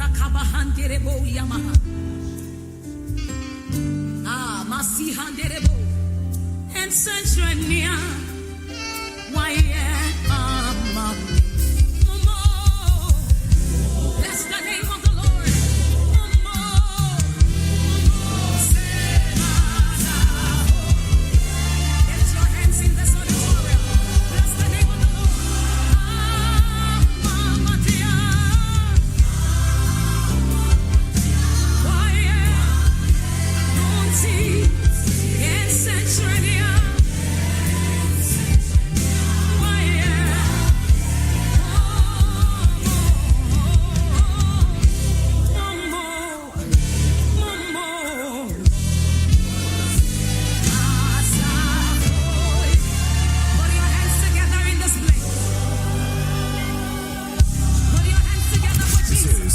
Sakabahanderebo Yamaha. Masihanderebo. And Centrania. Why, bless the name of the Lord. Get your hands in this auditorium. Bless the name of the Lord.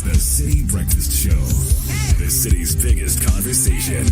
The Citi Breakfast Show, the city's biggest conversation.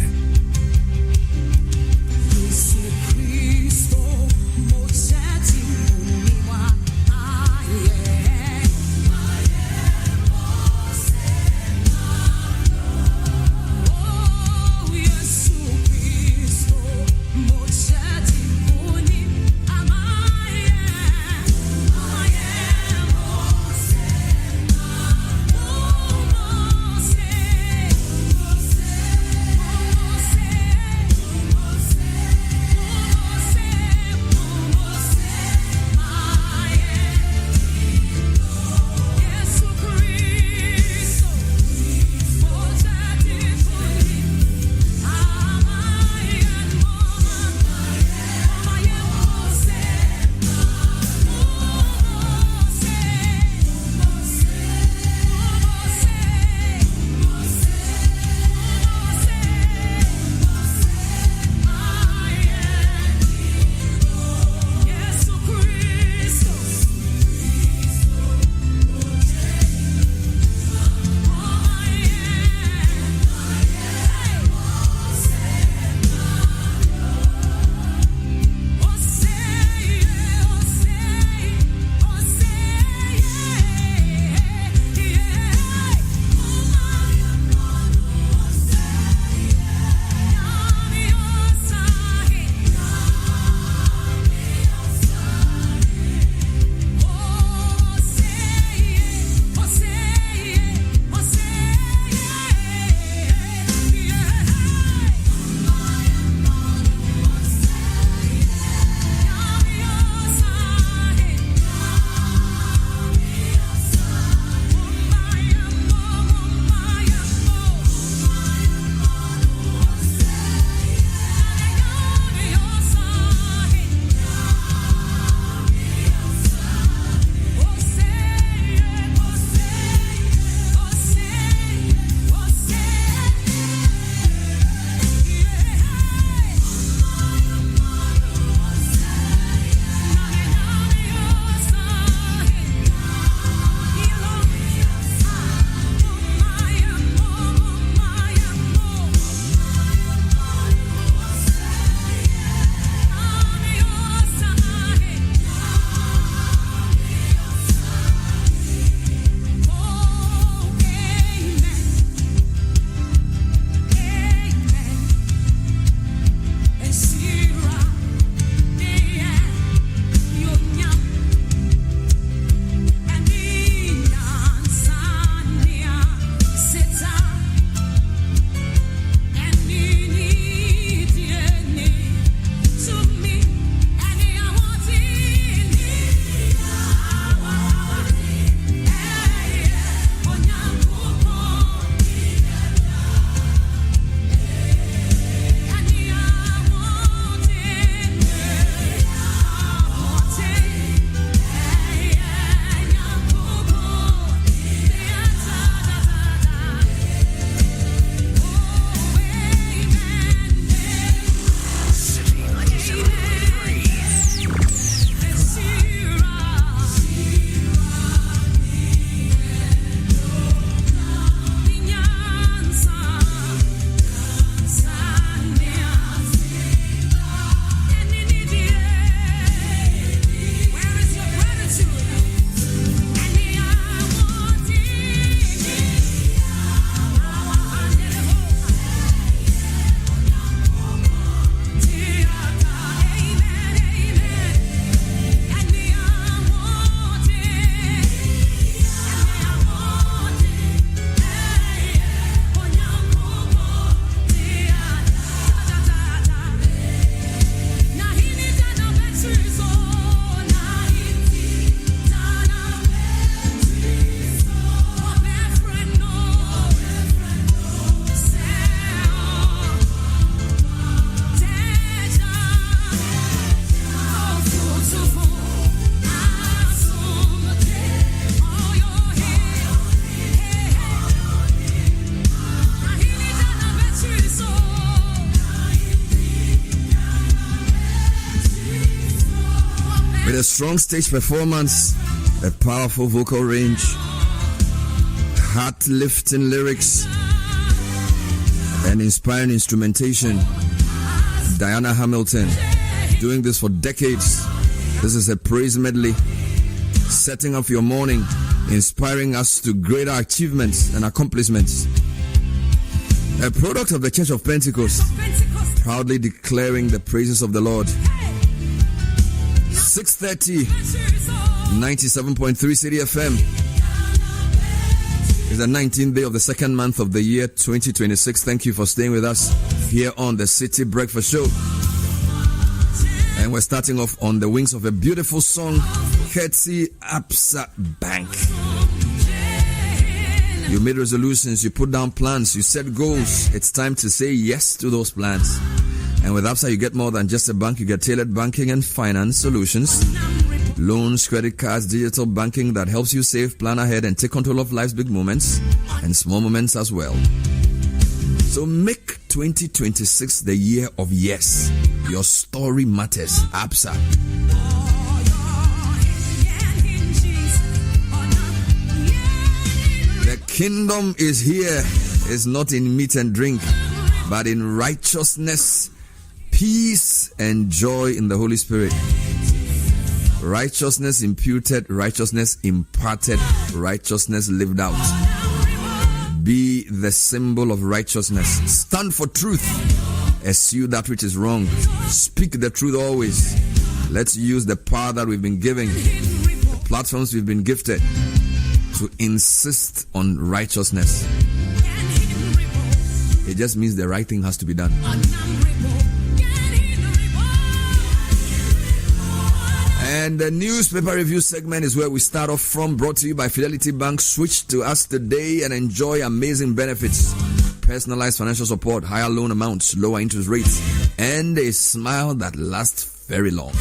a strong stage performance, a powerful vocal range, heart-lifting lyrics, and inspiring instrumentation. Diana Hamilton, doing this for decades. This is a praise medley, setting up your morning, inspiring us to greater achievements and accomplishments. A product of the Church of Pentecost, proudly declaring the praises of the Lord. 6:30, 97.3 Citi FM. It's the 19th day of the second month of the year 2026. Thank you for staying with us here on the Citi Breakfast Show. And we're starting off on the wings of a beautiful song, courtesy Absa Bank. You made resolutions, you put down plans, you set goals. It's time to say yes to those plans. And with Absa, you get more than just a bank. You get tailored banking and finance solutions. Loans, credit cards, digital banking that helps you save, plan ahead, and take control of life's big moments and small moments as well. So make 2026 the year of yes. Your story matters. Absa. The kingdom is here. It's not in meat and drink, but in righteousness, peace, and joy in the Holy Spirit. Righteousness imputed, righteousness imparted, righteousness lived out. Be the symbol of righteousness. Stand for truth. Eschew that which is wrong. Speak the truth always. Let's use the power that we've been given, the platforms we've been gifted, to insist on righteousness. It just means the right thing has to be done. And the newspaper review segment is where we start off from, brought to you by Fidelity Bank. Switch to us today and enjoy amazing benefits. Personalized financial support, higher loan amounts, lower interest rates, and a smile that lasts very long.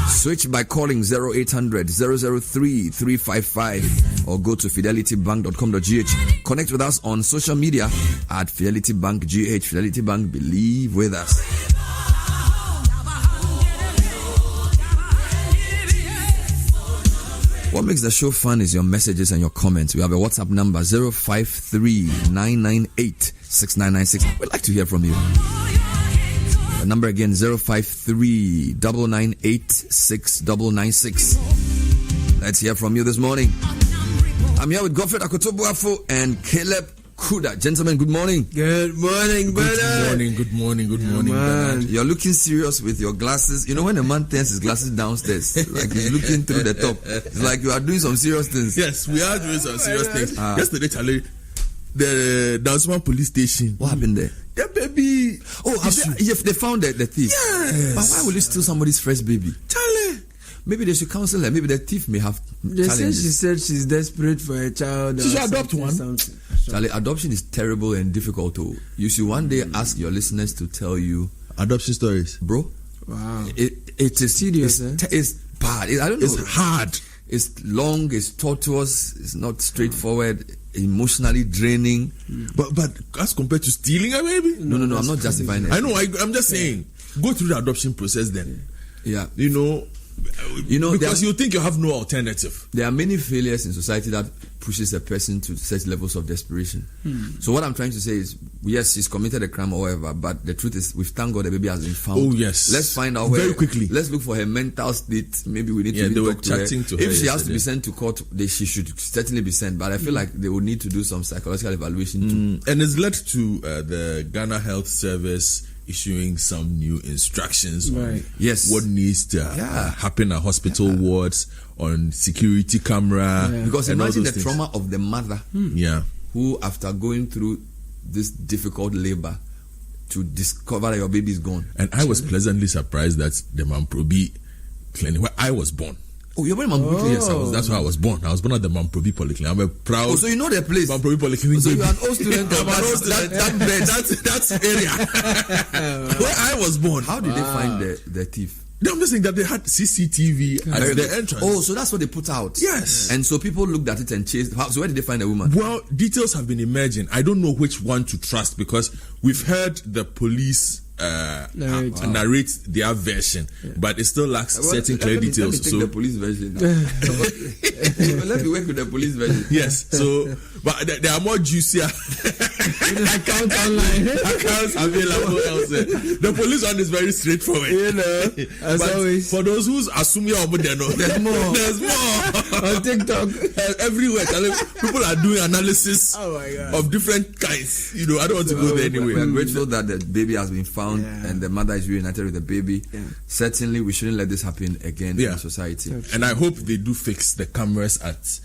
Switch by calling 0800 003 355 or go to fidelitybank.com.gh. Connect with us on social media at Fidelity Bank GH. Fidelity Bank, believe with us. What makes the show fun is your messages and your comments. We have a WhatsApp number 053-998-6996. We'd like to hear from you. The number again 053-998-6996. Let's hear from you this morning. I'm here with Godfred Akotobuafo and Caleb Kuda. Gentlemen, good morning. Good morning, brother. Good morning, brother. You're looking serious with your glasses. You know when a man turns his glasses downstairs, like he's looking through the top. It's like you are doing some serious things. Yes, we are doing some serious things. Yesterday, Charlie, the Dansman police station. What happened there? The baby. Oh, they found the thief. Yes. But why will you steal somebody's fresh baby? Charlie. Maybe they should counsel her. Maybe the thief may have challenges. She said she's desperate for a child. She should adopt one. Charlie, adoption is terrible and difficult too. You should one day ask your listeners to tell you adoption stories, bro. Wow. It is serious. It's bad. I don't know. It's hard. It's long. It's tortuous. It's not straightforward. Emotionally draining. But as compared to stealing a baby, no. I'm not justifying it. I know. I'm just saying. Go through the adoption process then. Yeah. You know, because you think you have no alternative. There are many failures in society that pushes a person to such levels of desperation. So what I'm trying to say is, yes, she's committed a crime or whatever, but the truth is, we thank God the baby has been found. Oh yes. Let's find out where, very quickly. Let's look for her mental state. Maybe we need to talk to her. If she has to be sent to court, she should certainly be sent. But I feel like they would need to do some psychological evaluation too. And it's led to the Ghana Health Service issuing some new instructions on what needs to happen at hospital wards, on security camera. Because imagine the trauma of the mother who, after going through this difficult labor, to discover that your baby is gone. And I was pleasantly surprised that the Mamprobi clinic where I was born. Oh, you're born in Mamprobi Clinic? Yes, that's where I was born. I was born at the Mamprobi Polyclinic. I'm a proud. Oh, so you know the place? Mamprobi Polyclinic. So you're an old student of that area where I was born. How did they find the thief? I'm just saying that they had CCTV at the entrance. Oh, so that's what they put out. Yes. And so people looked at it and chased. So where did they find the woman? Well, details have been emerging. I don't know which one to trust because we've heard the police narrate their version, but it still lacks certain clear details. Let me take the police version. Let me work with the police version. Yes, so but there are more juicier Accounts online. accounts available elsewhere. The police one is very straightforward. As But always. for those who's assuming there's more. There's more On TikTok. everywhere. People are doing analysis Oh my God. of different kinds. I don't want to go there anyway. We are grateful that the baby has been found Yeah. and the mother is reunited with the baby. Yeah. Certainly, we shouldn't let this happen again Yeah. in society. And I hope they do fix the cameras at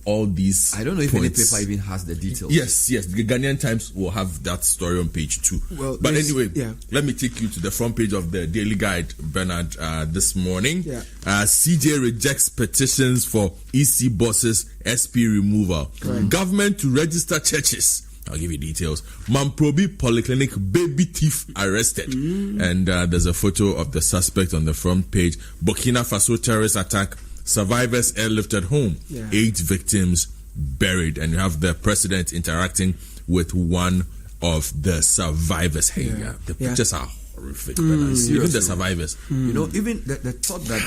all these. I don't know if points. any paper even has the details. Yes. The Ghanaian Times will have that story on page 2. Well, but this- anyway, yeah. let me take you to the front page of the Daily Guide, Bernard, this morning. Yeah. CJ rejects petitions for EC bosses SP removal. Government to register churches. I'll give you details. Mamprobi Polyclinic baby thief arrested. And there's a photo of the suspect on the front page. Burkina Faso terrorist attack. Survivors airlifted home. Yeah. 8 victims buried. And you have the president interacting with one of the survivors. Hey, the pictures are horrific. Even the survivors. Even the thought that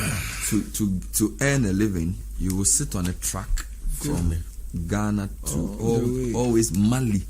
to earn a living, you will sit on a truck from Ghana to always Mali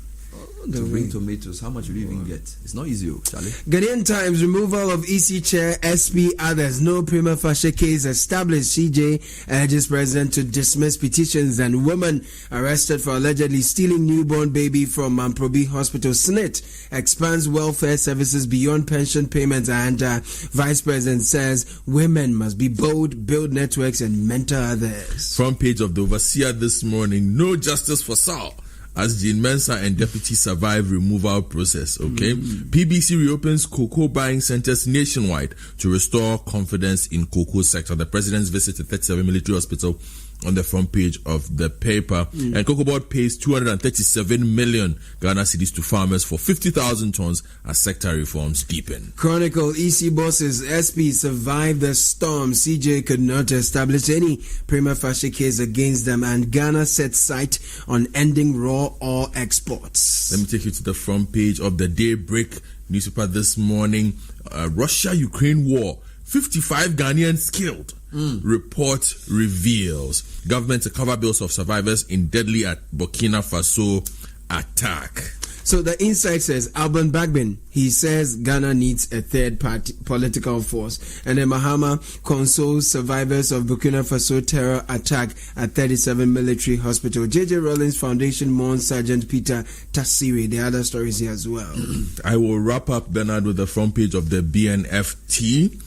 to bring tomatoes. How much will you even get? It's not easy, Charlie. Ghanaian Times, removal of EC chair, SP, others. No prima facie case established. CJ urges president to dismiss petitions, and woman arrested for allegedly stealing newborn baby from Mamprobi Hospital. SNIT expands welfare services beyond pension payments, and vice president says women must be bold, build networks, and mentor others. Front page of the Overseer this morning. No justice for Saul as Jean Mensah and deputy survive removal process. Okay. PBC reopens cocoa buying centers nationwide to restore confidence in cocoa sector. The president's visit to 37 military hospital on the front page of the paper. And Cocoa Board pays 237 million Ghana cedis to farmers for 50,000 tons as sector reforms deepen. Chronicle, EC bosses, SP survived the storm. CJ could not establish any prima facie case against them, and Ghana set sight on ending raw ore exports. Let me take you to the front page of the Daybreak newspaper this morning. Russia-Ukraine war. 55 Ghanaians killed. Report reveals. Government to cover bills of survivors in deadly at Burkina Faso attack. So the insight says, Alban Bagbin, he says Ghana needs a third party political force. And then Mahama consoles survivors of Burkina Faso terror attack at 37 military hospital. JJ Rollins Foundation mourns Sergeant Peter Tassiri. The other stories here as well. I will wrap up, Bernard, with the front page of the BNFT.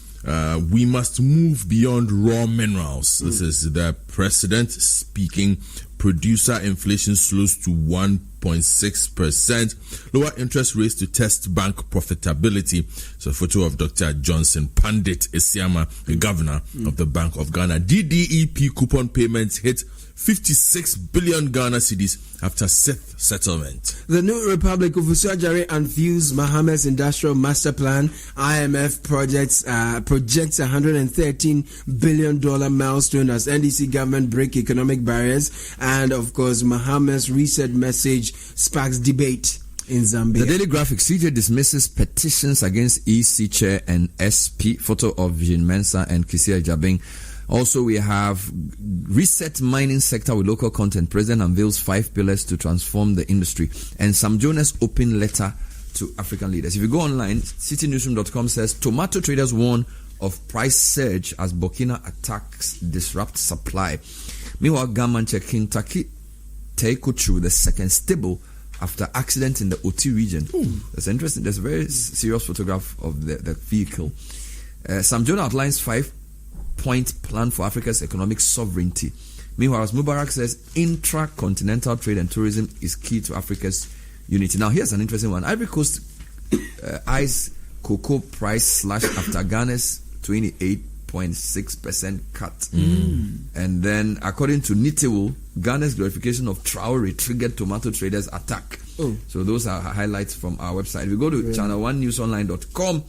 We must move beyond raw minerals. This is the president speaking. Producer inflation slows to 1.6%. Lower interest rates to test bank profitability. So a photo of Dr. Johnson Pandit Isiama, the governor of the Bank of Ghana. DDEP coupon payments hit 56 billion Ghana cedis after sixth settlement. The New Republic of Usajari unveils Mohammed's industrial master plan. IMF projects $113 billion milestone as NDC government break economic barriers. And of course, Mohammed's reset message sparks debate in Zambia. The Daily Graphic, CJ dismisses petitions against EC chair and SP. Photo of Jean Mensah and Kisia Jabing. Also, we have reset mining sector with local content. President unveils 5 pillars to transform the industry. And Sam Jonas' open letter to African leaders. If you go online, citynewsroom.com says, tomato traders warn of price surge as Burkina attacks disrupt supply. Meanwhile, Gamanche Kentucky Teikuchu, the second stable after accident in the OT region. That's interesting. There's a very serious photograph of the vehicle. Sam Jonas outlines 5-point plan for Africa's economic sovereignty. Meanwhile, as Mubarak says, intra-continental trade and tourism is key to Africa's unity. Now, here's an interesting one. Ivory Coast eyes cocoa price slash after Ghana's 28.6% cut. And then, according to Nitiwul, Ghana's glorification of Traore triggered tomato traders' attack. So those are highlights from our website. We go to channel1newsonline.com.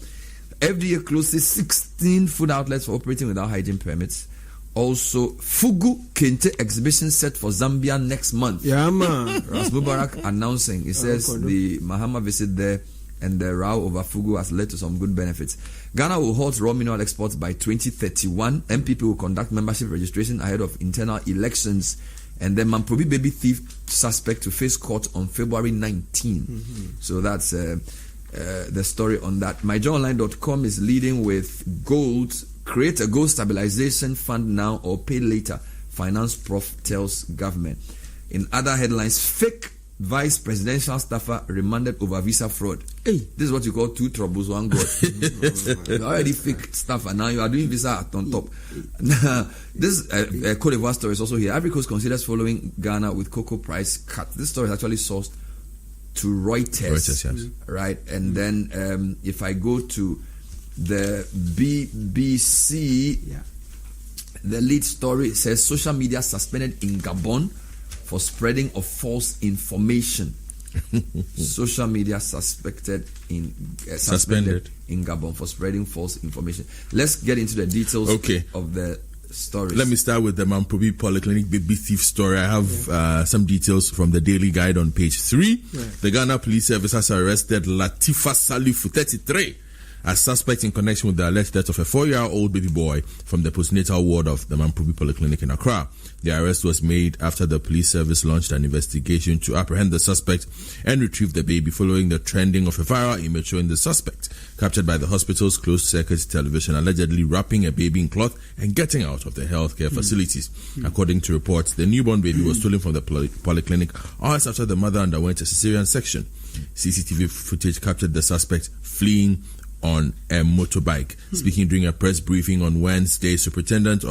FDA closes 16 food outlets for operating without hygiene permits. Also, Fugu Kente exhibition set for Zambia next month. Yeah, man. Ras Mubarak announcing. It says the Mahama visit there and the row over Fugu has led to some good benefits. Ghana will halt raw mineral exports by 2031. MPP will conduct membership registration ahead of internal elections. And then Mamprobi baby thief suspect to face court on February 19. So that's the story on that. MyJoyOnline.com is leading with gold. Create a gold stabilization fund now or pay later. Finance prof tells government. In other headlines, fake vice presidential staffer remanded over visa fraud. Hey, this is what you call two troubles, one God. You're already fake staffer. Now you are doing visa on top. This Cote d'Ivoire story is also here. Ivory Coast considers following Ghana with cocoa price cut. This story is actually sourced to Reuters, yes. Right? And then if I go to the BBC, the lead story says social media suspended in Gabon for spreading of false information. Social media suspended in Gabon for spreading false information. Let's get into the details of the stories. Let me start with the Mamprobi Polyclinic baby thief story. I have some details from the Daily Guide on page 3. The Ghana Police Service has arrested Latifa Salifu, 33, as suspect in connection with the alleged death of a 4-year-old baby boy from the postnatal ward of the Mamprobi Polyclinic in Accra. The arrest was made after the police service launched an investigation to apprehend the suspect and retrieve the baby following the trending of a viral image showing the suspect, captured by the hospital's closed-circuit television, allegedly wrapping a baby in cloth and getting out of the healthcare facilities. According to reports, the newborn baby was stolen from the polyclinic hours after the mother underwent a cesarean section. CCTV footage captured the suspect fleeing on a motorbike. Speaking during a press briefing on Wednesday, Superintendent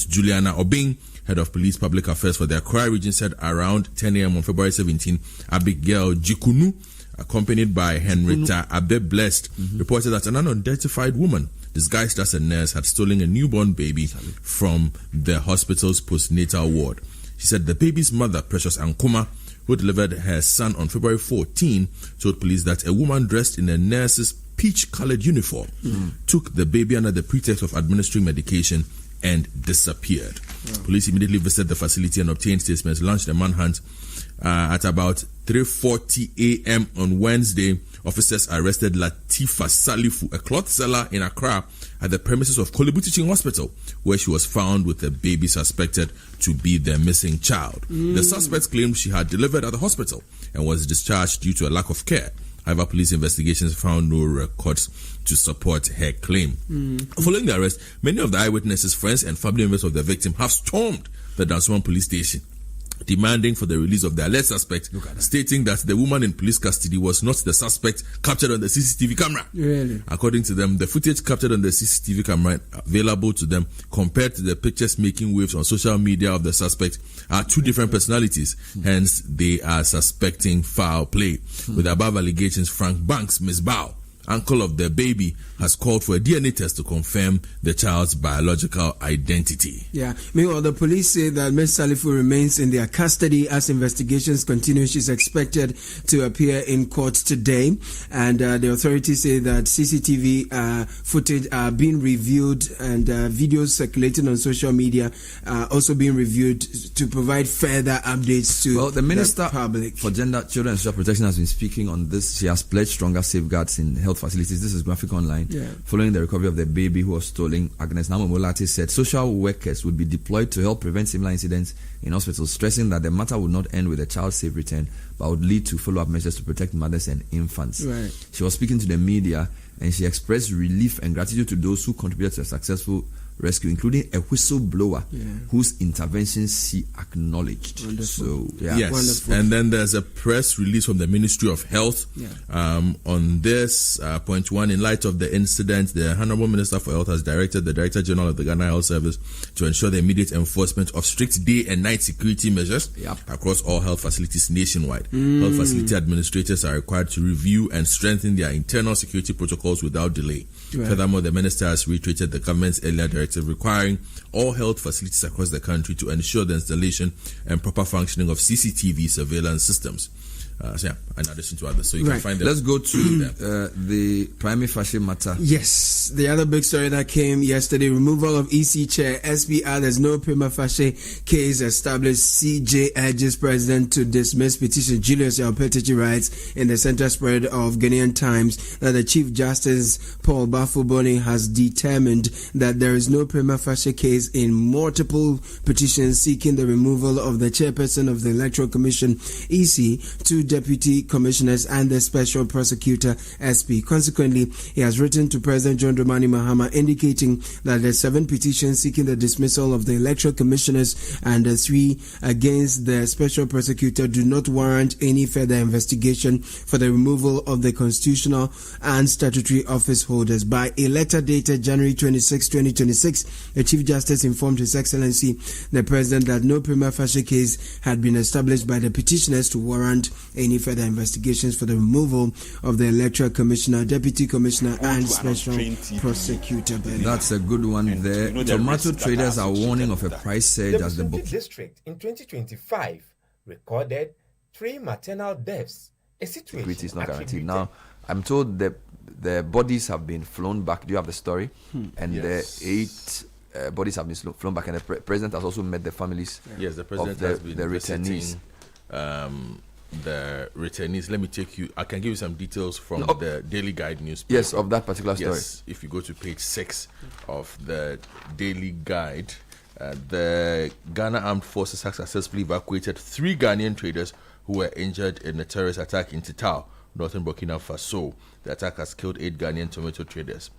Juliana Obing, head of police public affairs for the Accra region, said around 10 a.m. on February 17, Abigail Jikunu, accompanied by Henrietta Abe Blessed, reported that an unidentified woman disguised as a nurse had stolen a newborn baby from the hospital's postnatal ward. She said the baby's mother, Precious Ankuma, who delivered her son on February 14, told police that a woman dressed in a nurse's peach-colored uniform took the baby under the pretext of administering medication and disappeared. Police immediately visited the facility and obtained statements, launched a manhunt. At about 3:40 a.m. on Wednesday, officers arrested Latifa Salifu, a cloth seller in Accra, at the premises of Kolebu Teaching Hospital, where she was found with the baby suspected to be the missing child. The suspect claimed she had delivered at the hospital and was discharged due to a lack of care. However, police investigations found no records to support her claim. Following the arrest, many of the eyewitnesses, friends, and family members of the victim have stormed the Dansoman police station, demanding for the release of the alleged suspect, stating that the woman in police custody was not the suspect captured on the CCTV camera. Really? According to them, the footage captured on the CCTV camera available to them compared to the pictures making waves on social media of the suspect are two different personalities. Hence, they are suspecting foul play. With the above allegations, Frank Banks, Ms. Bao, uncle of the baby, has called for a DNA test to confirm the child's biological identity. Meanwhile, the police say that Ms. Salifu remains in their custody as investigations continue. She's expected to appear in court today, and the authorities say that CCTV footage are being reviewed and videos circulating on social media also being reviewed to provide further updates to the Minister public. for Gender, Children and Social Protection has been speaking on this. She has pledged stronger safeguards in health facilities. This is Graphic Online. Following the recovery of the baby who was stolen, Agnes Namomolati said social workers would be deployed to help prevent similar incidents in hospitals, stressing that the matter would not end with a child's safe return, but would lead to follow-up measures to protect mothers and infants. She was speaking to the media, and she expressed relief and gratitude to those who contributed to a successful rescue, including a whistleblower whose interventions she acknowledged. Wonderful. So, Yes, wonderful. and then there's a press release from the Ministry of Health on this. Point 1, in light of the incident, the Honorable Minister for Health has directed the Director General of the Ghana Health Service to ensure the immediate enforcement of strict day and night security measures across all health facilities nationwide. Health facility administrators are required to review and strengthen their internal security protocols without delay. Furthermore, the Minister has reiterated the government's earlier directive requiring all health facilities across the country to ensure the installation and proper functioning of CCTV surveillance systems. in addition to others. So you Right. can find them. Let's go to the prima facie matter. Yes, the other big story that came yesterday: removal of EC chair SPR. There's no prima facie case established. CJ urges president to dismiss petition. Julius Yaupetich writes in the center spread of Ghanaian Times that the Chief Justice Paul Bafuboni has determined that there is no prima facie case in multiple petitions seeking the removal of the chairperson of the Electoral Commission EC, two deputy commissioners, and the special prosecutor SP. Consequently, he has written to President John Dramani Mahama indicating that the 7 petitions seeking the dismissal of the electoral commissioners and the 3 against the special prosecutor do not warrant any further investigation for the removal of the constitutional and statutory office holders. By a letter dated January 26, 2026, the Chief Justice informed His Excellency the President that no prima facie case had been established by the petitioners to warrant any further investigations for the removal of the electoral commissioner, deputy commissioner, and special prosecutor. That's a good one there. Tomato traders are warning of a price surge as the book. District in 2025 recorded 3 maternal deaths. A situation Security is not guaranteed. attributed- Now, I'm told that the bodies have been flown back. Do you have the story? And Yes. the 8 bodies have been flown back, and the president has also met the families Yes, the president of has been the visiting, returnees. the returnees. Let me take you. I can give you some details from No. the Daily Guide newspaper. Yes, of that particular story. Yes, if you go to page 6 of the Daily Guide, the Ghana Armed Forces has successfully evacuated 3 Ghanaian traders who were injured in a terrorist attack in Titao, northern Burkina Faso. The attack has killed 8 Ghanaian tomato traders.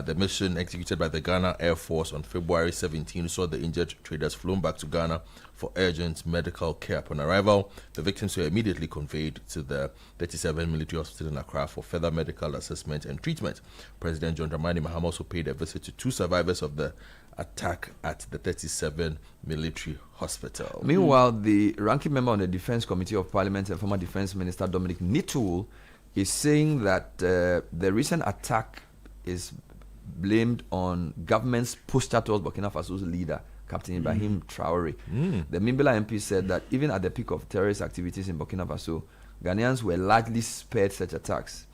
The mission executed by the Ghana Air Force on February 17 saw the injured traders flown back to Ghana for urgent medical care. Upon arrival, the victims were immediately conveyed to the 37 military hospital in Accra for further medical assessment and treatment. President John Dramani Mahama also paid a visit to 2 survivors of the attack at the 37 military hospital. Meanwhile, the ranking member on the Defense Committee of Parliament and former Defense Minister Dominic Nitul is saying that the recent attack is blamed on government's posture towards Burkina Faso's leader, Captain Ibrahim Traore. The Mimbila MP said that even at the peak of terrorist activities in Burkina Faso, Ghanaians were largely spared such attacks.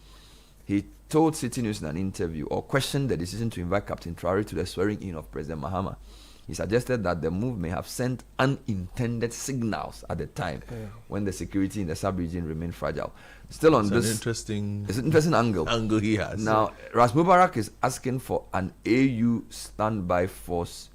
He told Citi News in an interview, or questioned the decision to invite Captain Traore to the swearing-in of President Mahama. He suggested that the move may have sent unintended signals at the time when the security in the sub-region remained fragile. Still on It's this, an interesting it's an interesting angle. he has. Now, Ras Mubarak is asking for an AU standby force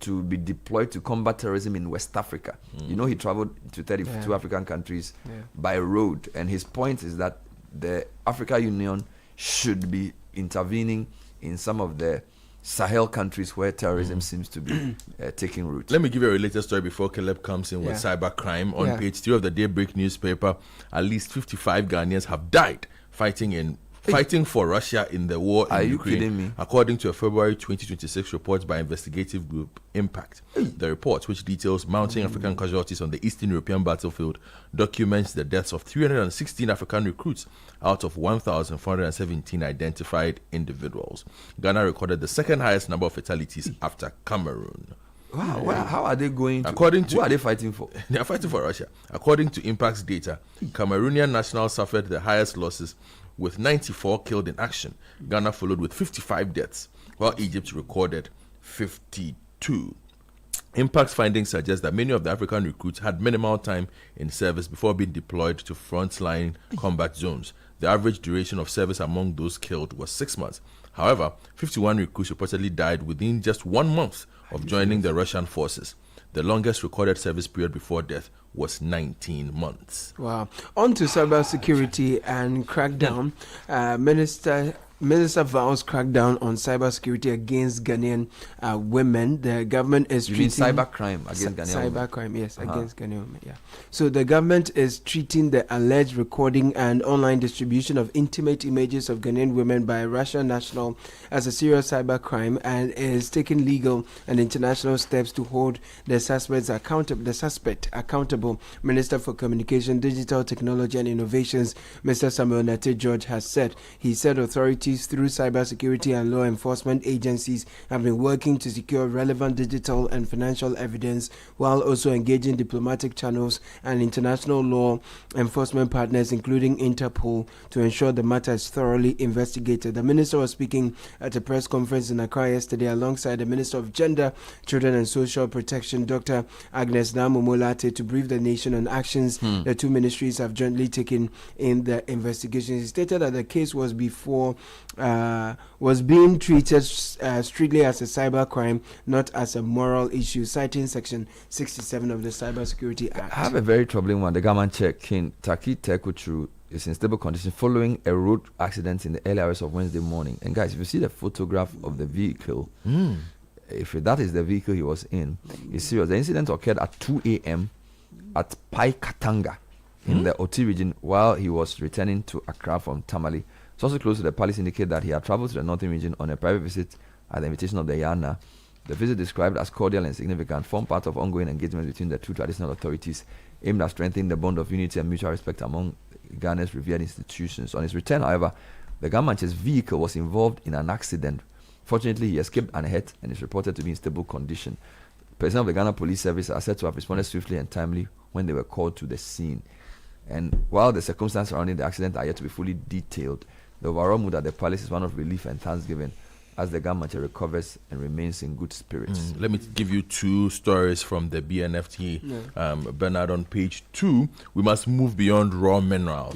to be deployed to combat terrorism in West Africa. You know, he traveled to 32 African countries by road, and his point is that the Africa Union should be intervening in some of the Sahel countries where terrorism seems to be taking root. Let me give you a related story before Caleb comes in with cybercrime. On page 3 of the Daybreak newspaper, at least 55 Ghanaians have died fighting for Russia in the war in Are you Ukraine, kidding me? according to a February 2026 report by investigative group Impact. The report, which details mounting African casualties on the Eastern European battlefield, documents the deaths of 316 African recruits out of 1,417 identified individuals. Ghana recorded the second highest number of fatalities after Cameroon. Wow, well, how are they going to? According to- who are they fighting for? They are fighting for Russia. According to Impact's data, Cameroonian nationals suffered the highest losses with 94 killed in action. Ghana followed with 55 deaths, while Egypt recorded 52. Impact's findings suggest that many of the African recruits had minimal time in service before being deployed to frontline combat zones. The average duration of service among those killed was 6 months. However, 51 recruits reportedly died within just 1 month of joining the Russian forces. The longest recorded service period before death was 19 months. Wow. On to cybersecurity and crackdown. Minister vows crackdown on cybersecurity against Ghanaian women. The government is You mean treating cybercrime against Ghanaian women? cybercrime, yes, against Ghanaian women. Yeah. So the government is treating the alleged recording and online distribution of intimate images of Ghanaian women by a Russian national as a serious cybercrime and is taking legal and international steps to hold the suspect accountable. Minister for Communication, Digital Technology and Innovations, Mr. Samuel Nate George, has said. He said authorities authorities through cybersecurity and law enforcement agencies have been working to secure relevant digital and financial evidence while also engaging diplomatic channels and international law enforcement partners, including Interpol, to ensure the matter is thoroughly investigated. The minister was speaking at a press conference in Accra yesterday alongside the Minister of Gender, Children and Social Protection, Dr. Agnes Namumolate, to brief the nation on actions the two ministries have jointly taken in the investigation. He stated that the case was being treated strictly as a cyber crime, not as a moral issue, citing Section 67 of the Cybersecurity Act. I have a very troubling one. The government check in Taki Tekuchu is in stable condition following a road accident in the early hours of Wednesday morning. And guys, if you see the photograph of the vehicle, if that is the vehicle he was in, it's serious. The incident occurred at 2 a.m. at Pai Katanga in the Oti region while he was returning to Accra from Tamale. Sources close to the palace indicate that he had traveled to the northern region on a private visit at the invitation of the Yana. The visit, described as cordial and significant, formed part of ongoing engagement between the two traditional authorities aimed at strengthening the bond of unity and mutual respect among Ghana's revered institutions. On his return, however, the government's vehicle was involved in an accident. Fortunately, he escaped unhurt and is reported to be in stable condition. Personnel of the Ghana Police Service are said to have responded swiftly and timely when they were called to the scene. And while the circumstances surrounding the accident are yet to be fully detailed, the overall mood at the palace is one of relief and thanksgiving as the government recovers and remains in good spirits. Let me give you two stories from the BNFT. Bernard, on page 2, we must move beyond raw minerals.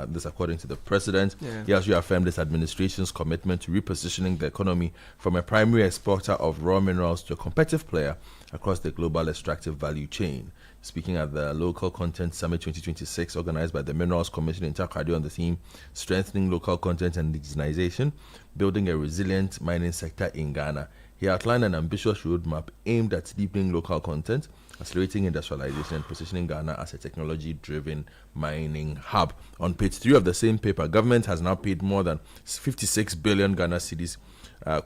This according to the president. He has reaffirmed this administration's commitment to repositioning the economy from a primary exporter of raw minerals to a competitive player across the global extractive value chain. Speaking at the Local Content Summit 2026 organized by the Minerals Commission in Takoradi on the theme Strengthening Local Content and Indigenization, Building a Resilient Mining Sector in Ghana, he outlined an ambitious roadmap aimed at deepening local content, accelerating industrialization, and positioning Ghana as a technology-driven mining hub. On page 3 of the same paper, government has now paid more than 56 billion Ghana cedis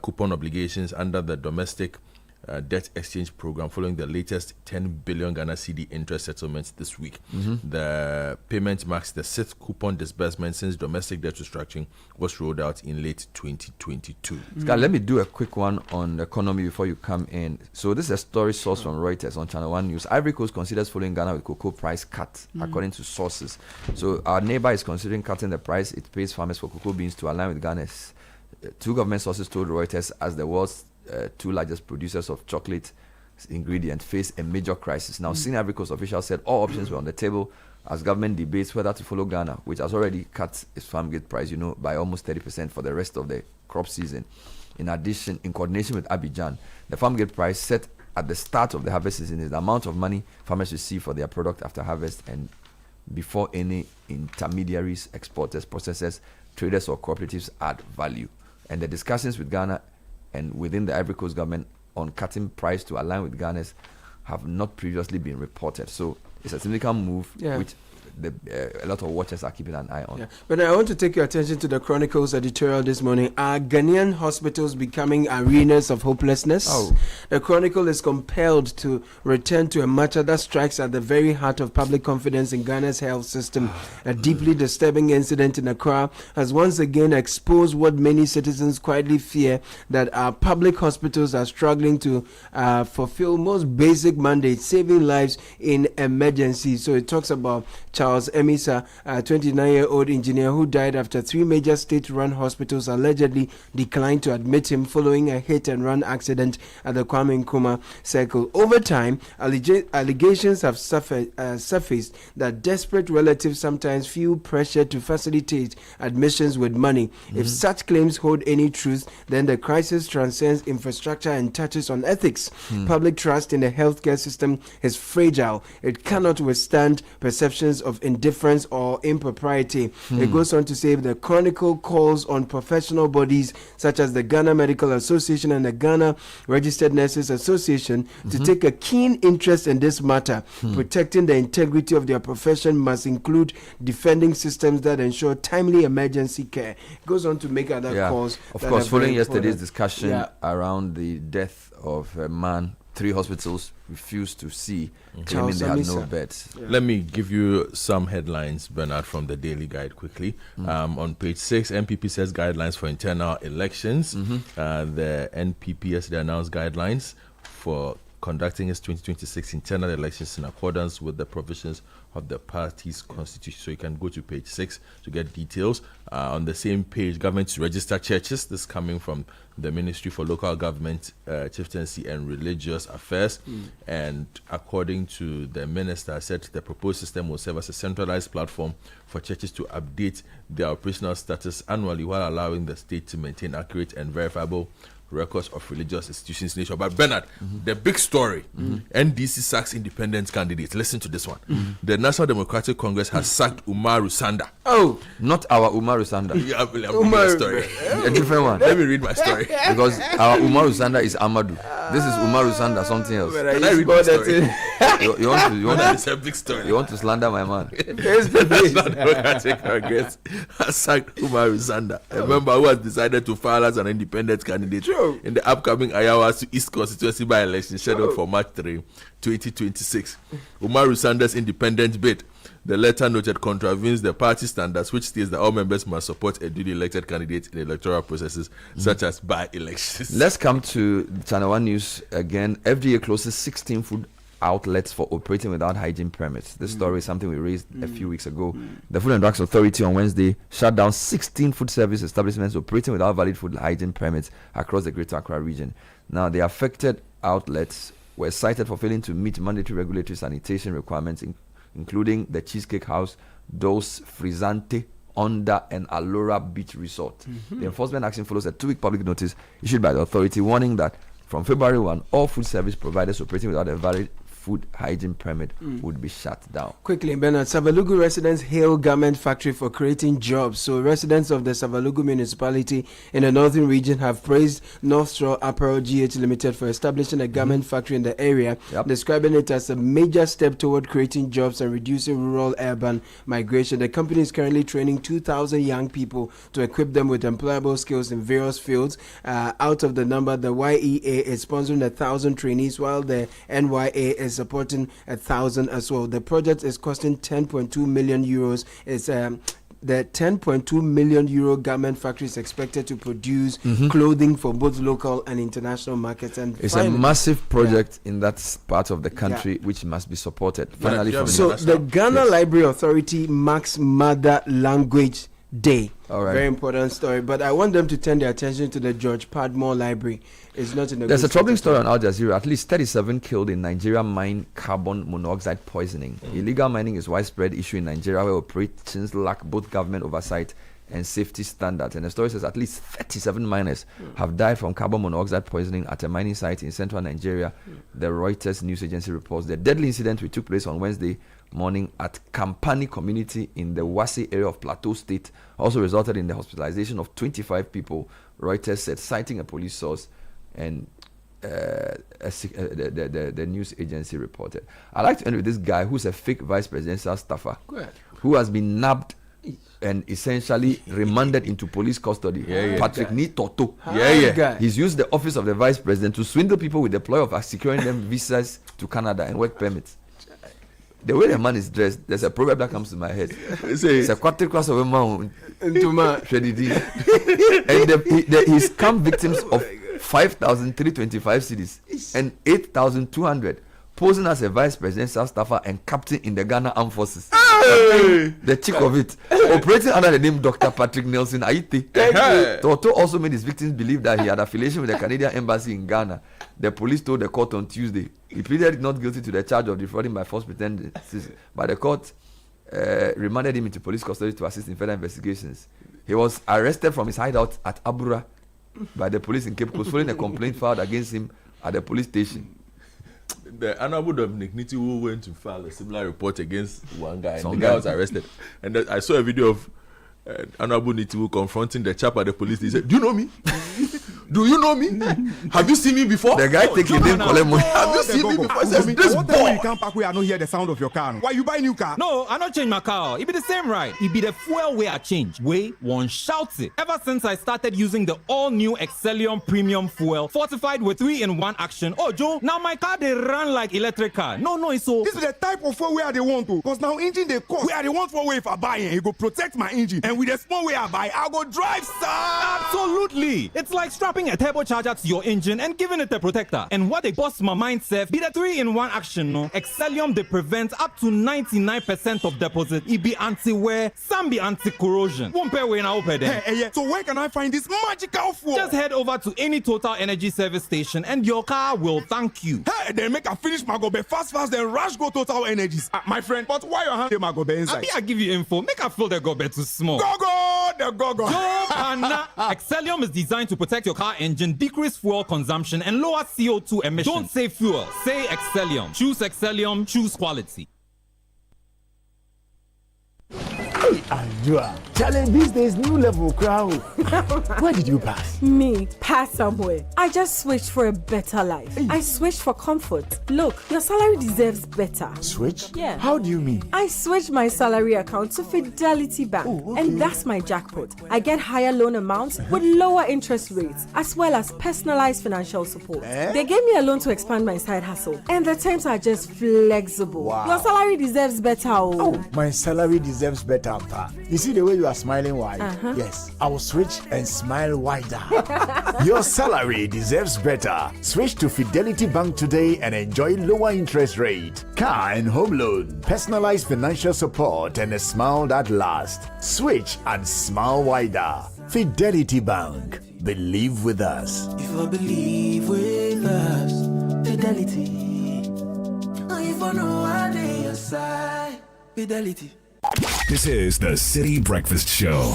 coupon obligations under the domestic debt exchange program following the latest 10 billion Ghana cedi interest settlements this week. The payment marks the 6th coupon disbursement since domestic debt restructuring was rolled out in late 2022. Scott, let me do a quick one on the economy before you come in. So this is a story sourced from Reuters on Channel 1 News. Ivory Coast considers following Ghana with cocoa price cut, according to sources. So our neighbor is considering cutting the price it pays farmers for cocoa beans to align with Ghana's. Two government sources told Reuters as the world's two largest producers of chocolate ingredient face a major crisis. Now, senior Ivory Coast officials said all options were on the table as government debates whether to follow Ghana, which has already cut its farm gate price, by almost 30% for the rest of the crop season. In addition, in coordination with Abidjan, the farm gate price set at the start of the harvest season is the amount of money farmers receive for their product after harvest and before any intermediaries, exporters, processors, traders, or cooperatives add value. And the discussions with Ghana and within the Ivory Coast government on cutting price to align with Ghana's have not previously been reported. So it's a significant move, which a lot of watchers are keeping an eye on. But I want to take your attention to the Chronicles editorial this morning. Are Ghanaian hospitals becoming arenas of hopelessness? The Chronicle is compelled to return to a matter that strikes at the very heart of public confidence in Ghana's health system. A deeply disturbing incident in Accra has once again exposed what many citizens quietly fear, that our public hospitals are struggling to fulfill most basic mandates, saving lives in emergencies. So it talks about Charles Emisa, a 29-year-old engineer who died after 3 major state-run hospitals allegedly declined to admit him following a hit-and-run accident at the Kwame Nkrumah Circle. Over time, allegations have surfaced that desperate relatives sometimes feel pressure to facilitate admissions with money. If such claims hold any truth, then the crisis transcends infrastructure and touches on ethics. Public trust in the healthcare system is fragile. It cannot withstand perceptions of indifference or impropriety. It goes on to say the Chronicle calls on professional bodies such as the Ghana Medical Association and the Ghana Registered Nurses Association to take a keen interest in this matter. Protecting the integrity of their profession must include defending systems that ensure timely emergency care. It goes on to make other calls. Of course, following yesterday's discussion around the death of a man 3 hospitals refused to see, claiming they had no beds. Let me give you some headlines, Bernard, from the Daily Guide quickly. On page 6, NPP says guidelines for internal elections. The NPP yesterday announced guidelines for conducting its 2026 internal elections in accordance with the provisions of the party's constitution. So you can go to page 6 to get details. On the same page, government to register churches. This coming from the Ministry for Local Government, Chieftaincy and Religious Affairs. And according to the minister, said the proposed system will serve as a centralized platform for churches to update their operational status annually while allowing the state to maintain accurate and verifiable records of religious institutions in nature. But Bernard, the big story, NDC sacks independent candidates. Listen to this one. The National Democratic Congress has sacked Umaru Sanda. Oh, not our Umaru Sanda. Yeah, I'll read the story. A different one. Let me read my story. Because our Umaru Sanda is Amadou. This is Umaru Sanda, something else. Can I read my story? You want It's a big story. you want to slander my man. The National Democratic Congress has sacked Umaru Sanda, a member who has decided to file as an independent candidate in the upcoming Ayawa East constituency by-election scheduled for March 3, 2026. Umaru Sanda's independent bid, the letter noted, contravenes the party standards, which states that all members must support a duly elected candidate in electoral processes such as by-elections. Let's come to Channel 1 News again. FDA closes 16 food outlets for operating without hygiene permits. This story is something we raised a few weeks ago. The Food and Drugs Authority on Wednesday shut down 16 food service establishments operating without valid food hygiene permits across the Greater Accra region. Now, the affected outlets were cited for failing to meet mandatory regulatory sanitation requirements, including the Cheesecake House, Dos Frisante, Onda, and Alora Beach Resort. The enforcement action follows a 2-week public notice issued by the authority warning that from February 1, all food service providers operating without a valid food hygiene permit would be shut down. Quickly, Bernard, Savalugu residents hail garment factory for creating jobs. So residents of the Savalugu municipality in the northern region have praised North Shore Apparel GH Limited for establishing a garment factory in the area, describing it as a major step toward creating jobs and reducing rural-urban migration. The company is currently training 2,000 young people to equip them with employable skills in various fields. Out of the number, the YEA is sponsoring 1,000 trainees, while the NYA is supporting 1,000 as well. The project is costing 10.2 million euros. It's the 10.2 million euro garment factory is expected to produce clothing for both local and international markets. And it's a massive project in that part of the country which must be supported. Finally, so the Ghana Library Authority marks Mother Language Day. All right. Very important story, but I want them to turn their attention to the George Padmore Library. It's not in the. There's a troubling story on Al Jazeera. At least 37 killed in Nigeria mine carbon monoxide poisoning. Illegal mining is widespread issue in Nigeria where operations lack both government oversight and safety standards. And the story says at least 37 miners have died from carbon monoxide poisoning at a mining site in central Nigeria. The Reuters news agency reports the deadly incident which took place on Wednesday morning at Kampani community in the Wasi area of Plateau State also resulted in the hospitalization of 25 people, Reuters said, citing a police source, and the news agency reported. I'd like to end with this guy who's a fake vice presidential staffer who has been nabbed and essentially remanded into police custody. Patrick Nitoto. He's used the office of the vice president to swindle people with the ploy of securing them visas to Canada and work permits. The way the man is dressed, there's a proverb that comes to my head. It's a quarter class of a man. And he's come victims of 5,325 cedis and 8,200, posing as a vice presidential staffer and captain in the Ghana Armed Forces. The chick of it, operating under the name Dr. Patrick Nelson Aite. Toto also made his victims believe that he had affiliation with the Canadian embassy in Ghana. The police told the court on Tuesday he pleaded not guilty to the charge of defrauding by false pretenses, but the court remanded him into police custody to assist in further investigations. He was arrested from his hideout at Abura by the police in Cape Coast following a complaint filed against him at the police station. The Honorable Dominic Niti who went to file a similar report against one guy, and the guy was arrested. And I saw a video of Honorable Nitiwu confronting the chap at the police. He said, "Do you know me? Do you know me? Have you seen me before?" The guy taking them collect money. Have you seen me before? He says, "This What boy." you can't park where I don't hear the sound of your car. Why you buy new car? No, I not change my car. It be the same right. It be the fuel way I change. Way one shouts it. Ever since I started using the all-new Excellium Premium Fuel, fortified with 3-in-1 action. Oh, Joe, now my car they run like electric car. No, so. This is the type of fuel where they want to. Because now engine they cost. Where they want for way if I buy it go protect my engine. And with the small way I buy, I go drive, sir. Absolutely. It's like strapping a turbocharger to your engine and giving it a protector. And what they bust my mind says be the 3-in-1 action. No, Excellium they prevent up to 99% of deposit. It be anti-wear, some be anti-corrosion. Won't pay when I open them. Yeah. So where can I find this magical fuel? Just head over to any Total Energy service station and your car will thank you. Hey, then make a finish my go be fast, then rush go Total Energies. My friend, but why your hand my go be inside? I give you info. Make a feel the go be too small. The go. Excellium is designed to protect your car engine, decrease fuel consumption, and lower CO2 emissions. Don't say fuel, say Excellium. Choose Excellium, choose quality. Ajua, challenge these days, new level crowd. Where did you pass? Me, pass somewhere. I just switched for a better life. I switched for comfort. Look, your salary deserves better. Switch? Yeah. How do you mean? I switched my salary account to Fidelity Bank. Oh, okay. And that's my jackpot. I get higher loan amounts with lower interest rates, as well as personalized financial support. They gave me a loan to expand my side hustle. And the terms are just flexible. Wow. Your salary deserves better. Oh, my salary deserves better. You see the way you are smiling wide? Yes, I will switch and smile wider. Your salary deserves better. Switch to Fidelity Bank today and enjoy lower interest rate, car and home loan, personalized financial support, and a smile that lasts. Switch and smile wider. Fidelity Bank. Believe with us. If I believe with us, Fidelity. If I know I dey your side, Fidelity. This is the City Breakfast Show,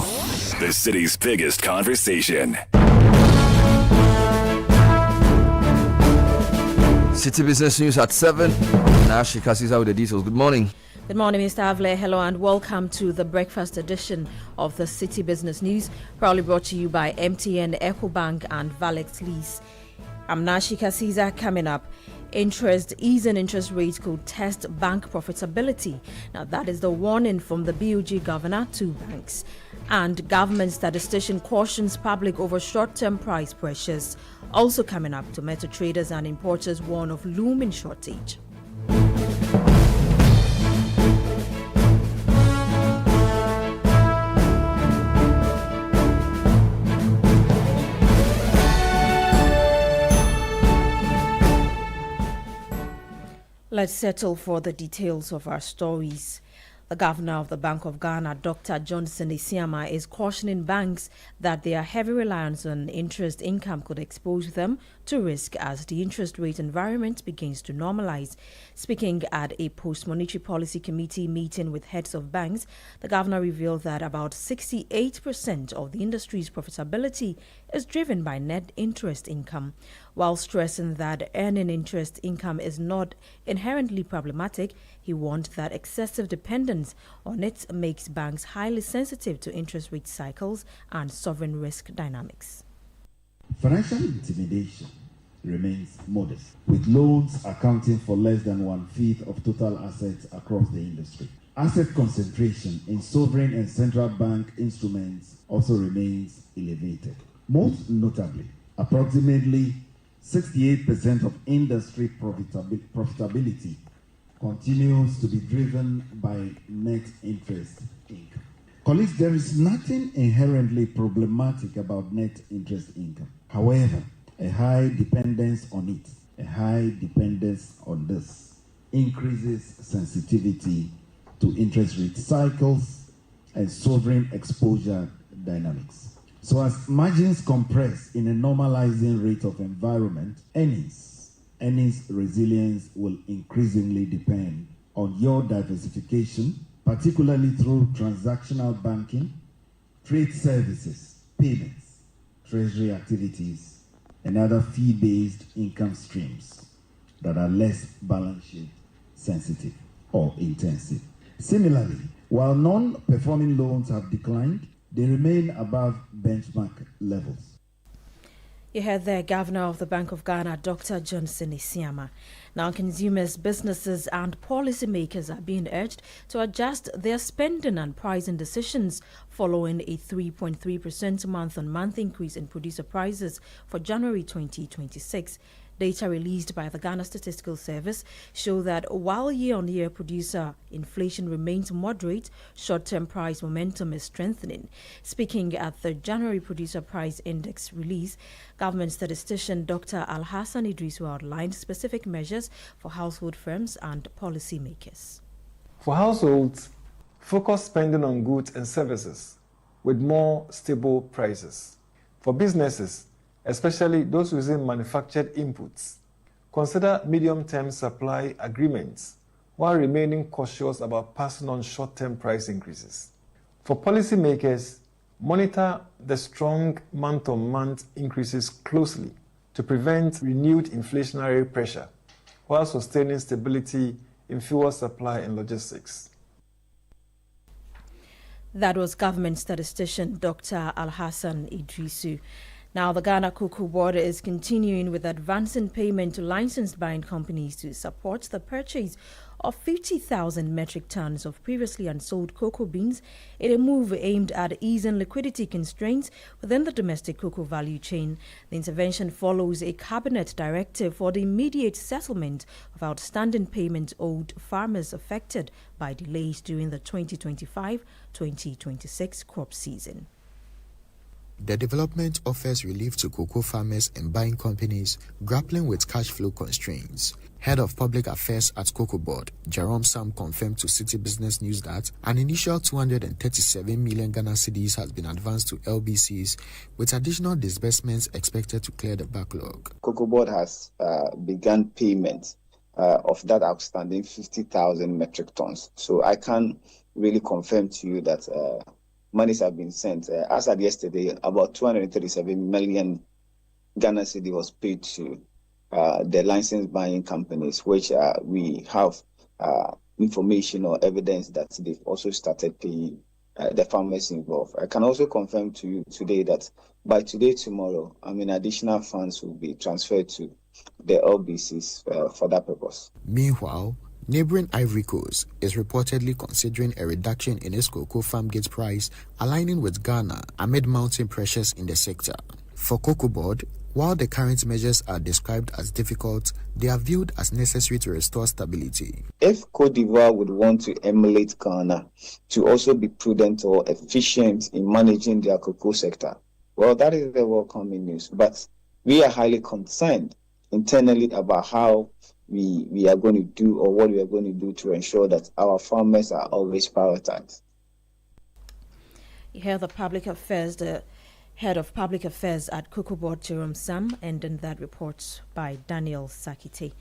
the city's biggest conversation. City Business News at 7. Now Shika sees out with the details. Good morning. Good morning, Mr. Avle. Hello and welcome to the breakfast edition of the City Business News, proudly brought to you by MTN, EcoBank and Valex Lease. I'm Nashika Caesar. Coming up, easing interest rates could test bank profitability. Now, that is the warning from the BOG governor to banks. And government statistician cautions public over short-term price pressures. Also coming up, tomato traders and importers warn of looming shortage. Let's settle for the details of our stories. The governor of the Bank of Ghana, Dr. Johnson Isiama, is cautioning banks that their heavy reliance on interest income could expose them to risk as the interest rate environment begins to normalize. Speaking at a post-monetary policy committee meeting with heads of banks, the governor revealed that about 68% of the industry's profitability is driven by net interest income, while stressing that earning interest income is not inherently problematic. He warned that excessive dependence on it makes banks highly sensitive to interest rate cycles and sovereign risk dynamics. Financial intimidation remains modest, with loans accounting for less than 1/5 of total assets across the industry. Asset concentration in sovereign and central bank instruments also remains elevated. Most notably, approximately 68% of industry profitability continues to be driven by net interest income. Colleagues, there is nothing inherently problematic about net interest income. However, a high dependence on this increases sensitivity to interest rate cycles and sovereign exposure dynamics. So as margins compress in a normalizing rate of environment, earnings resilience will increasingly depend on your diversification, particularly through transactional banking, trade services, payments, treasury activities, and other fee-based income streams that are less balance sheet sensitive or intensive. Similarly, while non-performing loans have declined, they remain above benchmark levels. You heard the Governor of the Bank of Ghana, Dr. Johnson Isiama. Now, consumers, businesses and policymakers are being urged to adjust their spending and pricing decisions following a 3.3% month-on-month increase in producer prices for January 2026. Data released by the Ghana Statistical Service show that while year-on-year producer inflation remains moderate, short-term price momentum is strengthening. Speaking at the January Producer Price Index release, government statistician Dr. Al-Hassan Idrisu outlined specific measures for household firms and policymakers. For households, focus spending on goods and services with more stable prices. For businesses, especially those using manufactured inputs, consider medium-term supply agreements while remaining cautious about passing on short-term price increases. For policymakers, monitor the strong month-on-month increases closely to prevent renewed inflationary pressure while sustaining stability in fuel supply and logistics. That was government statistician Dr. Al-Hassan Idrisu. Now, the Ghana Cocoa Board is continuing with advancing payment to licensed buying companies to support the purchase of 50,000 metric tons of previously unsold cocoa beans in a move aimed at easing liquidity constraints within the domestic cocoa value chain. The intervention follows a cabinet directive for the immediate settlement of outstanding payments owed farmers affected by delays during the 2025-2026 crop season. The development offers relief to cocoa farmers and buying companies grappling with cash flow constraints. Head of Public Affairs at Cocoa Board, Jerome Sam, confirmed to Citi Business News that an initial 237 million Ghana cedis has been advanced to LBCs, with additional disbursements expected to clear the backlog. Cocoa Board has begun payment of that outstanding 50,000 metric tons. So I can really confirm to you that monies have been sent. As of yesterday, about 237 million Ghana cedi was paid to the licensed buying companies, which we have information or evidence that they've also started paying the farmers involved. I can also confirm to you today that by today, tomorrow, additional funds will be transferred to the LBCs for that purpose. Meanwhile, neighboring Ivory Coast is reportedly considering a reduction in its cocoa farm gate price, aligning with Ghana amid mounting pressures in the sector. For Cocoa Board, while the current measures are described as difficult, they are viewed as necessary to restore stability. If Cote d'Ivoire would want to emulate Ghana to also be prudent or efficient in managing their cocoa sector, well, that is the welcoming news. But we are highly concerned internally about how we are going to do or what we are going to do to ensure that our farmers are always prioritized. You hear the head of public affairs at Cocoa Board, Jerome Sam, and then that report by Daniel Sakite.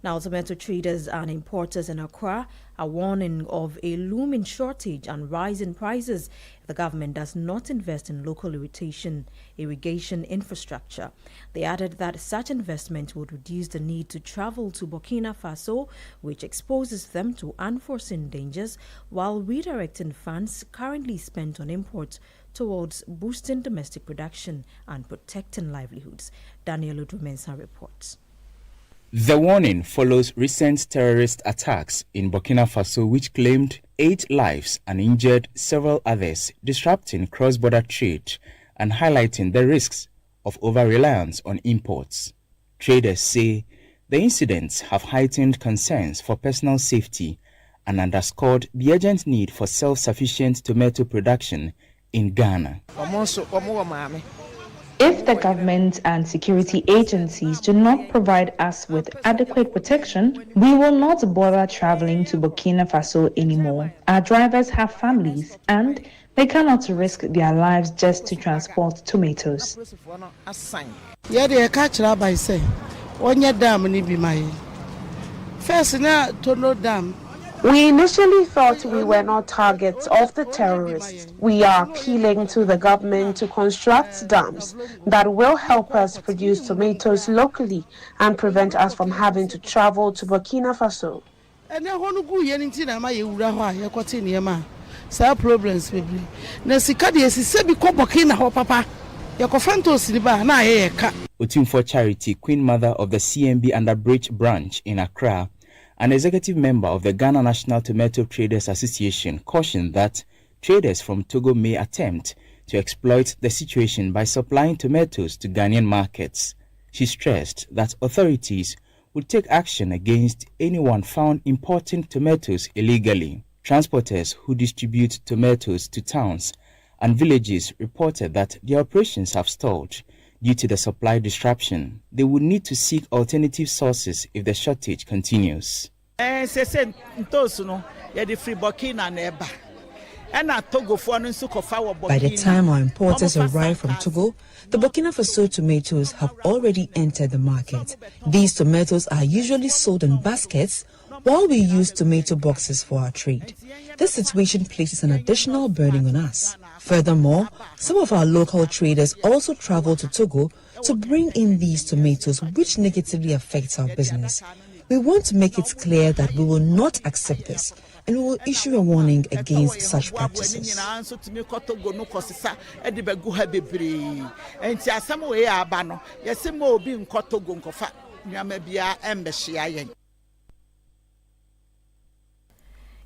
Now, tomato traders and importers in Accra are warning of a looming shortage and rising prices if the government does not invest in local irrigation infrastructure. They added that such investment would reduce the need to travel to Burkina Faso, which exposes them to unforeseen dangers, while redirecting funds currently spent on imports towards boosting domestic production and protecting livelihoods. Daniel Udrumensa reports. The warning follows recent terrorist attacks in Burkina Faso, which claimed 8 lives and injured several others, disrupting cross-border trade and highlighting the risks of over-reliance on imports. Traders say the incidents have heightened concerns for personal safety and underscored the urgent need for self-sufficient tomato production in Ghana. If the government and security agencies do not provide us with adequate protection, we will not bother traveling to Burkina Faso anymore. Our drivers have families and they cannot risk their lives just to transport tomatoes. We initially thought we were not targets of the terrorists. We are appealing to the government to construct dams that will help us produce tomatoes locally and prevent us from having to travel to Burkina Faso. Sa problems baby. Na sika de esise bi ko Burkina ho papa. Yakofento siniba na ayeka. Otumfo Charity, Queen Mother of the CMB Underbridge branch in Accra, an executive member of the Ghana National Tomato Traders Association, cautioned that traders from Togo may attempt to exploit the situation by supplying tomatoes to Ghanaian markets. She stressed that authorities would take action against anyone found importing tomatoes illegally. Transporters who distribute tomatoes to towns and villages reported that their operations have stalled due to the supply disruption. They would need to seek alternative sources if the shortage continues. By the time our importers arrive from Togo, the Burkina Faso tomatoes have already entered the market. These tomatoes are usually sold in baskets, while we use tomato boxes for our trade. This situation places an additional burden on us. Furthermore, some of our local traders also travel to Togo to bring in these tomatoes, which negatively affects our business. We want to make it clear that we will not accept this, and we will issue a warning against such practices.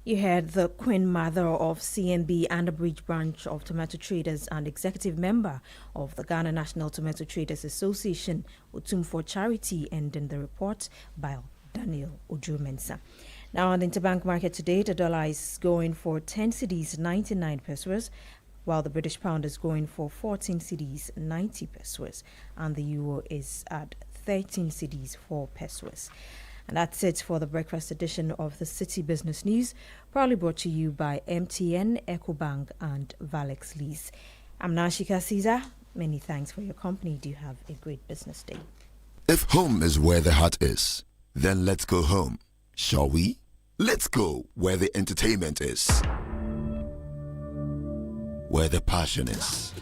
You heard the Queen Mother of CNB Underbridge branch of Tomato Traders and executive member of the Ghana National Tomato Traders Association, Otumfo Charity, ending the report by Daniel Ojumensa. Now on the interbank market today, the dollar is going for 10 cedis 99 pesos, while the British pound is going for 14 cedis 90 pesos, and the euro is at 13 cedis 4 pesos. And that's it for the breakfast edition of the Citi Business News, proudly brought to you by MTN, EcoBank, and Valex Lease. I'm Nashika Caesar. Many thanks for your company. Do have a great business day. If home is where the heart is, then let's go home, shall we? Let's go where the entertainment is, where the passion is,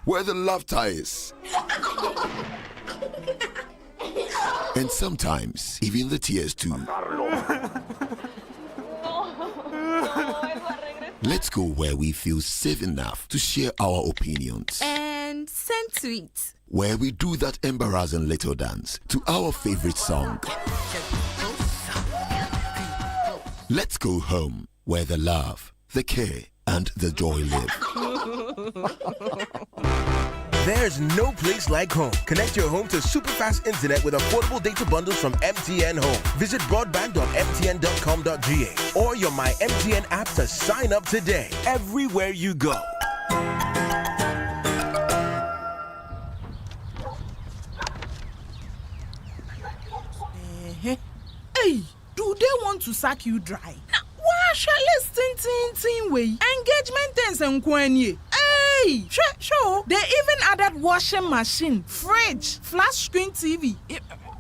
where the laughter is, and sometimes even the tears too. Let's go where we feel safe enough to share our opinions and send tweets, where we do that embarrassing little dance to our favorite song. Let's go home where the love, the care, and the joy live. There's no place like home. Connect your home to super fast internet with affordable data bundles from MTN Home. Visit broadband.mtn.com.ga or your My MTN app to sign up today. Everywhere you go. Hey, do they want to sack you dry? Why shall I tin way? Engagement things and kwenye. Hey, sure. They even added washing machine, fridge, flat screen TV,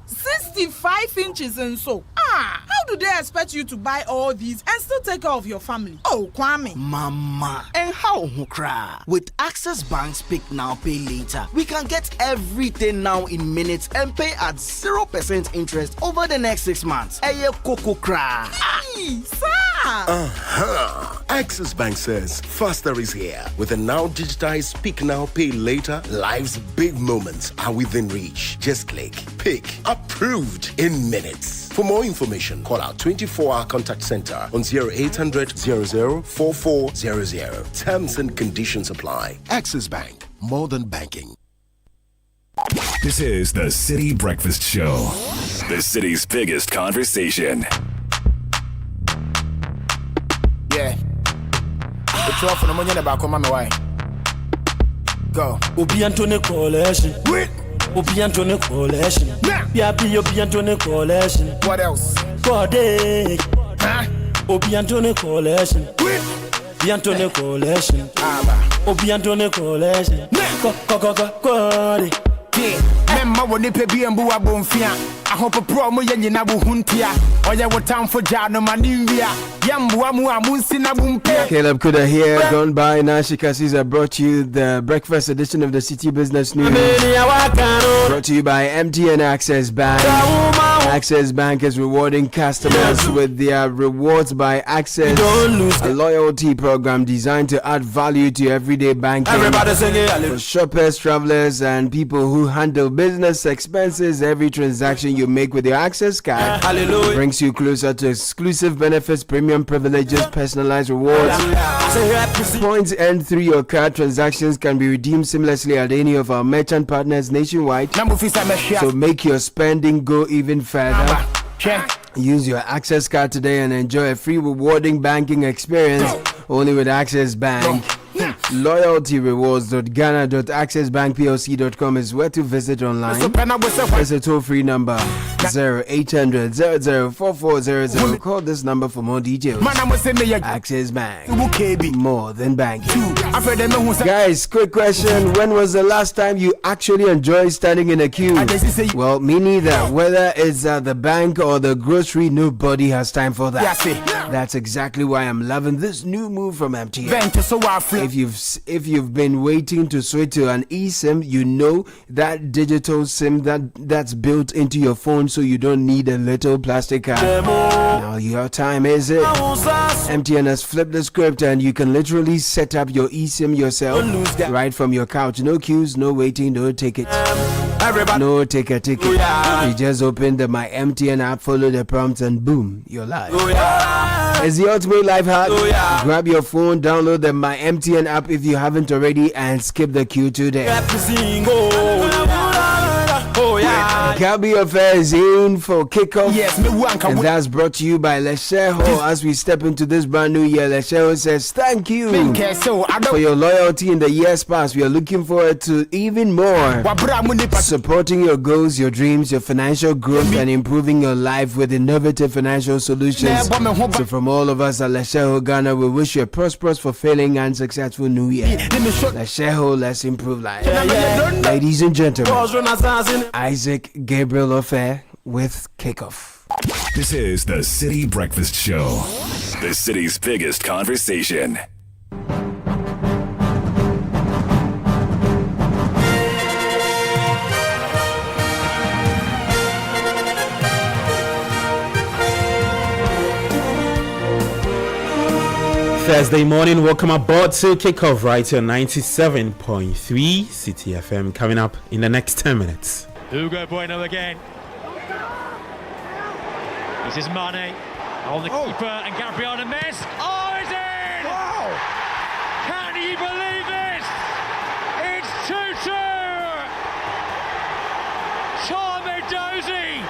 65 inches and so. How do they expect you to buy all these and still take care of your family? Oh, Kwame. Mama. And how cry? With Access Bank's Pick Now Pay Later, we can get everything now in minutes and pay at 0% interest over the next 6 months. Hey, Coco cry. Hey, sir. Access Bank says faster is here. With a now digitized Pick Now Pay Later, life's big moments are within reach. Just click, pick, approved in minutes. For more information, call our 24-hour contact center on 0800 00 4400. Terms and conditions apply. Access Bank, more than banking. This is the Citi Breakfast Show, the city's biggest conversation. Yeah. The 12 no money about come my go. Obi Antone Coalition. Obi Antone Coalition. Obi Antone Coalition. What else? Body. Obi Antone Coalition. Obi Antone Coalition. Obi Antone Coalition. Go. Yeah. Memma woni pe bi embu abomfia. hope a promo Yaninabu Huntia, or ya what time for Jano Manivia, Yambuamu Amunsina. Caleb Kuda here, gone by Nashika Caesar brought you the breakfast edition of the City Business News. Brought to you by MTN Access Bank. Access Bank is rewarding customers with their Rewards by Access, a loyalty program designed to add value to everyday banking. For shoppers, travelers, and people who handle business expenses, every transaction you make with your Access card brings you closer to exclusive benefits, premium privileges, personalized rewards. Points earned through your card transactions can be redeemed seamlessly at any of our merchant partners nationwide. So make your spending go even further. Use your Access card today and enjoy a free rewarding banking experience only with Access Bank. Loyaltyrewards.ghana.accessbankplc.com is where to visit online. It's a toll-free number 0800 004400. Call this number for more details. Access Bank, more than banking. Guys, quick question: when was the last time you actually enjoyed standing in a queue? Well, me neither. Whether it's at the bank or the grocery, nobody has time for that. That's exactly why I'm loving this new move from MTN. If you've been waiting to switch to an eSIM, you know that digital SIM that's built into your phone, so you don't need a little plastic card. Now your time is it. MTN has flipped the script, and you can literally set up your eSIM yourself right from your couch. No queues, no waiting, no ticket. No ticket. You just open the My MTN app, follow the prompts, and boom, you're live. It's the ultimate life hack. Grab your phone, download the My MTN app if you haven't already, and skip the queue today. Gabi Affair is in for kickoff. And that's brought to you by Lesheho. As we step into this brand new year, Lesheho says thank you for your loyalty in the years past. We are looking forward to even more, supporting your goals, your dreams, your financial growth, and improving your life with innovative financial solutions. So from all of us at Lesheho Ghana, we wish you a prosperous, fulfilling, and successful new year. Lesheho, let's improve life. Ladies and gentlemen, Isaac Gabriel Affair with Kickoff. This is the City Breakfast Show, the city's biggest conversation. Thursday morning, welcome aboard to Kickoff right here on 97.3 City FM. Coming up in the next 10 minutes. Hugo Bueno again. This is Mane on the keeper, and Gabriel miss. Oh, it's in! Wow! Can you believe this? It's 2-2! Charme Dozy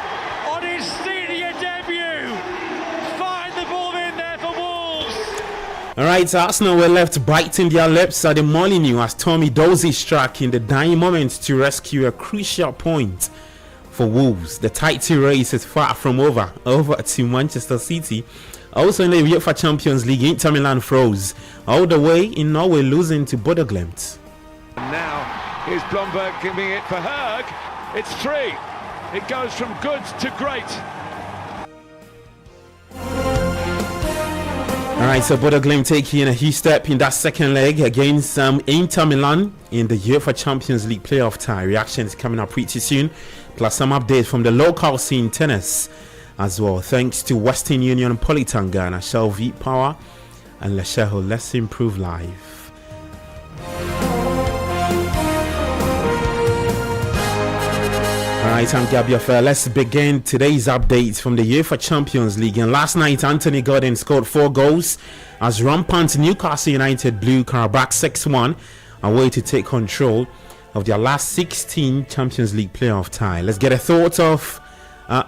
on his senior debut. Find the ball in there for Wolves. All right, Arsenal were left biting their lips at the Molineux as Tommy Dozy struck in the dying moment to rescue a crucial point for Wolves. The title race is far from over to Manchester City. Also in the UEFA Champions League, Inter Milan froze all the way in Norway, losing to Bodo Glimt. And now here's Blomberg giving it for Herg. It's 3. It goes from good to great. Alright, so Bodo Glimt taking a huge step in that second leg against Inter Milan in the UEFA Champions League playoff tie. Reactions coming up pretty soon, plus some updates from the local scene tennis as well. Thanks to Western Union, Politangana, Shell V Power, and Lesheho. Let's improve life. Alright, I'm Gabi Affair. Let's begin today's updates from the UEFA Champions League. And last night, Anthony Gordon scored 4 goals as rampant Newcastle United blew Karabakh 6-1 away to take control of their last 16 Champions League playoff tie. Let's get a thought of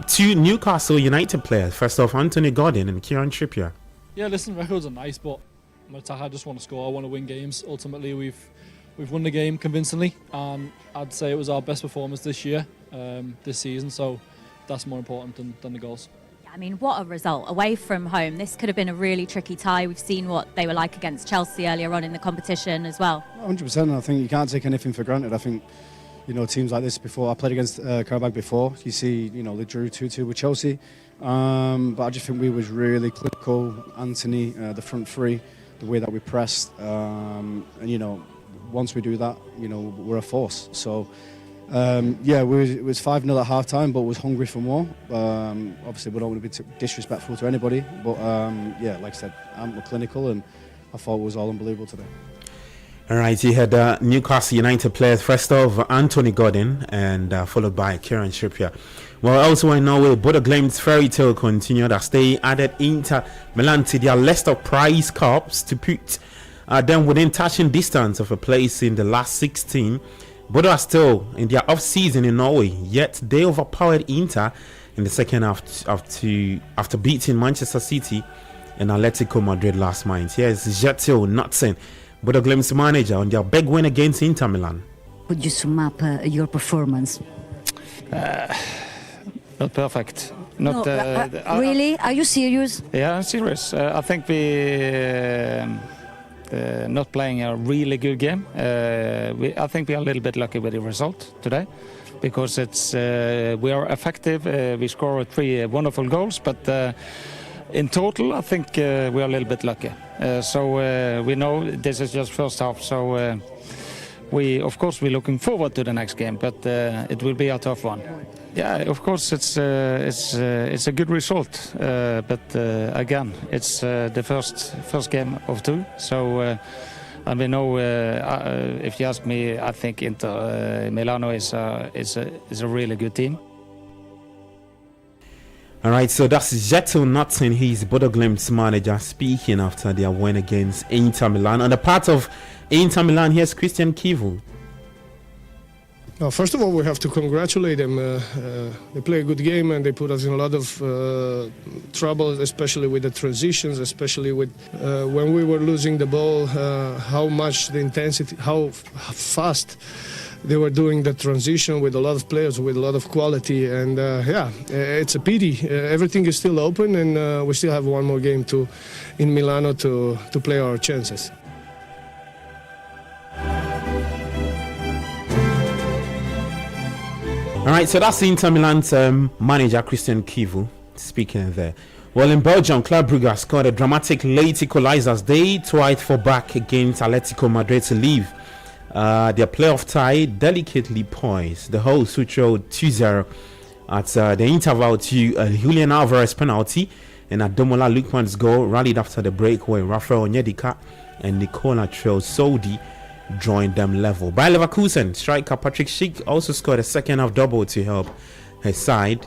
2 Newcastle United players. First off, Anthony Gordon and Kieran Trippier. Yeah, listen, records are nice, but I'm an attacker. I just want to score. I want to win games. Ultimately, we've won the game convincingly, and I'd say it was our best performance this year, this season, so that's more important than the goals. I mean, what a result. Away from home, this could have been a really tricky tie. We've seen what they were like against Chelsea earlier on in the competition as well. 100%. I think you can't take anything for granted. I think teams like this before. I played against Karabakh before. You see, they drew 2-2 with Chelsea. But I just think we was really clinical. Anthony, the front three, the way that we pressed. And, once we do that, we're a force. So, it was 5-0 at half-time, but was hungry for more. Obviously, we don't want to be disrespectful to anybody. But, like I said, we're clinical, and I thought it was all unbelievable today. All right, you had Newcastle United players. First off, Anthony Gordon, and followed by Kieran Trippier. Well, also in Norway, Bodo Glimt's fairy tale continued as they added Inter Milan to their list of prize cups to put them within touching distance of a place in the last 16. Bodo are still in their off-season in Norway, yet they overpowered Inter in the second half after beating Manchester City and Atletico Madrid last month. Here's Kjetil Knutsen, Bodo Glimt's manager, on their big win against Inter Milan. Would you sum up your performance? Not perfect. Not really? Are you serious? Yeah, I'm serious. I think we not playing a really good game. I think we are a little bit lucky with the result today, because we are effective. We score 3 wonderful goals, but in total, I think we are a little bit lucky. So we know this is just first half. So we're looking forward to the next game, but it will be a tough one. Yeah, of course, it's a good result, but again, it's the first game of 2. So, and we know, if you ask me, I think Inter Milano is a really good team. All right, so that's Kjetil Knutsen. He's Bodo Glimt's manager, speaking after their win against Inter Milan. On the part of Inter Milan, here's Christian Kivu. Well, first of all, we have to congratulate them. They play a good game, and they put us in a lot of trouble, especially with the transitions, especially with when we were losing the ball, how much the intensity, how fast they were doing the transition with a lot of players, with a lot of quality. And it's a pity. Everything is still open, and we still have one more game in Milano to play our chances. All right, so that's Inter Milan's manager, Christian Kivu, speaking there. Well, in Belgium, Club Brugge scored a dramatic late equalizer as they tried for back against Atletico Madrid to leave their playoff tie delicately poised. The hosts, who showed 2-0 at the interval to a Julian Alvarez penalty, and Ademola Lookman's goal rallied after the break where Rafael Onyedika and Nicola Traoré joined them level. By Leverkusen, striker Patrick Schick also scored a second half double to help his side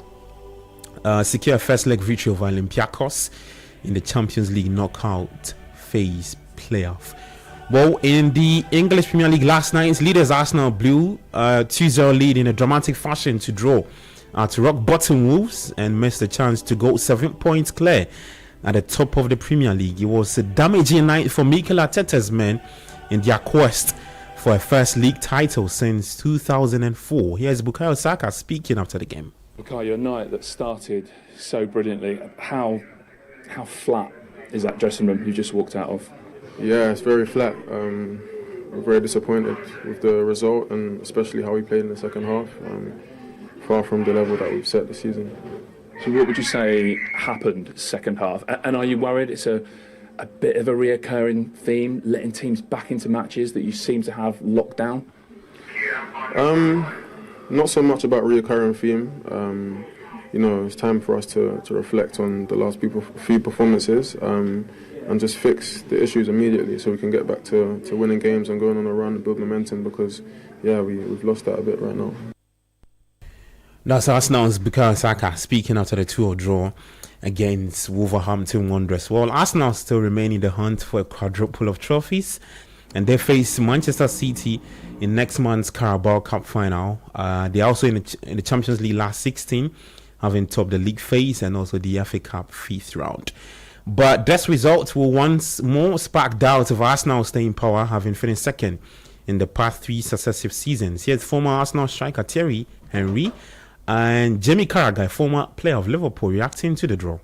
secure a first leg victory over Olympiacos in the Champions League knockout phase playoff. Well, in the English Premier League last night, leaders Arsenal blew 2-0 lead in a dramatic fashion to draw to rock bottom Wolves and missed the chance to go 7 points clear at the top of the Premier League. It was a damaging night for Mikel Arteta's men in their quest for a first league title since 2004. Here's Bukayo Saka speaking after the game. Bukayo, a night that started so brilliantly. How flat is that dressing room you just walked out of? Yeah, it's very flat. We're very disappointed with the result, and especially how we played in the second half. Far from the level that we've set this season. So what would you say happened second half? And are you worried it's a bit of a reoccurring theme, letting teams back into matches that you seem to have locked down? Not so much about reoccurring theme. It's time for us to reflect on the last few performances and just fix the issues immediately so we can get back to winning games and going on a run and build momentum, because, we've lost that a bit right now. That's Arsenal's Bukayo Saka speaking after the 2-0 draw against Wolverhampton Wanderers. Well, Arsenal still remain in the hunt for a quadruple of trophies, and they face Manchester City in next month's Carabao Cup final. They're also in the Champions League last 16, having topped the league phase and also the FA Cup 5th round. But this result will once more spark doubts of Arsenal's staying power, having finished second in the past 3 successive seasons. Here's former Arsenal striker Thierry Henry and Jamie Carragher, former player of Liverpool, reacting to the draw.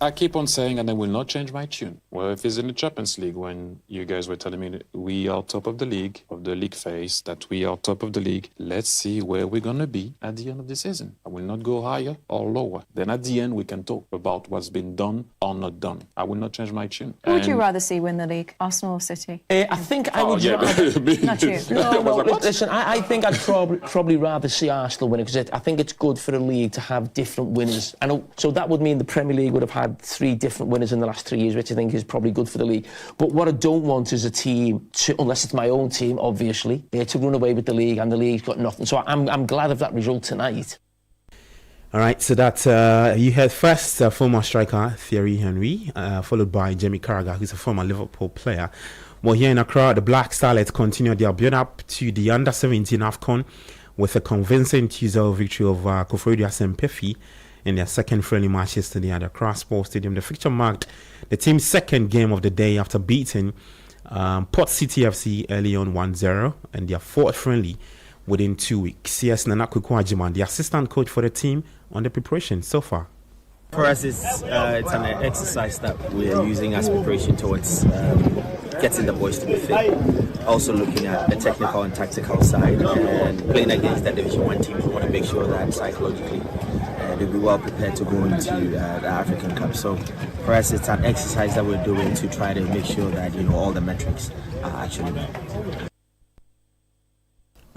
I keep on saying, and I will not change my tune. Well, if it's in the Champions League, when you guys were telling me that we are top of the league phase, that we are top of the league, let's see where we're going to be at the end of the season. I will not go higher or lower. Then at the end, we can talk about what's been done or not done. I will not change my tune. Who would you rather see win the league, Arsenal or City? I think I would rather... Not you. No, listen, I think I'd probably rather see Arsenal win it, because I think it's good for the league to have different winners. And so that would mean the Premier League would have had 3 different winners in the last 3 years, which I think is probably good for the league. But what I don't want is a team, unless it's my own team, obviously, to run away with the league, and the league's got nothing. So I'm glad of that result tonight. All right, so that you heard first former striker Thierry Henry, followed by Jamie Carragher, who's a former Liverpool player. Well, here in Accra, the Black Starlets continued their build-up to the Under-17 AFCON with a convincing 2-0 victory over Koforidia Sempefi in their second friendly match yesterday at the Accra Sports Stadium. The fixture marked the team's second game of the day after beating Port City FC early on 1-0 and their fourth friendly within 2 weeks. Yes, Nanaku Kwajiman, the assistant coach for the team, on the preparation so far. For us, it's an exercise that we are using as preparation towards getting the boys to be fit. Also looking at the technical and tactical side, and playing against the Division 1 teams. We want to make sure that psychologically they'll be well prepared to go into the African Cup. So for us, it's an exercise that we're doing to try to make sure that all the metrics are actually met.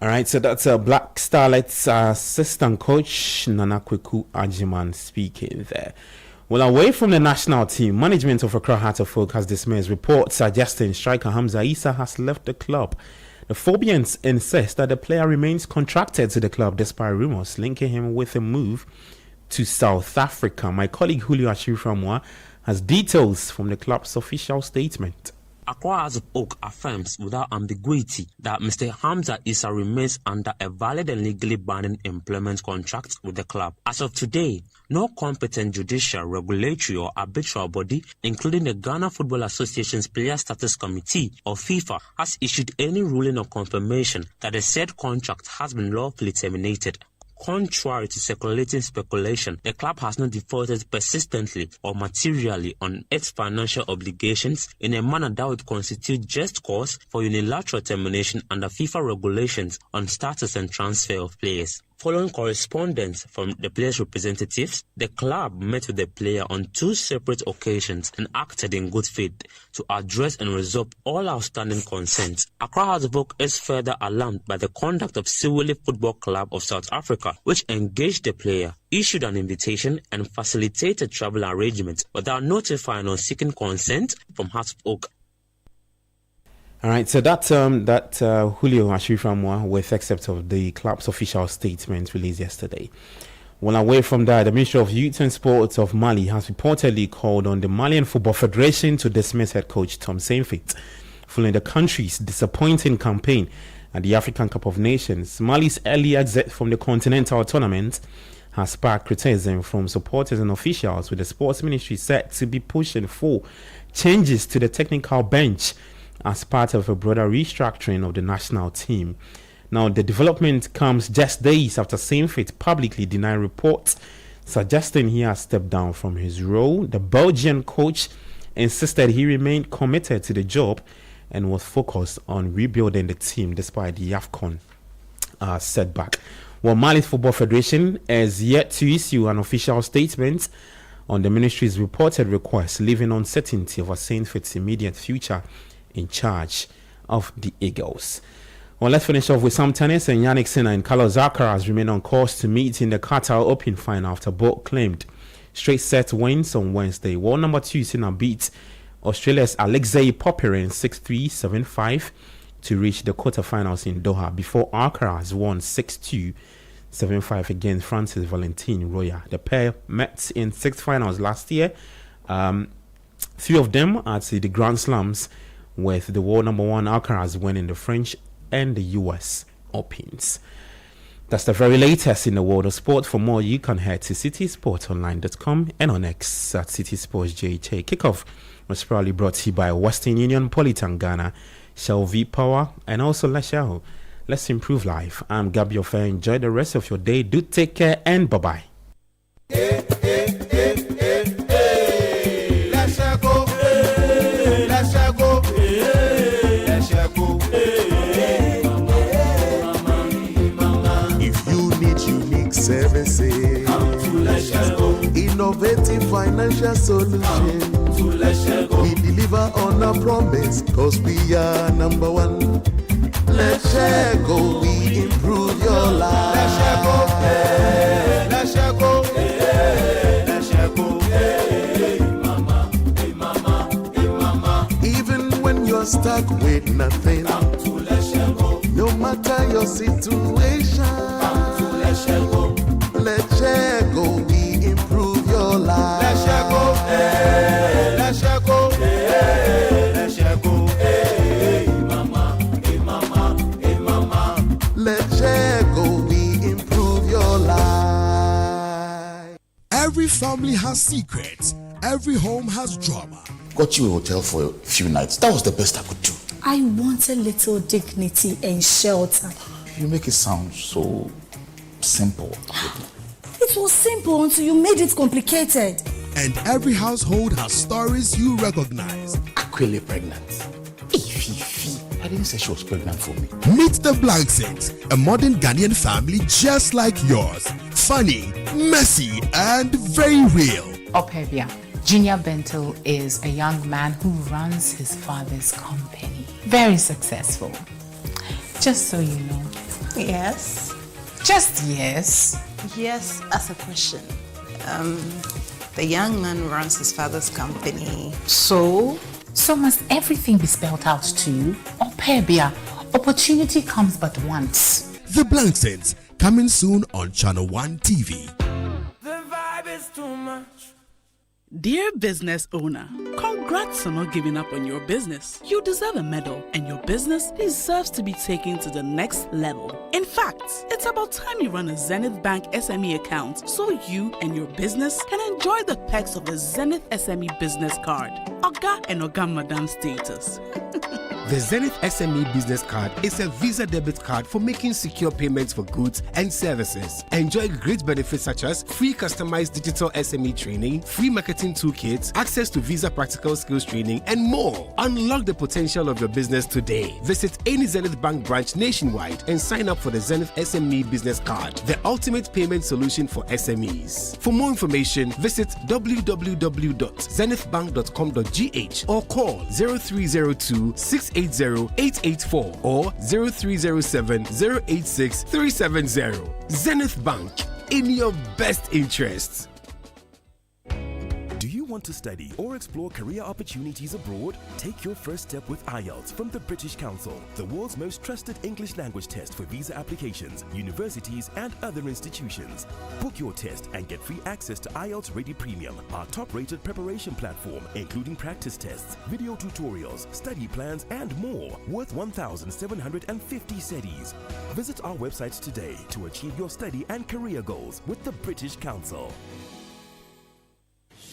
All right, so that's Black Starlets assistant coach Nanakweku Ajiman speaking there. Well, away from the national team, management of Accra Heart of Oak has dismissed reports suggesting striker Hamza Issa has left the club. The Phobians insist that the player remains contracted to the club despite rumors linking him with a move to South Africa. My colleague Julio Ashiframwa has details from the club's official statement. Accra Hearts of Oak affirms without ambiguity that Mr. Hamza Issa remains under a valid and legally binding employment contract with the club. As of today, no competent judicial, regulatory or arbitral body, including the Ghana Football Association's Player Status Committee or FIFA, has issued any ruling or confirmation that the said contract has been lawfully terminated. Contrary to circulating speculation, the club has not defaulted persistently or materially on its financial obligations in a manner that would constitute just cause for unilateral termination under FIFA regulations on status and transfer of players. Following correspondence from the players' representatives, the club met with the player on 2 separate occasions and acted in good faith to address and resolve all outstanding concerns. Accra Hearts of Oak is further alarmed by the conduct of Siweli Football Club of South Africa, which engaged the player, issued an invitation and facilitated travel arrangements without notifying or seeking consent from Hearts of Oak. All right, so that Julio Ashiframwa with excerpt of the club's official statement released yesterday. Well, away from that, the Ministry of Youth and Sports of Mali has reportedly called on the Malian Football Federation to dismiss head coach Tom Saintfiet following the country's disappointing campaign at the African Cup of Nations. Mali's early exit from the continental tournament has sparked criticism from supporters and officials, with the sports ministry set to be pushing for changes to the technical bench as part of a broader restructuring of the national team. Now, the development comes just days after Saintfiet publicly denied reports suggesting he has stepped down from his role. The Belgian coach insisted he remained committed to the job and was focused on rebuilding the team despite the AFCON setback. Well, Mali's Football Federation is yet to issue an official statement on the ministry's reported request, leaving uncertainty over Saintfiet's immediate future in charge of the Eagles. Well, let's finish off with some tennis, and Yannick Sinner and Carlos Alcaraz remain on course to meet in the Qatar Open final after both claimed straight set wins on Wednesday. World number 2 Sinner beat Australia's Alexei Popyrin 6-3, 7-5 to reach the quarterfinals in Doha before Alcaraz won 6-2, 7-5 against France's Valentin Roya. The pair met in 6 finals last year, 3 of them at the Grand Slams, with the world number 1 Alcaraz winning the French and the US Opens. That's the very latest in the world of sport. For more, you can head to citysportonline.com and on X at City Sports JHA. Kickoff was proudly brought to you by Western Union, Politan Ghana, Shell V Power, and also Lashao. Let's improve life. I'm Gabi Ofe. Enjoy the rest of your day. Do take care and bye-bye. financial solution. We deliver on our promise, cause we are number one. Let's share go, we improve your life. Let's share go, hey, let's share go, hey, let's share go, hey, mama, hey, mama, hey, mama. Even when you're stuck with nothing, come to let's share go. No matter your situation, come to let's share go. Let's share go, we improve your life. Let's share go, hey, let's share go, hey, let's share go, hey, mama, hey, mama, hey, mama. Let's share go, we improve your life. Every family has secrets. Every home has drama. Got you a hotel for a few nights. That was the best I could do. I want a little dignity and shelter. You make it sound so simple. It was simple until you made it complicated. And every household has stories you recognize. Aquile pregnant. I didn't say she was pregnant for me. Meet the Blanksins, a modern Ghanaian family just like yours. Funny, messy, and very real. Opebia. Junior Bento is a young man who runs his father's company. Very successful. Just so you know. Yes. Just yes. Yes, as a question. The young man runs his father's company. So must everything be spelled out to you? Opebia. Opportunity comes but once. The Blanksins, coming soon on Channel 1 TV. The vibe is too much. Dear business owner, congrats on not giving up on your business. You deserve a medal, and your business deserves to be taken to the next level. In fact, it's about time you run a Zenith Bank SME account so you and your business can enjoy the perks of the Zenith SME business card. Oga and Oga Madam status. The Zenith SME Business Card is a Visa debit card for making secure payments for goods and services. Enjoy great benefits such as free customized digital SME training, free marketing toolkits, access to Visa practical skills training, and more. Unlock the potential of your business today. Visit any Zenith Bank branch nationwide and sign up for the Zenith SME Business Card, the ultimate payment solution for SMEs. For more information, visit www.zenithbank.com.gh or call 0302 680-884 or 0307-086-370. Zenith Bank, in your best interests. Do you want to study or explore career opportunities abroad? Take your first step with IELTS from the British Council, the world's most trusted English language test for visa applications, universities, and other institutions. Book your test and get free access to IELTS Ready Premium, our top-rated preparation platform, including practice tests, video tutorials, study plans, and more, worth 1,750 cedis. Visit our website today to achieve your study and career goals with the British Council.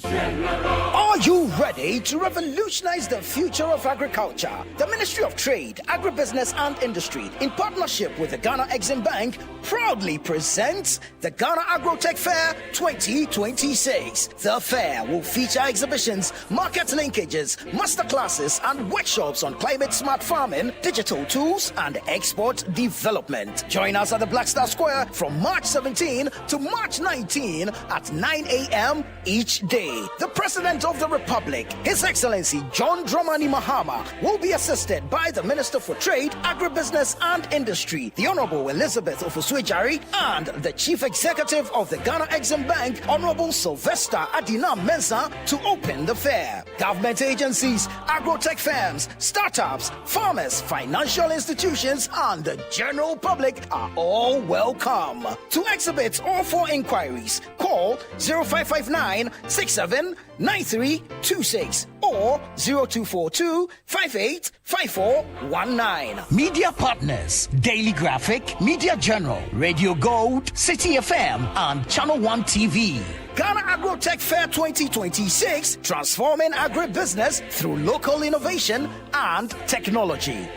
Are you ready to revolutionize the future of agriculture? The Ministry of Trade, Agribusiness and Industry, in partnership with the Ghana Exim Bank, proudly presents the Ghana Agrotech Fair 2026. The fair will feature exhibitions, market linkages, masterclasses, and workshops on climate-smart farming, digital tools, and export development. Join us at the Black Star Square from March 17 to March 19 at 9 a.m. each day. The President of the Republic, His Excellency John Dramani Mahama, will be assisted by the Minister for Trade, Agribusiness and Industry, the Honorable Elizabeth Ofuswejari, and the Chief Executive of the Ghana Exim Bank, Honorable Sylvester Adina Mensah, to open the fair. Government agencies, agrotech firms, startups, farmers, financial institutions, and the general public are all welcome. To exhibit or for inquiries, call 0559 679326 or 0242 585419. Media partners: Daily Graphic, Media General, Radio Gold, Citi FM, and Channel 1 TV. Ghana Agrotech Fair 2026, transforming agribusiness through local innovation and technology.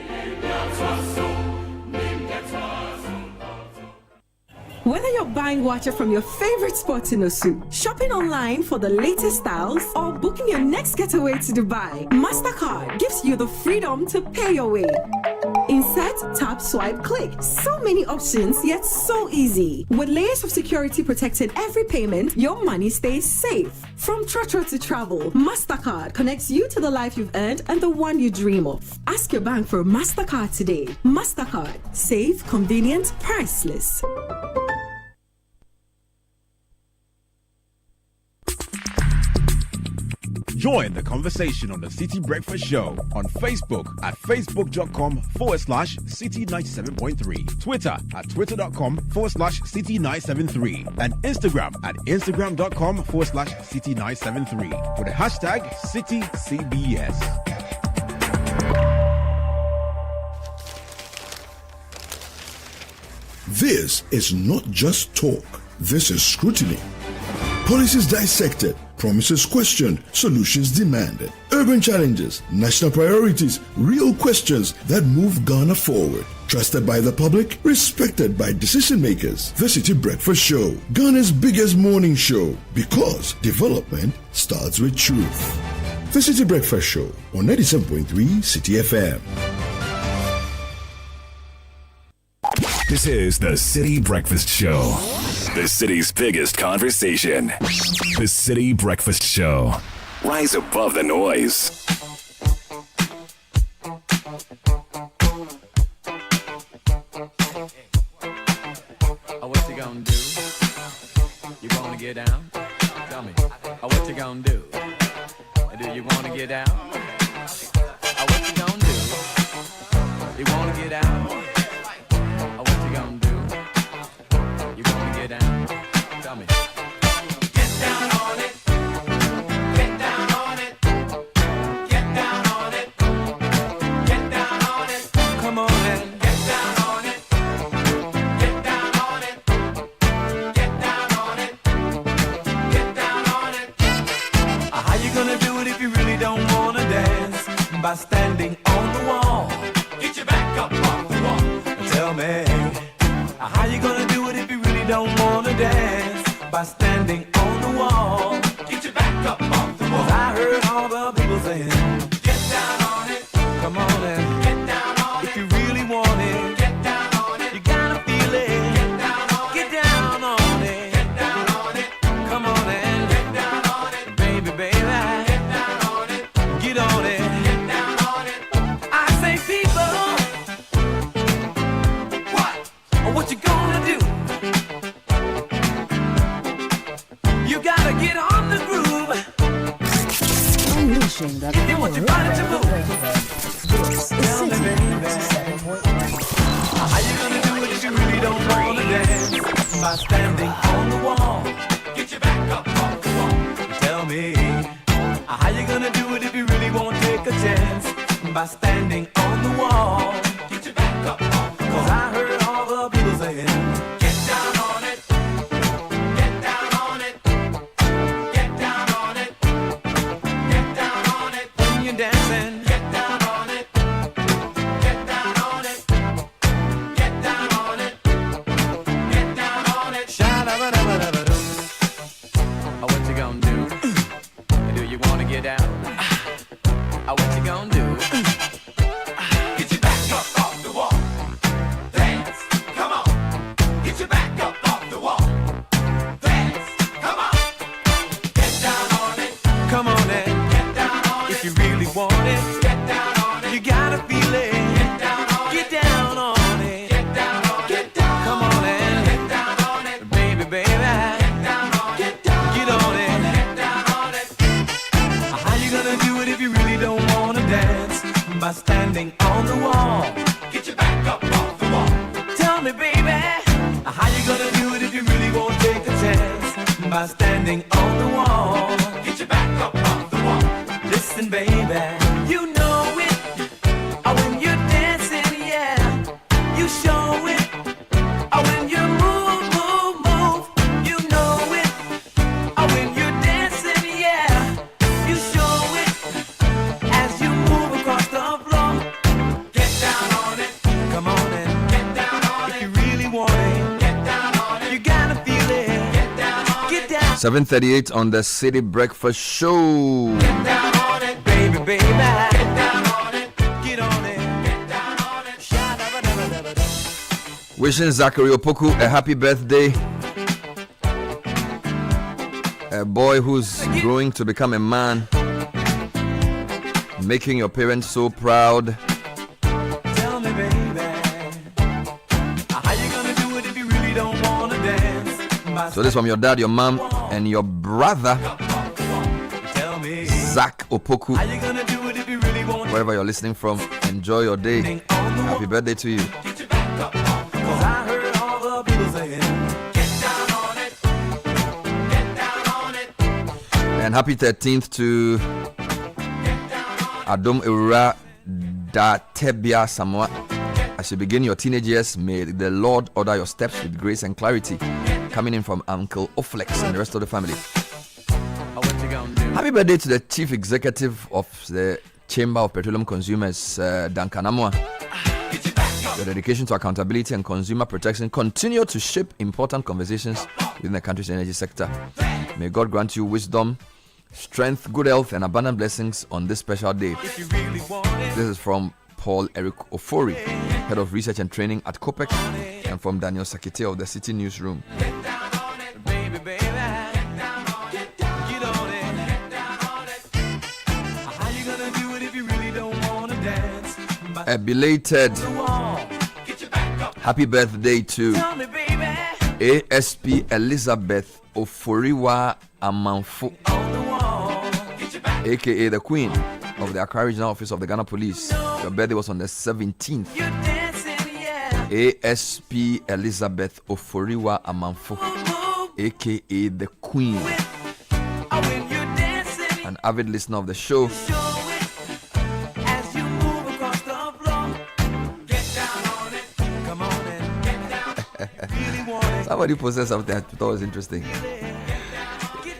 Whether you're buying water from your favorite spot in Osu, shopping online for the latest styles, or booking your next getaway to Dubai, MasterCard gives you the freedom to pay your way. Insert, tap, swipe, click. So many options, yet so easy. With layers of security protecting every payment, your money stays safe. From Trotro to travel, MasterCard connects you to the life you've earned and the one you dream of. Ask your bank for MasterCard today. MasterCard. Safe, convenient, priceless. Join the conversation on the Citi Breakfast Show on Facebook at facebook.com/Citi97.3, Twitter at twitter.com/Citi973, and Instagram at instagram.com/Citi973 with the hashtag CitiCBS. This is not just talk. This is scrutiny. Policies dissected, promises questioned, solutions demanded. Urban challenges, national priorities, real questions that move Ghana forward. Trusted by the public, respected by decision makers. The Citi Breakfast Show, Ghana's biggest morning show, because development starts with truth. The Citi Breakfast Show on 97.3 Citi FM. This is the Citi Breakfast Show, the city's biggest conversation. The Citi Breakfast Show. Rise above the noise. What you gonna do? You wanna get down? Tell me. What you gonna do? Do you wanna get down? What you gonna do? You wanna get down? What you gonna do? You wanna get down? Tell me. Get down on it. Get down on it. Get down on it. Get down on it. Come on and get down on it. Get down on it. Get down on it. Get down on it. How you gonna do it if you really don't wanna dance? By standing on the wall. Get your back up off the wall. Tell me, how you gonna do it if you really don't wanna dance? By standing on the wall. Get your back up off the wall. 'Cause I heard all the people saying, get down on it. Come on and get down on it. If you really want it, get down on it. You gotta feel it. Get down on it. Get down on it. Get down on it. Come on and get down on it. Baby, baby. Get down on it. Get on it. Get down on it. I say people. What you gonna do? You gotta get on the groove. Unleashing the You want your body to move. This is Citi. How you gonna do it if you really don't wanna dance? By standing on the wall. Get your back up off the wall. Tell me, how you gonna do it if you really won't take a chance? By standing on the wall. Get your back up off the wall. 'Cause I heard all the people saying, get down on it. Get down on it. Get down on it. Get down on it. When you're dancing, get down on it. Get down on it. Get down on it. Get down on it. Sha-da-ba-da-ba-da-ba-doo. What you gonna do? Do you wanna get down? What you gonna do? Get your back up off the wall. Dance, come on. Get your back up off the wall. Dance, come on. Get down on it. Come on and get down on it. If you really want it, get down on it. You gotta feel it. Get down on it. Get down on it. Get down on it. Get down. Come on and get down on it. Baby, baby. Get down on it. Get down. Get on it. Get down on it. How you gonna do it if you really don't wanna dance? By standing on the wall. Get your back up off the wall. Tell me, baby, how you gonna do it if you really won't take a chance? By standing on the wall. Get your back up off the wall. Listen, baby, you know it. When you're dancing, yeah, you show it. When you move, move, move, you know it. When you're dancing, yeah, you show it. As you move across the floor, get down on it. Come on and get down on it. If you really want it, get down on it. You gotta feel it. Get down on it. Get down. 7:38 on the Citi Breakfast Show. Get down on it, baby, baby. Get down on it. Get on it. Get down on it. Wishing Zachary Opoku a happy birthday. A boy who's growing to become a man. Making your parents so proud. Tell me, baby, how you gonna do it if you really don't wanna dance? So this from your dad, your mom, and your brother, Tell me, Zach Opoku. how you gonna do it if you really want Wherever you're listening from, enjoy your day. Happy birthday to you. Cause I heard all the people saying, get down on it, get down on it. And happy 13th to Adom Ura Da Tebia Samoa. As you begin your teenage years, may the Lord order your steps with grace and clarity. Coming in from Uncle Oflex and the rest of the family. Happy birthday to the Chief Executive of the Chamber of Petroleum Consumers, Duncan Amoa. Your dedication to accountability and consumer protection continue to shape important conversations within the country's energy sector. May God grant you wisdom, strength, good health, and abundant blessings on this special day. This is from Paul Eric Ofori, Head of Research and Training at COPEC, and from Daniel Sakite of the Citi Newsroom. A belated happy birthday to ASP Elizabeth Oforiwa Amanfo, aka the Queen of the Accra Regional Office of the Ghana Police. Your birthday was on the 17th. ASP Elizabeth Oforiwa Amanfo, aka the Queen. An avid listener of the show. Somebody posted something I thought was interesting.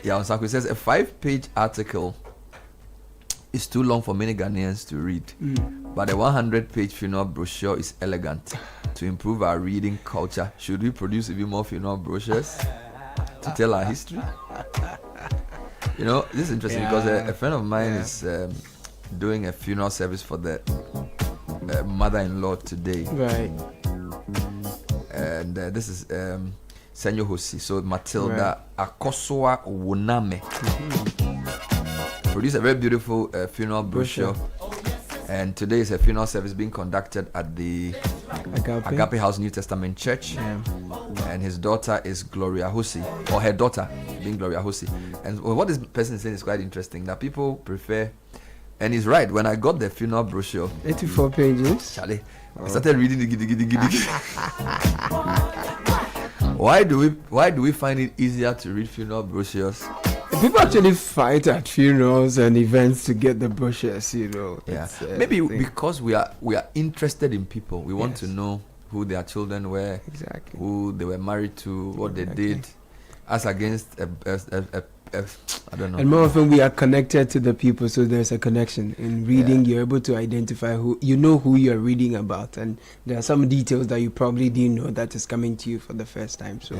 Yeah, Osako says a 5-page article is too long for many Ghanaians to read, but a 100-page funeral brochure is elegant. To improve our reading culture, should we produce even more funeral brochures to tell our history? You know, this is interesting because a friend of mine is doing a funeral service for the mother-in-law today. Right. And this is Senyo Hosi, so Matilda Akosua Wuname produced a very beautiful funeral brochure. And today is a funeral service being conducted at the Agape House New Testament Church. And his daughter is Gloria Hosi, or her daughter being Gloria Hosi. And what this person is saying is quite interesting, that people prefer, and he's right. When I got the funeral brochure, 84 pages, Charlie, I started reading the giddy. Why do we find it easier to read funeral brochures? People actually fight at funerals and events to get the brochures, you know. Yeah, maybe because we are interested in people. We want to know who their children were, exactly, who they were married to, what they did, as against I don't know. And more often we are connected to the people, so there's a connection. In reading, you're able to identify who you're reading about, and there are some details that you probably didn't know that is coming to you for the first time. So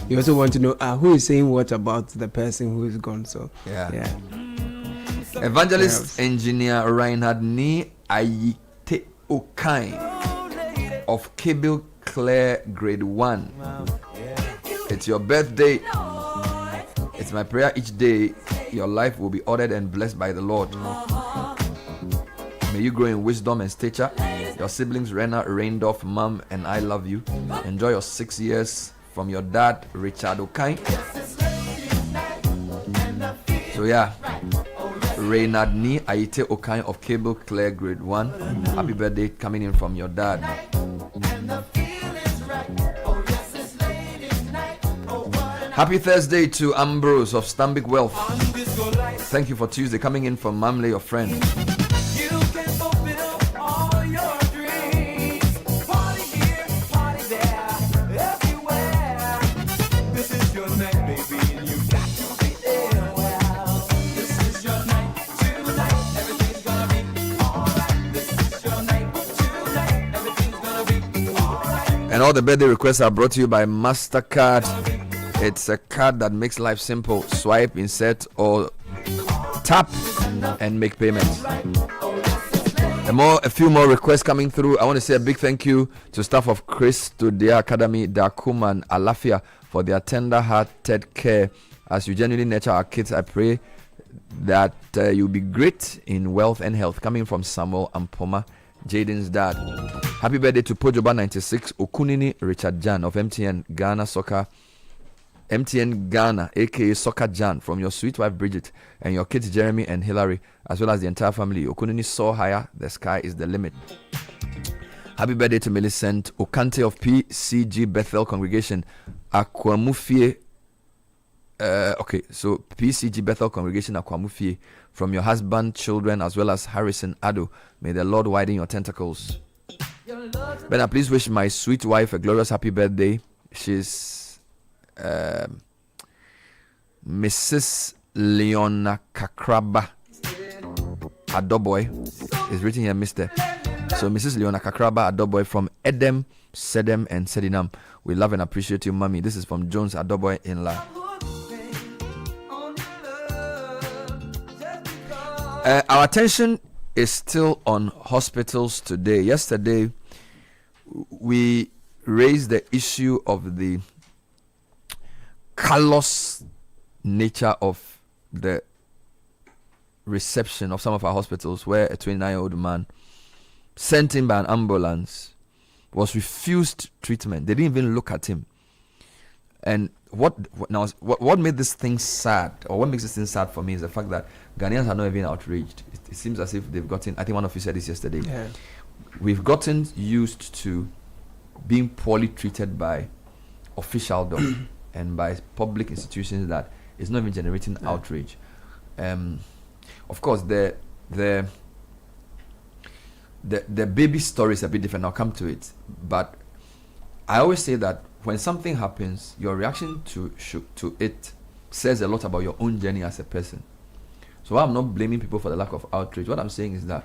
you also want to know who is saying what about the person who is gone. So Evangelist Engineer Reinhard Ni Ayite Okai of Cable Clare Grade 1. It's your birthday. It's my prayer each day your life will be ordered and blessed by the Lord. May you grow in wisdom and stature. Your siblings Rena, Raindorf, Mom, and I love you. Enjoy your 6 years from your dad, Richard Okai. So Reynard Ni Aite Okai of Cable Clare Grade 1. Happy birthday coming in from your dad. Happy Thursday to Ambrose of Stanbic Wealth. Thank you for Tuesday coming in from Mamle, your friend. You can open up all your dreams. Party here, party there, everywhere. This is your night, baby, and you got to be there. Well, this is your night tonight. Everything's gonna be alright. This is your night tonight. Everything's gonna be alright. And all the birthday requests are brought to you by MasterCard. It's a card that makes life simple. Swipe, insert, or tap and make payments. A few more requests coming through. I want to say a big thank you to staff of Chris to their Academy, Dakum and Alafia for their tender-hearted care as you genuinely nurture our kids. I pray that you'll be great in wealth and health. Coming from Samuel Ampoma, Jaden's dad. Happy birthday to Pojoba 96, Okunini Richard Jan of MTN Ghana, aka Soccer Jan, from your sweet wife Bridget and your kids Jeremy and Hilary, as well as the entire family. Okunini saw higher, the sky is the limit. Happy birthday to Millicent Okante of PCG Bethel Congregation, Akwamufie. So PCG Bethel Congregation, Akwamufie, from your husband, children, as well as Harrison Ado. May the Lord widen your tentacles. Bernard, please wish my sweet wife a glorious happy birthday. She's Mrs. Leona Kakraba Adoboy. Is written here, Mr. So Mrs. Leona Kakraba Adoboy from Edem, Sedem, and Sedinam. We love and appreciate you, mommy. This is from Jones Adoboy in La. Our attention is still on hospitals today. Yesterday, we raised the issue of the callous nature of the reception of some of our hospitals, where a 29-year-old man sent in by an ambulance was refused treatment. They didn't even look at him. And what made this thing sad, or what makes this thing sad for me, is the fact that Ghanaians are not even outraged. It seems as if they've gotten, I think one of you said this yesterday, we've gotten used to being poorly treated by officialdom and by public institutions that is not even generating outrage. Of course, the baby story is a bit different. I'll come to it, but I always say that when something happens, your reaction to it says a lot about your own journey as a person. So I'm not blaming people for the lack of outrage. What I'm saying is that,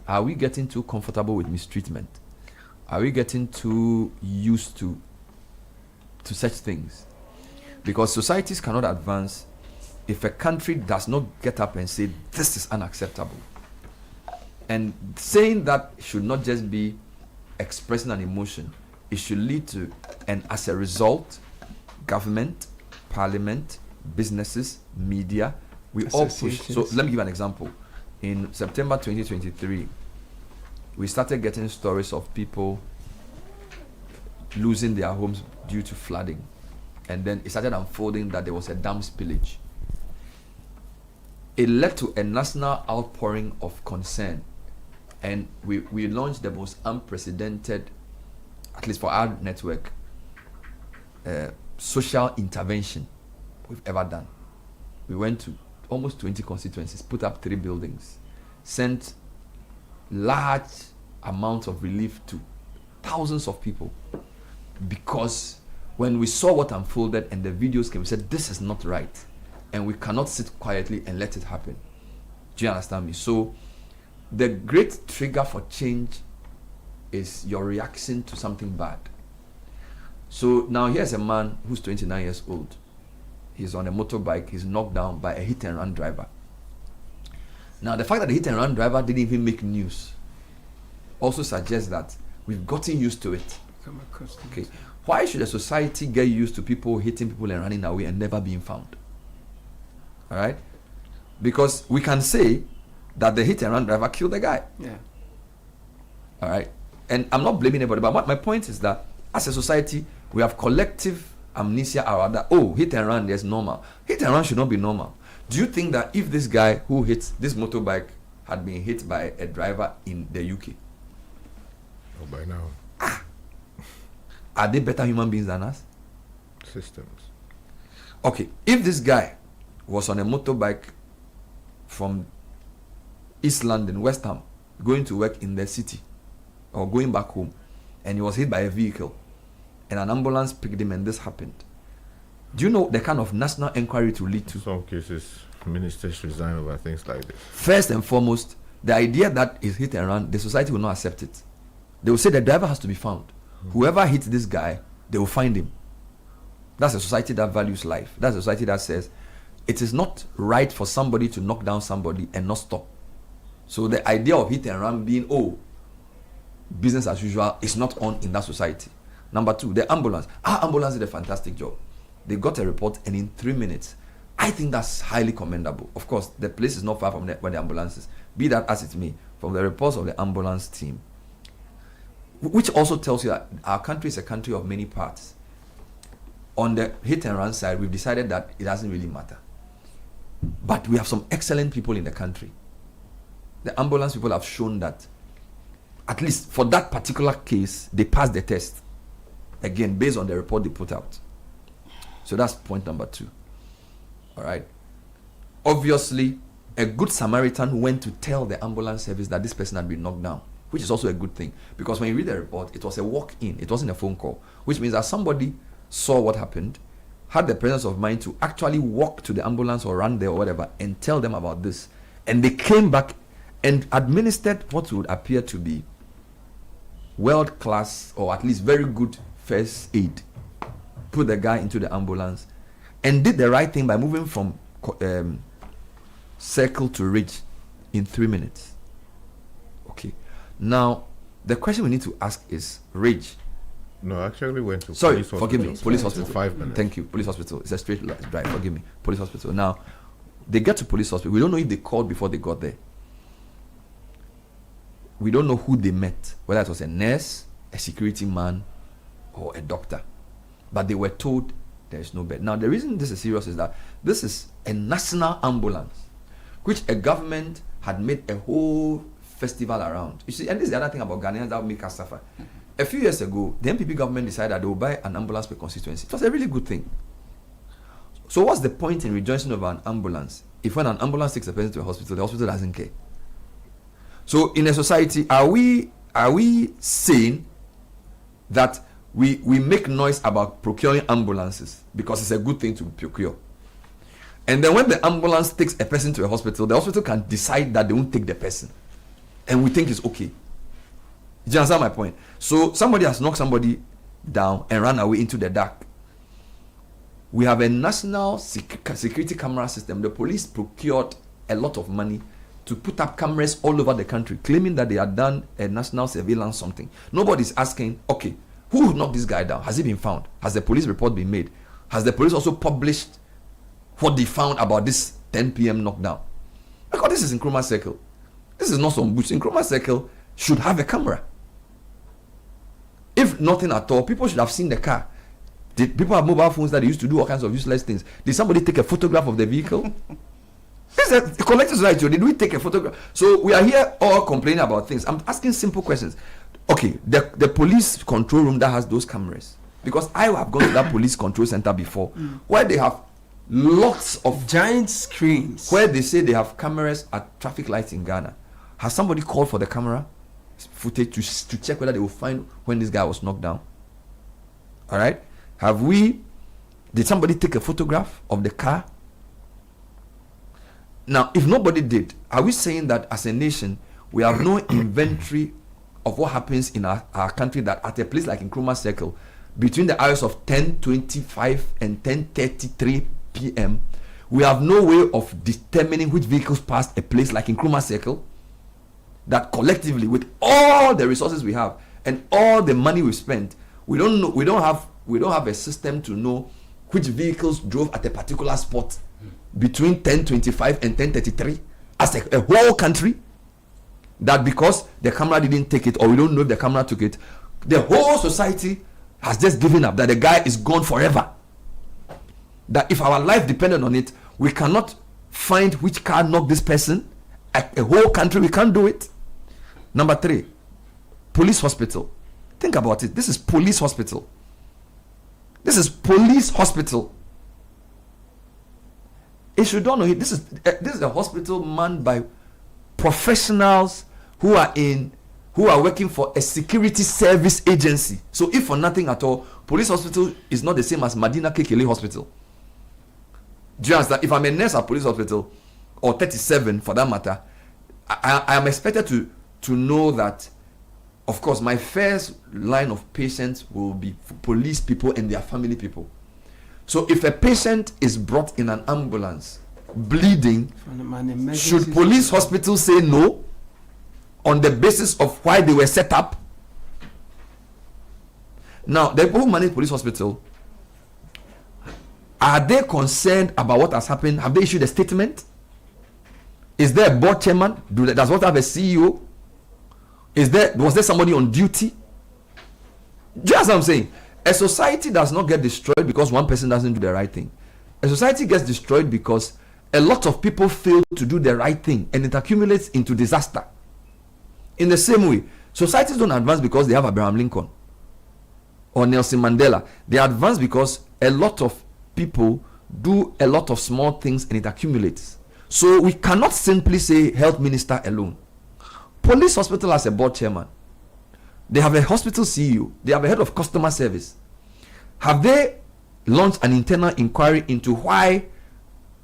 are we getting too comfortable with mistreatment? Are we getting too used to such things? Because societies cannot advance if a country does not get up and say, this is unacceptable. And saying that should not just be expressing an emotion. It should lead to, and as a result, government, parliament, businesses, media, we all push. So let me give an example. In September 2023, we started getting stories of people losing their homes due to flooding. And then it started unfolding that there was a dam spillage. It led to a national outpouring of concern. And we launched the most unprecedented, at least for our network, social intervention we've ever done. We went to almost 20 constituencies, put up 3 buildings, sent large amounts of relief to thousands of people, because when we saw what unfolded and the videos came, we said, this is not right, and we cannot sit quietly and let it happen. Do you understand me? So the great trigger for change is your reaction to something bad. So now here's a man who's 29 years old. He's on a motorbike. He's knocked down by a hit-and-run driver. Now, the fact that the hit-and-run driver didn't even make news also suggests that we've gotten used to it. Okay. Why should a society get used to people hitting people and running away and never being found? All right? Because we can say that the hit-and-run driver killed the guy. Yeah. All right? And I'm not blaming anybody, but my point is that as a society, we have collective amnesia around that. Oh, hit and run, there's normal. Hit and run should not be normal. Do you think that if this guy who hits this motorbike had been hit by a driver in the UK? Oh, by now. Are they better human beings than us? Systems. Okay, if this guy was on a motorbike from East London, West Ham, going to work in the city or going back home, and he was hit by a vehicle, and an ambulance picked him, and this happened, do you know the kind of national inquiry to lead to? In some cases, ministers resign over things like this. First and foremost, the idea that is hit and run, the society will not accept it. They will say the driver has to be found. Whoever hits this guy, they will find him. That's a society that values life. That's a society that says it is not right for somebody to knock down somebody and not stop. So the idea of hit and run being, business as usual is not on in that society. Number two, the ambulance. Our ambulance did a fantastic job. They got a report, and in 3 minutes, I think that's highly commendable. Of course, the place is not far from where the ambulance is. Be that as it may, from the reports of the ambulance team, which also tells you that our country is a country of many parts. On the hit and run side, we've decided that it doesn't really matter. But we have some excellent people in the country. The ambulance people have shown that, at least for that particular case, they passed the test. Again, based on the report they put out. So that's point number 2. All right. Obviously, a good Samaritan went to tell the ambulance service that this person had been knocked down, which is also a good thing. Because when you read the report, it was a walk-in. It wasn't a phone call, which means that somebody saw what happened, had the presence of mind to actually walk to the ambulance or run there or whatever and tell them about this. And they came back and administered what would appear to be world-class or at least very good first aid. Put the guy into the ambulance and did the right thing by moving from Circle to Ridge in 3 minutes. Okay. Now, the question we need to ask is, Ridge. No, I actually went to Sorry, police hospital. forgive me. Police hospital. 5 minutes. Thank you. Police hospital. It's a straight drive. Forgive me. Police hospital. Now, they get to police hospital. We don't know if they called before they got there. We don't know who they met, whether it was a nurse, a security man, or a doctor. But they were told there is no bed. Now, the reason this is serious is that this is a national ambulance, which a government had made a whole festival around. You see, and this is the other thing about Ghanaians that will make us suffer. A few years ago, the MPP government decided that they will buy an ambulance per constituency. It was a really good thing. So what's the point in rejoicing over an ambulance if when an ambulance takes a person to a hospital, the hospital doesn't care? So in a society, are we saying that we make noise about procuring ambulances because it's a good thing to procure? And then when the ambulance takes a person to a hospital, the hospital can decide that they won't take the person. And we think it's okay. Do you understand my point? So somebody has knocked somebody down and run away into the dark. We have a national security camera system. The police procured a lot of money to put up cameras all over the country, claiming that they had done a national surveillance something. Nobody's asking, okay, who knocked this guy down? Has he been found? Has the police report been made? Has the police also published what they found about this 10 p.m. knockdown? Because this is in Nkrumah Circle. This is not some bush. Nkrumah Circle should have a camera. If nothing at all, people should have seen the car. Did people have mobile phones that they used to do all kinds of useless things? Did somebody take a photograph of the vehicle? This is a collective society. Did we take a photograph? So we are here all complaining about things. I'm asking simple questions. Okay, the police control room that has those cameras. Because I have gone to that police control center before, where they have lots of giant screens, where they say they have cameras at traffic lights in Ghana. Has somebody called for the camera footage to check whether they will find when this guy was knocked down? All right. Did somebody take a photograph of the car? Now, if nobody did, are we saying that as a nation, we have no inventory of what happens in our country, that at a place like in Nkrumah Circle, between the hours of 10:25 and 10:33 p.m., we have no way of determining which vehicles passed a place like in Nkrumah Circle? That collectively, with all the resources we have and all the money we spent, we don't have a system to know which vehicles drove at a particular spot between 10:25 and 10:33 as a whole country. That because the camera didn't take it, or we don't know if the camera took it, the whole society has just given up, that the guy is gone forever. That if our life depended on it, we cannot find which car knocked this person. A whole country, we can't do it. Number 3, police hospital. Think about it. This is police hospital. This is police hospital. If you don't know it, this is a hospital manned by professionals who are working for a security service agency. So if for nothing at all, police hospital is not the same as Madina Kekele Hospital. Do you understand? If I'm a nurse at police hospital, or 37 for that matter, I am expected to know that, of course, my first line of patients will be police people and their family people. So if a patient is brought in an ambulance bleeding, should police hospital say no? on the basis of why they were set up. Now, the people who manage police hospital, are they concerned about what has happened? Have they issued a statement? Is there a board chairman? Does what have a CEO? Was there somebody on duty? Just what I'm saying. A society does not get destroyed because one person doesn't do the right thing. A society gets destroyed because a lot of people fail to do the right thing, and it accumulates into disaster. In the same way, societies don't advance because they have Abraham Lincoln or Nelson Mandela. They advance because a lot of people do a lot of small things and it accumulates. So we cannot simply say health minister alone. Police hospital has a board chairman. They have a hospital CEO. They have a head of customer service. Have they launched an internal inquiry into why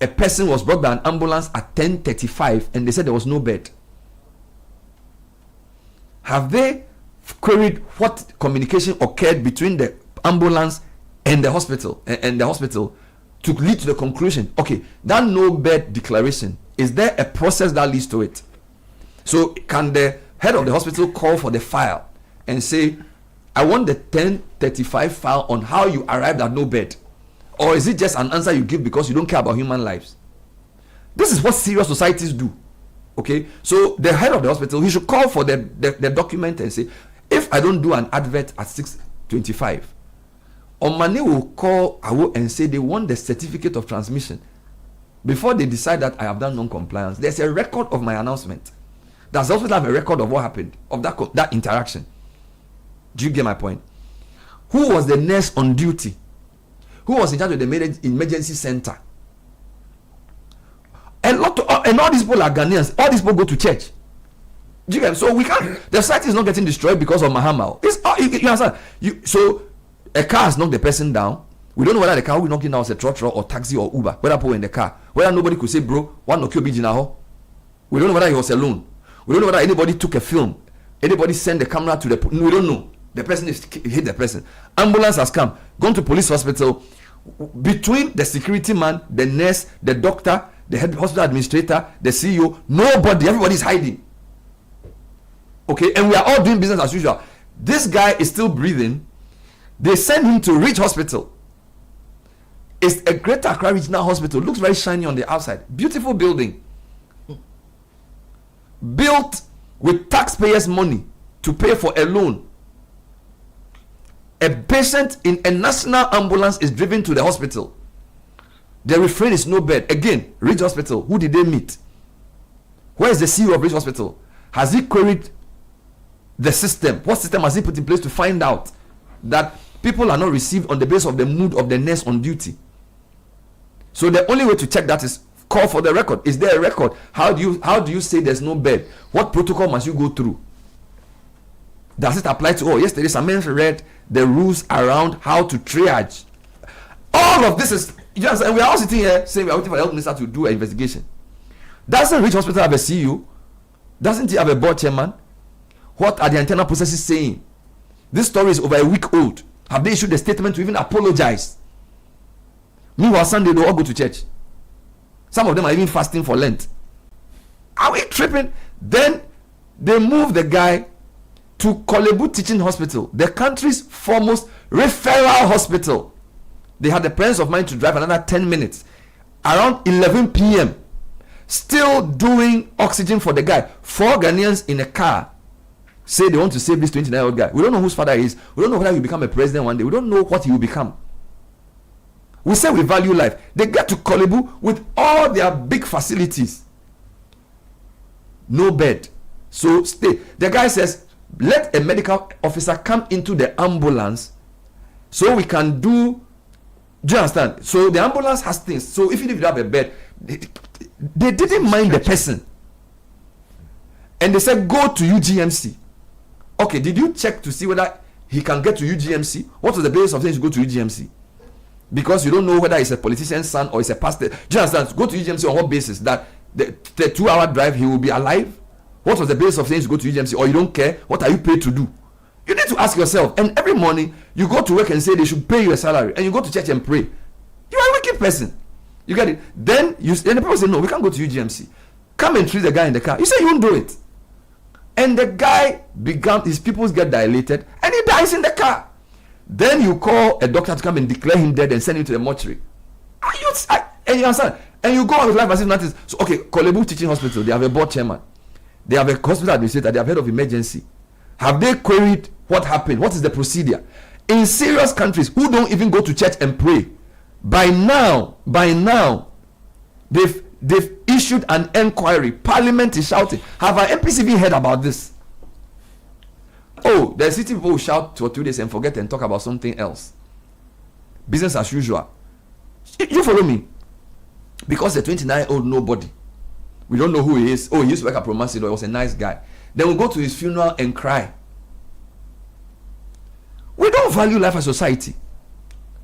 a person was brought by an ambulance at 10:35 and they said there was no bed? Have they queried what communication occurred between the ambulance and the hospital to lead to the conclusion, okay, that no bed declaration, is there a process that leads to it? So can the head of the hospital call for the file and say, I want the 10:35 file on how you arrived at no bed? Or is it just an answer you give because you don't care about human lives? This is what serious societies do. Okay, so the head of the hospital, he should call for the document and say, if I don't do an advert at 6:25, Omani will call and say they want the certificate of transmission before they decide that I have done non-compliance. There's a record of my announcement. Does also have a record of what happened, of that interaction. Do you get my point? Who was the nurse on duty? Who was in charge of the emergency center? And all these people are Ghanaians. All these people go to church. Do you get? So we can't. The society is not getting destroyed because of Mahama. You understand? So a car has knocked the person down. We don't know whether the car will knock him down as a trotro or taxi or Uber. Whether people in the car, whether nobody could say, bro, one knock you be now. We don't know whether he was alone. We don't know whether anybody took a film. Anybody sent the camera to the. We don't know. The person hit the person. Ambulance has come, gone to police hospital. Between the security man, the nurse, the doctor, the head hospital administrator, the CEO, nobody, everybody is hiding. Okay, and we are all doing business as usual. This guy is still breathing. They send him to Rich Hospital. It's a Greater Accra Regional Hospital. Looks very shiny on the outside. Beautiful building. Built with taxpayers' money to pay for a loan. A patient in a national ambulance is driven to the hospital. The refrain is no bed. Again, Rich Hospital. Who did they meet? Where is the CEO of Rich Hospital? Has he queried the system? What system has he put in place to find out that people are not received on the basis of the mood of the nurse on duty? So the only way to check that is call for the record. Is there a record? How do you say there's no bed? What protocol must you go through? Does it apply to yesterday some men read the rules around how to triage? All of this is just, and we are all sitting here saying we are waiting for the health minister to do an investigation. Doesn't Rich Hospital have a CEO? Doesn't he have a board chairman? What are the internal processes saying? This story is over a week old. Have they issued a statement to even apologize? Meanwhile, Sunday they all go to church. Some of them are even fasting for Lent. Are we tripping? Then they move the guy to Kolebu Teaching Hospital, the country's foremost referral hospital. They had the presence of mind to drive another 10 minutes. Around 11 p.m., still doing oxygen for the guy. 4 Ghanaians in a car say they want to save this 29-year-old guy. We don't know whose father he is. We don't know whether he will become a president one day. We don't know what he will become. We say we value life. They get to Kolebu with all their big facilities. No bed. So stay. The guy says, let a medical officer come into the ambulance so we can do you understand? So the ambulance has things. So even if you have a bed, they didn't mind the person. And they said, go to UGMC. Okay, did you check to see whether he can get to UGMC? What was the basis of saying to go to UGMC? Because you don't know whether it's a politician's son or it's a pastor. Do you understand? Go to UGMC on what basis? That the 2-hour drive he will be alive? What was the basis of saying to go to UGMC? Or you don't care? What are you paid to do? You need to ask yourself. And every morning you go to work and say they should pay you a salary, and you go to church and pray. You are a wicked person. You get it? Then the people say, no, we can't go to UGMC. Come and treat the guy in the car. You say you won't do it. And the guy his pupils get dilated and he dies in the car. Then you call a doctor to come and declare him dead and send him to the mortuary. And you understand? And you go on with life as if nothing. So, okay, Kolebu Teaching Hospital, they have a board chairman. They have a hospital administrator. They have head of emergency. Have they queried what happened? What is the procedure? In serious countries who don't even go to church and pray, by now, they've issued an inquiry. Parliament is shouting. Have our MPs even heard about this? Oh, the city people will shout for 2 days and forget and talk about something else. Business as usual. You follow me? Because a 29-year-old nobody, we don't know who he is. Oh, he used to work at Promotional. He was a nice guy. Then we'll go to his funeral and cry. We don't value life as society.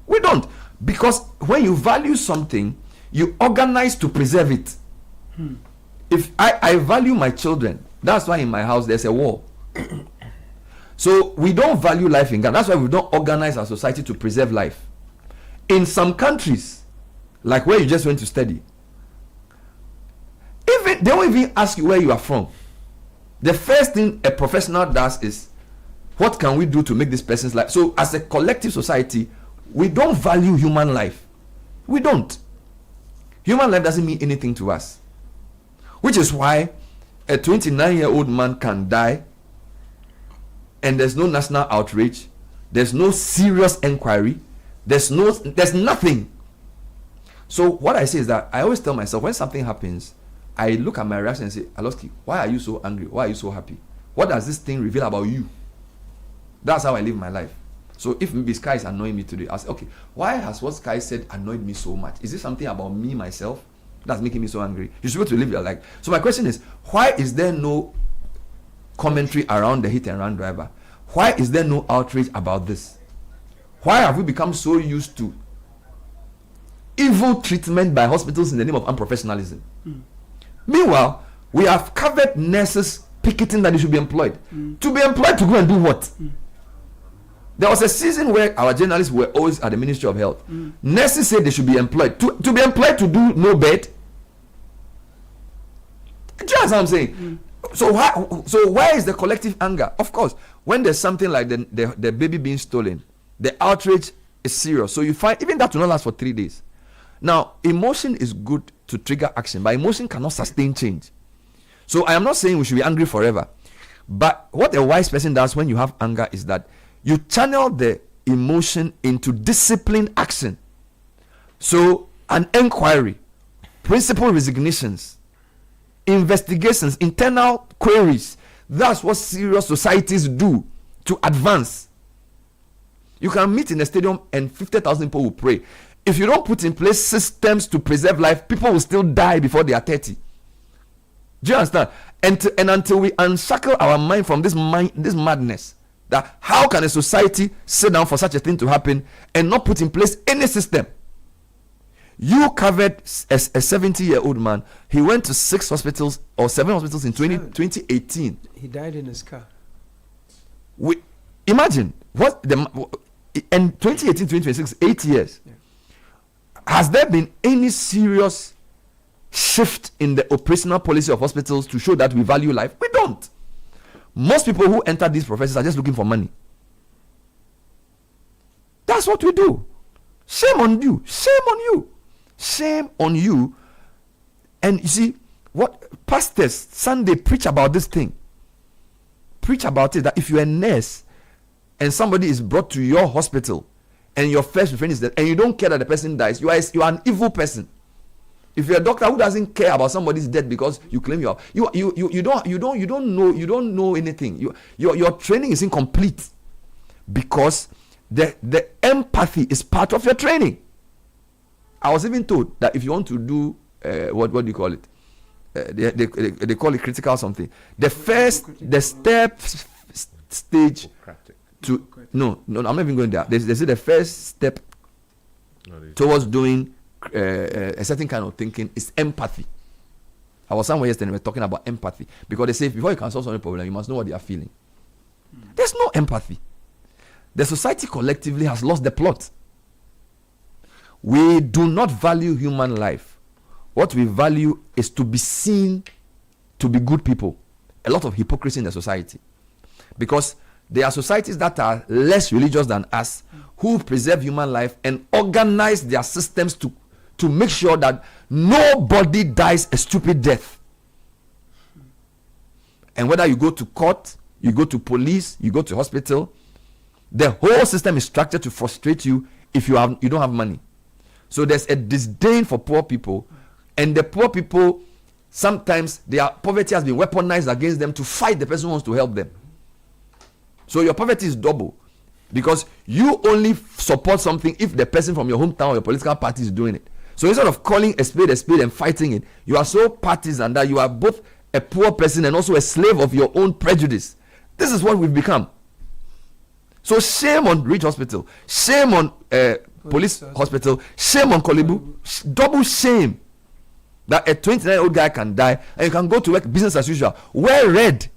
We don't. Because when you value something, you organize to preserve it. If I value my children, that's why in my house there's a wall. So we don't value life in Ghana. That's why we don't organize our society to preserve life. In some countries, like where you just went to study, even they won't even ask you where you are from. The first thing a professional does is, what can we do to make this person's life? So as a collective society, we don't value human life. We don't. Human life doesn't mean anything to us. Which is why a 29-year-old man can die and there's no national outrage, there's no serious inquiry, there's nothing. So what I say is that I always tell myself, when something happens, I look at my reaction and say, Aloski, why are you so angry? Why are you so happy? What does this thing reveal about you? That's how I live my life. So if maybe Sky is annoying me today, I'll say, okay, why has what Sky said annoyed me so much? Is this something about me, myself, that's making me so angry? You should be able to live your life. So my question is, why is there no commentary around the hit and run driver? Why is there no outrage about this? Why have we become so used to evil treatment by hospitals in the name of unprofessionalism? Meanwhile, we have covered nurses picketing that they should be employed. To be employed to go and do what? There was a season where our journalists were always at the Ministry of Health. Nurses said they should be employed. To be employed to do no bed? Do you understand what I'm saying? So why is the collective anger? Of course, when there's something like the baby being stolen, the outrage is serious. So you find even that will not last for 3 days. Now, emotion is good to trigger action, but emotion cannot sustain change. So I am not saying we should be angry forever. But what a wise person does when you have anger is that you channel the emotion into disciplined action. So an inquiry, principal resignations, investigations, internal queries, that's what serious societies do to advance. You can meet in a stadium and 50,000 people will pray. If you don't put in place systems to preserve life, people will still die before they are 30. Do you understand? And until we unshackle our mind from this madness, that how can a society sit down for such a thing to happen and not put in place any system? You covered a 70-year-old man. He went to 6 hospitals or 7 hospitals in 2018. He died in his car. Imagine in 2018, 2026, 8 years. Yeah. Has there been any serious shift in the operational policy of hospitals to show that we value life? We don't. Most people who enter these professions are just looking for money. That's what we do. Shame on you. Shame on you. Shame on you. And you see, what pastors Sunday preach about this thing. Preach about it, that if you're a nurse and somebody is brought to your hospital and your first reference is that, and you don't care that the person dies, you are an evil person. If you're a doctor who doesn't care about somebody's death because you claim you don't know anything. Your training is incomplete because the empathy is part of your training. I was even told that if you want to do what do you call it? They call it critical something. The stage to no, I'm not even going there. They say the first step towards doing a certain kind of thinking is empathy. I was somewhere yesterday, we were talking about empathy, because they say before you can solve any problem, you must know what they are feeling. There's no empathy. The society collectively has lost the plot. We do not value human life. What we value is to be seen to be good people. a lot of hypocrisy in the society, because there are societies that are less religious than us who preserve human life and organize their systems to make sure that nobody dies a stupid death. And whether you go to court, you go to police, you go to hospital, the whole system is structured to frustrate you if you don't have money. So there's a disdain for poor people, and the poor people, sometimes their poverty has been weaponized against them to fight the person who wants to help them. So your poverty is double, because you only support something if the person from your hometown or your political party is doing it. So instead of calling a spade and fighting it, you are so partisan that you are both a poor person and also a slave of your own prejudice. This is what we've become. So shame on Rich Hospital, shame on Police Hospital, shame on Kolebu, double shame that a 29-year-old guy can die and you can go to work business as usual. Wear red,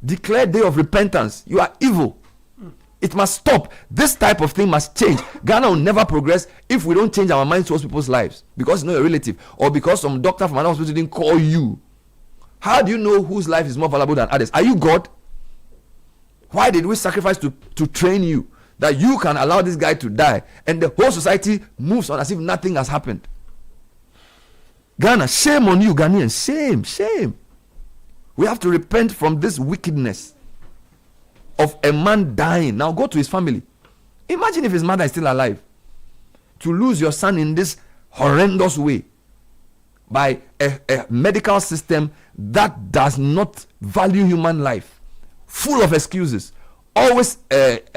declare day of repentance. You are evil. It must stop. This type of thing must change. Ghana will never progress if we don't change our minds towards people's lives, because it's not a relative, or because some doctor from another hospital didn't call you. How do you know whose life is more valuable than others? Are you God? Why did we sacrifice to train you that you can allow this guy to die, and the whole society moves on as if nothing has happened? Ghana, shame on you, Ghanaians. Shame. We have to repent from this wickedness of a man dying. Now go to his family. Imagine if his mother is still alive. To lose your son in this horrendous way by a medical system that does not value human life, full of excuses, always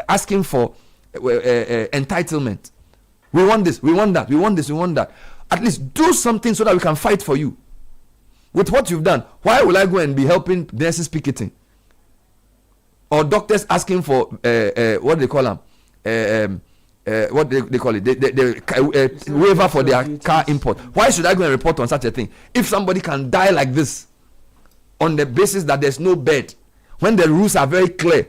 asking for entitlement. We want this, we want that, we want this, we want that. At least do something so that we can fight for you. With what you've done, why will I go and be helping nurses picketing? Or doctors asking for what they call them? What they call it? The waiver for their car import. Why should I go and report on such a thing? If somebody can die like this on the basis that there's no bed, when the rules are very clear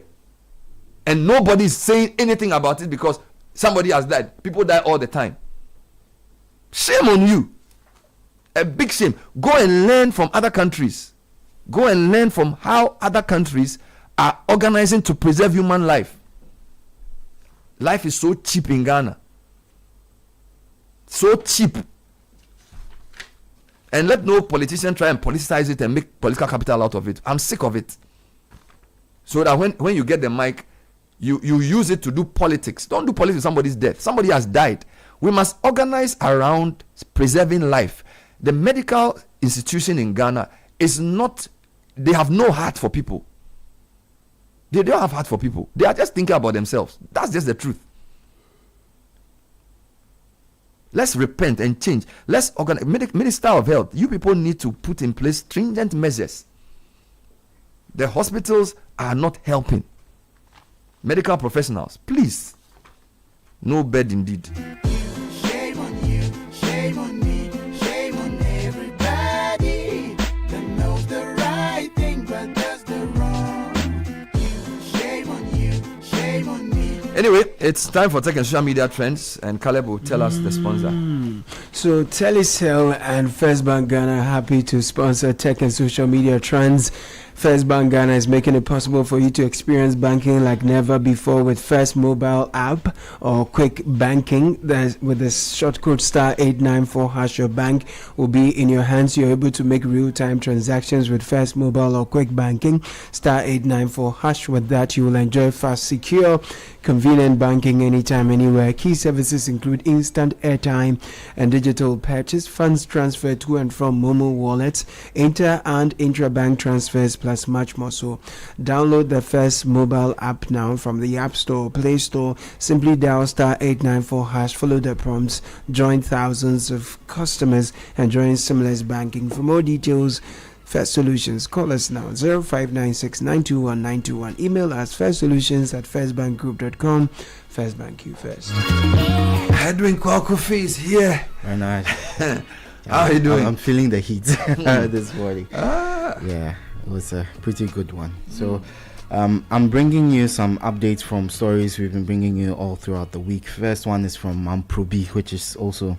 and nobody is saying anything about it because somebody has died. People die all the time. Shame on you. A big shame. Go and learn from other countries. Go and learn from how other countries are organizing to preserve human life. Life is so cheap in Ghana. So cheap. And let no politician try and politicize it and make political capital out of it. I'm sick of it. So that when you get the mic, you use it to do politics. Don't do politics with somebody's death. Somebody has died. We must organize around preserving life. The medical institution in Ghana is not, they have no heart for people. They don't have heart for people. They are just thinking about themselves. That's just the truth. Let's repent and change. Let's organize. Minister of Health, you people need to put in place stringent measures. The hospitals are not helping. Medical professionals, please. No bed indeed. Shame on you, shame on me, shame on everybody that knows the right thing but does the wrong. Shame on you, shame on me. Anyway, it's time for tech and social media trends, and Caleb will tell us the sponsor. So Telecel and First Bank Ghana are happy to sponsor tech and social media trends. First Bank Ghana is making it possible for you to experience banking like never before with First mobile app or quick banking. With the short code *894#, your bank will be in your hands. You're able to make real-time transactions with First mobile or quick banking *894#. With that, you will enjoy fast, secure, convenient banking anytime, anywhere. Key services include instant airtime and digital purchase, funds transfer to and from Momo wallets, inter and intra-bank transfers, plus much more. So download the First mobile app now from the App Store, Play Store. Simply dial *894#, follow the prompts, join thousands of customers enjoying seamless banking. For more details, First Solutions, call us now 0596921921. Email us firstsolutions@firstbankgroup.com. First Bank, you first. Edwin Kwakufi is here. Very nice. How are you doing? I'm feeling the heat this morning. Yeah, it was a pretty good one. So I'm bringing you some updates from stories we've been bringing you all throughout the week. First one is from Probi, which is also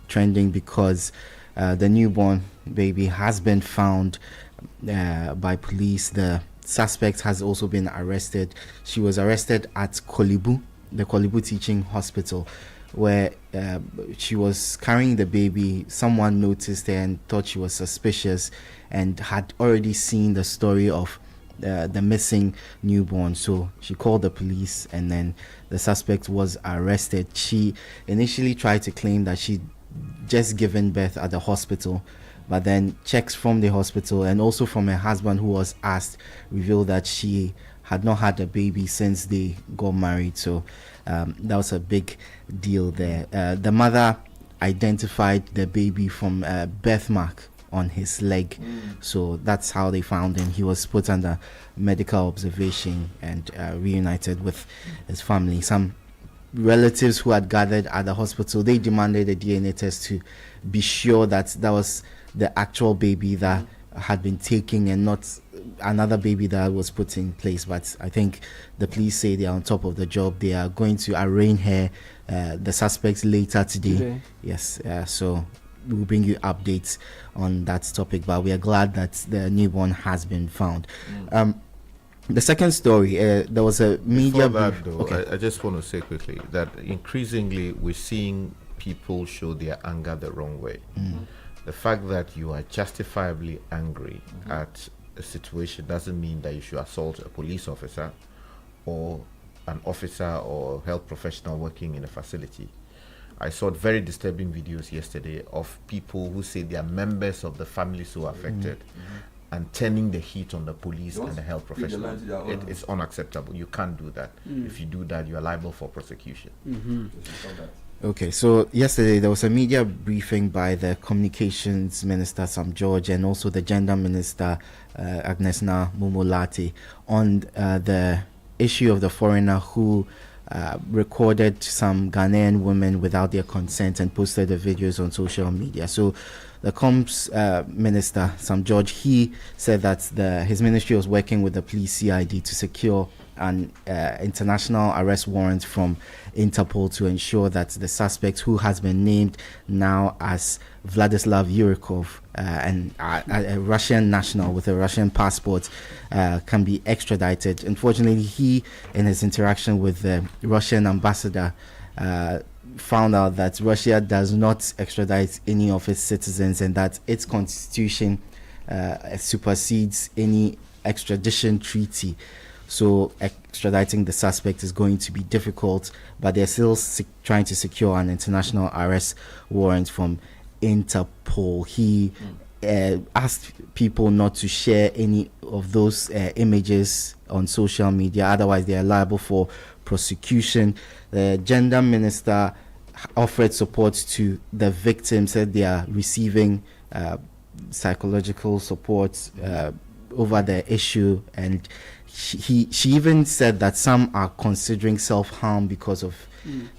trending because the newborn baby has been found by police. The suspect has also been arrested. She was arrested at Kolibu, the Kolibu Teaching Hospital, where she was carrying the baby. Someone noticed her and thought she was suspicious and had already seen the story of the missing newborn. So she called the police, and then the suspect was arrested. She initially tried to claim that she'd just given birth at the hospital, but then checks from the hospital and also from her husband, who was asked, revealed that she had not had a baby since they got married. So that was a big deal there. The mother identified the baby from a birthmark on his leg. So that's how they found him. He was put under medical observation and reunited with his family. Some relatives who had gathered at the hospital, they demanded a DNA test to be sure that that was the actual baby that had been taken and not another baby that was put in place. But I think the police say they are on top of the job. They are going to arraign her, the suspects, later today. Yes, so we'll bring you updates on that topic, but we are glad that the newborn has been found. The second story, there was a media Before that, though, I just want to say quickly that increasingly we're seeing people show their anger the wrong way. The fact that you are justifiably angry at a situation doesn't mean that you should assault a police officer or an officer or health professional working in a facility. I saw very disturbing videos yesterday of people who say they are members of the families who are affected and turning the heat on the police and the health professionals. It's unacceptable. You can't do that. If you do that, you are liable for prosecution. Okay, so yesterday there was a media briefing by the Communications Minister, Sam George, and also the Gender Minister, Agnesna Mumulati, on the issue of the foreigner who recorded some Ghanaian women without their consent and posted the videos on social media. So the Comms Minister, Sam George, he said that his ministry was working with the police CID to secure an international arrest warrant from Interpol to ensure that the suspect, who has been named now as Vladislav Yurikov, a Russian national with a Russian passport, can be extradited. Unfortunately, he, in his interaction with the Russian ambassador, found out that Russia does not extradite any of its citizens and that its constitution supersedes any extradition treaty. So extraditing the suspect is going to be difficult, but they're still trying to secure an international arrest warrant from Interpol. He asked people not to share any of those images on social media, otherwise they are liable for prosecution. The Gender Minister offered support to the victims, said they are receiving psychological support over the issue, and she even said that some are considering self-harm because of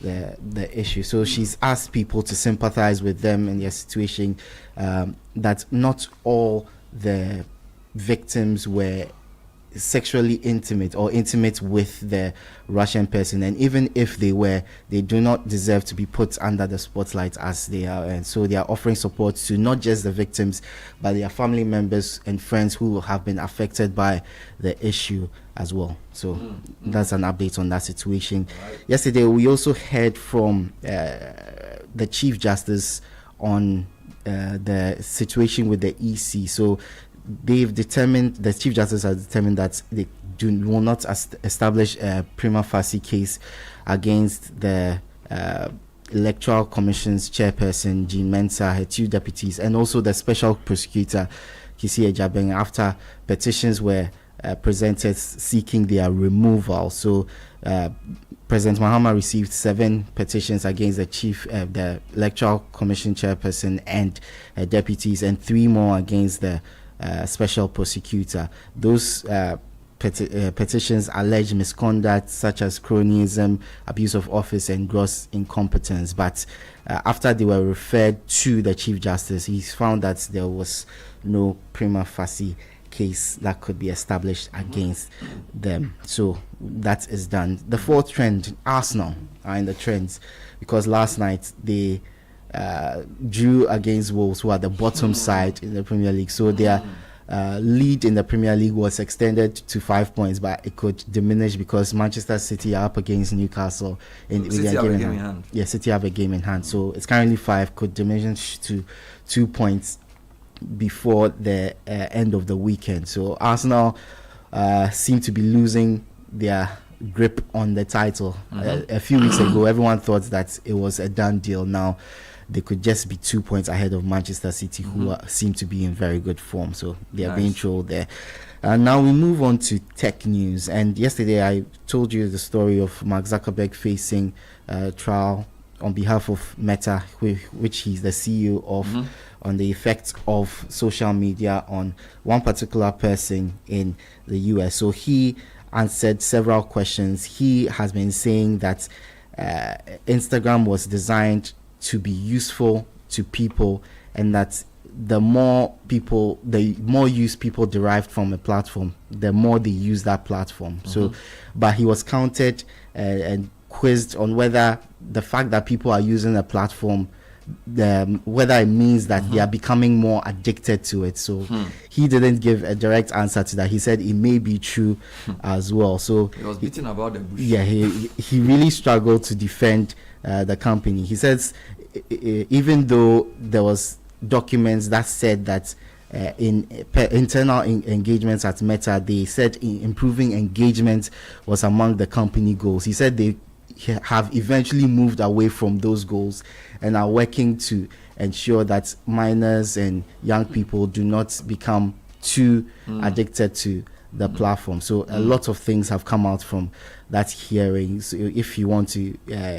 the issue. So she's asked people to sympathize with them in their situation, that not all the victims were sexually intimate or intimate with the Russian person, and even if they were, they do not deserve to be put under the spotlight as they are. And so they are offering support to not just the victims but their family members and friends who have been affected by the issue as well. So that's an update on that situation. Yesterday we also heard from the Chief Justice on the situation with the EC. So the Chief Justice has determined that they will not establish a prima facie case against the Electoral Commission's chairperson, Jean Mensah, her two deputies, and also the special prosecutor, Kisi Ejabeng, after petitions were presented seeking their removal. So President Mahama received 7 petitions against the Electoral Commission chairperson and deputies, and 3 more against the special prosecutor. Those petitions allege misconduct such as cronyism, abuse of office, and gross incompetence. But after they were referred to the Chief Justice, he found that there was no prima facie case that could be established against them. So that is done. The fourth trend, Arsenal are in the trends because last night they drew against Wolves, who are the bottom side in the Premier League. So they are lead in the Premier League was extended to 5 points, but it could diminish because Manchester City are up against Newcastle in City have a game in hand. Yeah, City have a game in hand, so it's currently 5, could diminish to 2 points before the end of the weekend. So Arsenal seem to be losing their grip on the title. A few weeks ago, everyone thought that it was a done deal. Now they could just be 2 points ahead of Manchester City, who seem to be in very good form. So they are being trolled there. Now we move on to tech news. And yesterday I told you the story of Mark Zuckerberg facing trial on behalf of Meta, which he's the CEO of, on the effects of social media on one particular person in the US. So he answered several questions. He has been saying that Instagram was designed to be useful to people, and that the more use people derive from a platform, the more they use that platform. So, but he was counted and quizzed on whether the fact that people are using a platform, whether it means that they are becoming more addicted to it. So he didn't give a direct answer to that. He said it may be true as well. So he was beating about the bush. Yeah, he really struggled to defend the company. He says even though there was documents that said that in internal engagements at Meta, they said improving engagement was among the company goals. He said they have eventually moved away from those goals and are working to ensure that minors and young people do not become too addicted to the platform. So a lot of things have come out from that hearing. So if you want to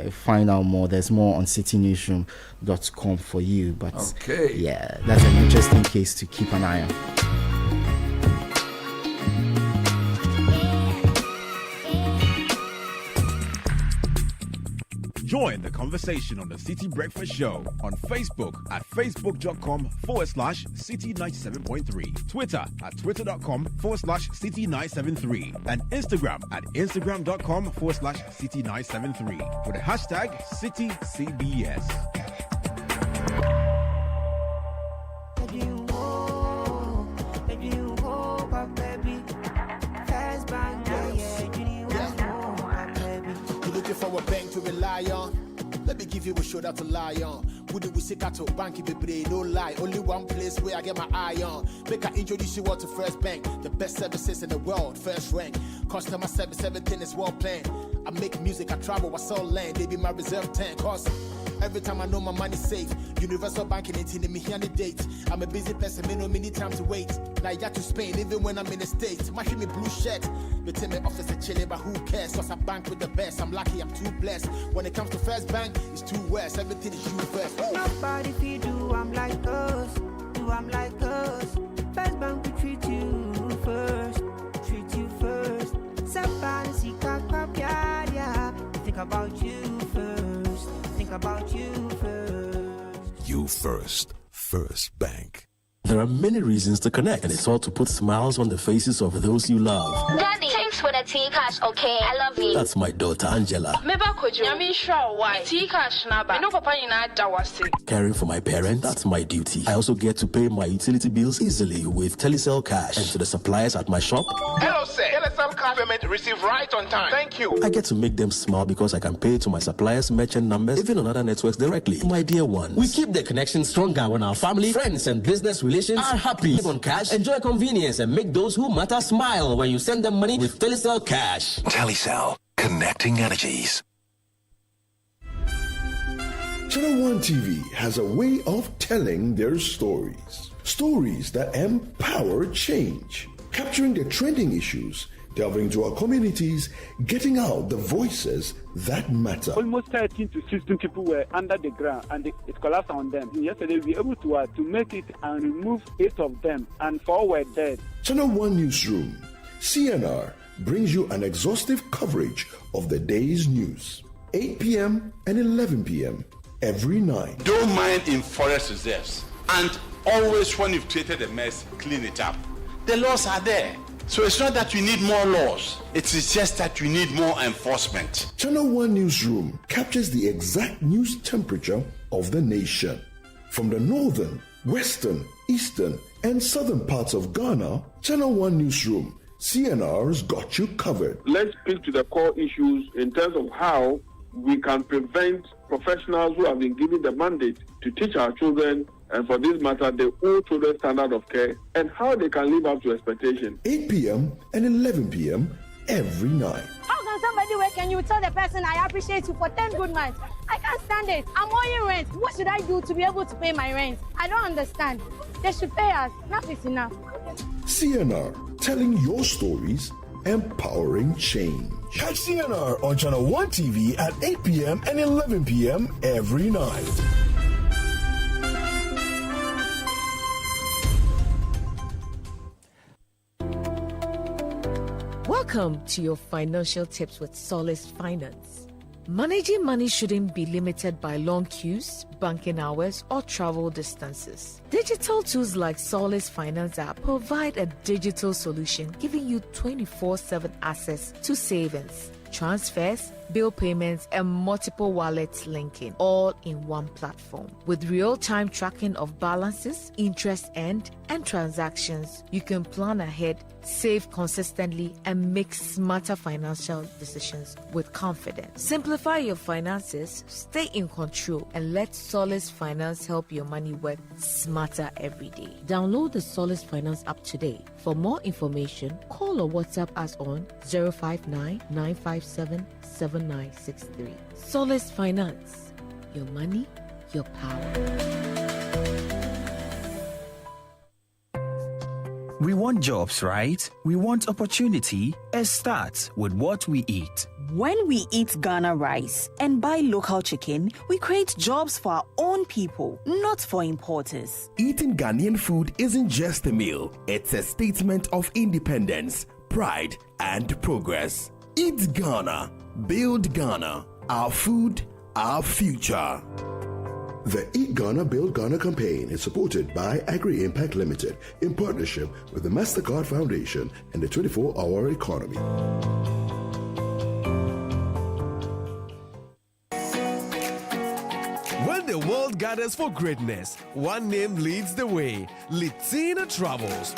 find out more, there's more on citynewsroom.com for you. But yeah, that's an interesting case to keep an eye on. Join the conversation on the City Breakfast Show on Facebook at facebook.com/City97.3, Twitter at twitter.com/City973, and Instagram at instagram.com/City973 with the hashtag CityCBS. For a bank to rely on, let me give you a shoulder to lie on. Would we seek out to bank if it no lie? Only one place where I get my eye on. Make I introduce you all to First Bank, the best services in the world, first rank. Customer service, everything is well planned. I make music, I travel, I sell land. They be my reserve tank. Cause every time I know my money's safe, universal banking ain't in me here on the date. I'm a busy person, me no many time to wait. Now I got to Spain, even when I'm in the States. My me blue shirt, they tell me office a chilling, but who cares? Cause I bank with the best. I'm lucky, I'm too blessed. When it comes to First Bank, it's too west. Everything is you first. Nobody feed do I'm like us, do I'm like us. First Bank we treat you first, treat you first. Somebody see yeah. Think about you first, think about you first. You first, First Bank. There are many reasons to connect, and it's all to put smiles on the faces of those you love. Daddy, thanks for the tea cash, okay? I love you. That's my daughter, Angela. Caring for my parents, that's my duty. I also get to pay my utility bills easily with Telecel Cash. And to the suppliers at my shop, hello, sir. Telecel Cash payment received right on time. Thank you. I get to make them smile because I can pay to my suppliers' merchant numbers, even on other networks directly. My dear ones. We keep the connection stronger when our family, friends, and business relations are happy. Live on cash, enjoy convenience, and make those who matter smile when you send them money with Telecel Cash. Telecel, connecting energies. Channel One TV has a way of telling their stories. Stories that empower change, capturing the trending issues, delving into our communities, getting out the voices that matter. Almost 13 to 16 people were under the ground and it collapsed on them. Yesterday we were able to make it and remove 8 of them and 4 were dead. Channel One Newsroom, CNR, brings you an exhaustive coverage of the day's news. 8 p.m. and 11 p.m. every night. Don't mine in forest reserves. And always when you've created a mess, clean it up. The laws are there. So it's not that we need more laws. It is just that we need more enforcement. Channel One Newsroom captures the exact news temperature of the nation. From the northern, western, eastern, and southern parts of Ghana, Channel 1 Newsroom, CNR's got you covered. Let's speak to the core issues in terms of how we can prevent professionals who have been given the mandate to teach our children, and for this matter, the old children's standard of care, and how they can live up to expectation. 8 p.m. and 11 p.m. every night. How can somebody wake and you tell the person I appreciate you for 10 good months? I can't stand it. I'm owing rent. What should I do to be able to pay my rent? I don't understand. They should pay us. Enough is enough. CNR, telling your stories, empowering change. Catch CNR on Channel 1 TV at 8 p.m. and 11 p.m. every night. Welcome to your financial tips with Solace Finance. Managing money shouldn't be limited by long queues, banking hours, or travel distances. Digital tools like Solace Finance app provide a digital solution giving you 24/7 access to savings, transfers, bill payments, and multiple wallets linking all in one platform. With real-time tracking of balances, interest earned, and transactions, you can plan ahead, save consistently, and make smarter financial decisions with confidence. Simplify your finances, stay in control, and let Solace Finance help your money work smarter every day. Download the Solace Finance app today. For more information, call or WhatsApp us on 059-957-7963. Solace Finance. Your money, your power. We want jobs, right? We want opportunity. It starts with what we eat. When we eat Ghana rice and buy local chicken, we create jobs for our own people, not for importers. Eating Ghanaian food isn't just a meal, it's a statement of independence, pride, and progress. Eat Ghana, build Ghana, our food, our future. The Eat Ghana, Build Ghana campaign is supported by Agri Impact Limited in partnership with the MasterCard Foundation and the 24-Hour Economy. When the world gathers for greatness, one name leads the way: Litina Travels.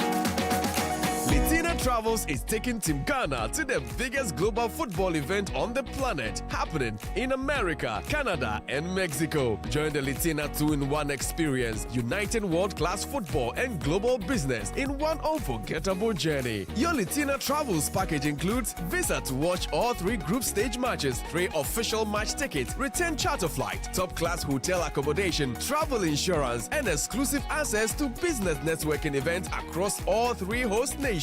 Litina Travels is taking Team Ghana to the biggest global football event on the planet, happening in America, Canada, and Mexico. Join the Litina 2-in-1 experience, uniting world-class football and global business in one unforgettable journey. Your Litina Travels package includes visa to watch all 3 group stage matches, 3 official match tickets, return charter flight, top-class hotel accommodation, travel insurance, and exclusive access to business networking events across all 3 host nations.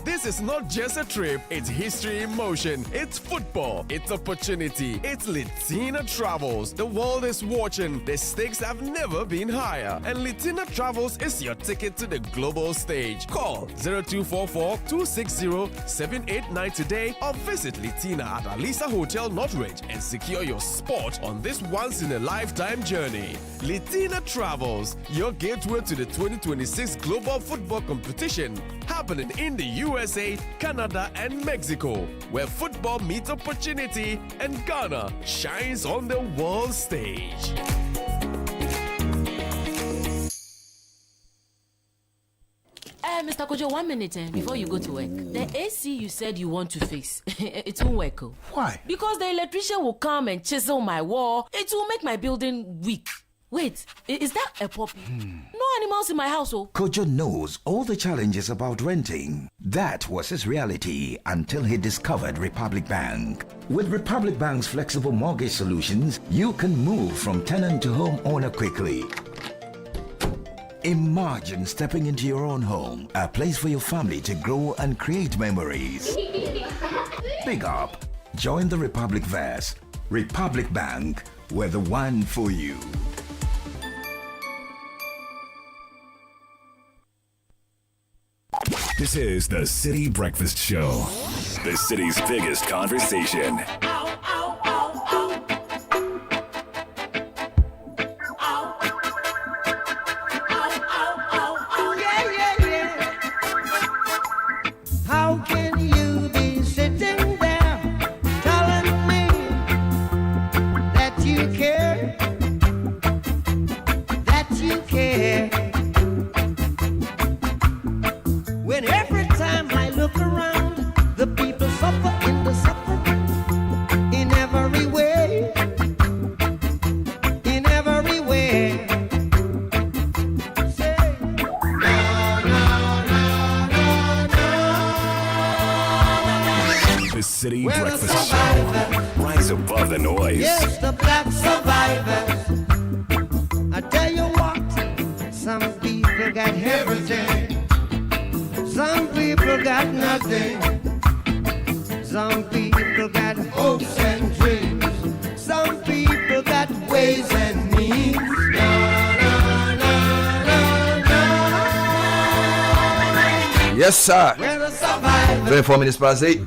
This is not just a trip, it's history in motion. It's football, it's opportunity, it's Litina Travels. The world is watching, the stakes have never been higher, and Litina Travels is your ticket to the global stage. Call 0244-260-789 today or visit Litina at Alisa Hotel Northridge and secure your spot on this once-in-a-lifetime journey. Litina Travels, your gateway to the 2026 Global Football Competition, happening in the USA, Canada, and Mexico, where football meets opportunity and Ghana shines on the world stage. Mr. Kojo, 1 minute before you go to work. The AC you said you want to fix, it won't work. Why? Because the electrician will come and chisel my wall. It will make my building weak. Wait, is that a puppy? No animals in my house, oh. Kojo knows all the challenges about renting. That was his reality until he discovered Republic Bank. With Republic Bank's flexible mortgage solutions, you can move from tenant to homeowner quickly. Imagine stepping into your own home, a place for your family to grow and create memories. Big up. Join the Republic Verse. Republic Bank, we're the one for you. This is the City Breakfast Show, the city's biggest conversation. How can you be sitting there telling me that you care? That you care. Breakfast Show. Rise above the noise. Yes, the black survivors. I tell you what, some people got everything. Some people got nothing. Some people got hopes and dreams. Some people got ways and means. Yes, sir. 24 minutes past 8.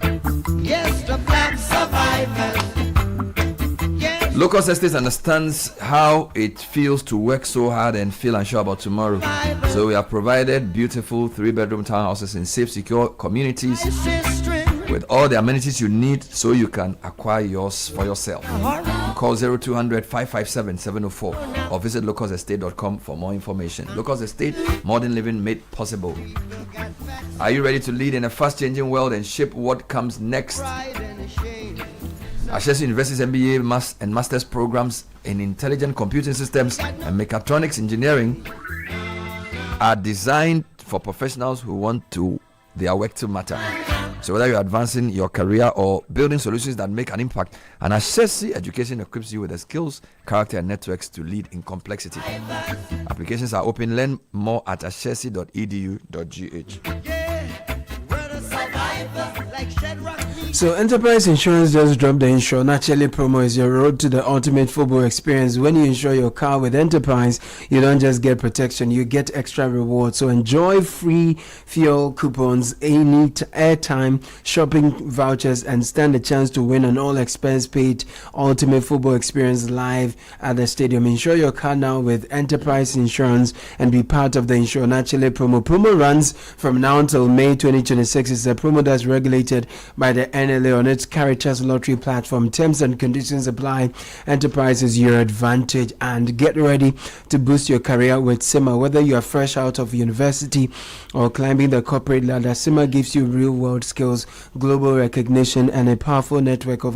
Yes, the black survivors. Locust Estates understands how it feels to work so hard and feel unsure about tomorrow. So we have provided beautiful 3-bedroom townhouses in safe, secure communities with all the amenities you need so you can acquire yours for yourself. Call 0200 557 704 or visit locusestate.com for more information. Locust Estate, modern living made possible. Are you ready to lead in a fast-changing world and shape what comes next? Ashesi University's MBA and Master's programs in Intelligent Computing Systems and Mechatronics Engineering are designed for professionals who want their work to matter. So whether you're advancing your career or building solutions that make an impact, an Ashesi education equips you with the skills, character, and networks to lead in complexity. Applications are open. Learn more at ashesi.edu.gh. So Enterprise Insurance just dropped the Insure Naturally promo is your road to the ultimate football experience. When you insure your car with Enterprise, you don't just get protection, you get extra rewards. So enjoy free fuel coupons, any airtime, shopping vouchers, and stand a chance to win an all-expense paid ultimate football experience live at the stadium. Insure your car now with Enterprise Insurance and be part of the Insure Naturally promo. Promo runs from now until May 2026. It's a promo that's regulated by the NLA on its Caritas Lottery platform. Terms and conditions apply. Enterprise is your advantage, and get ready to boost your career with SIMA. Whether you are fresh out of university or climbing the corporate ladder, SIMA gives you real-world skills, global recognition, and a powerful network of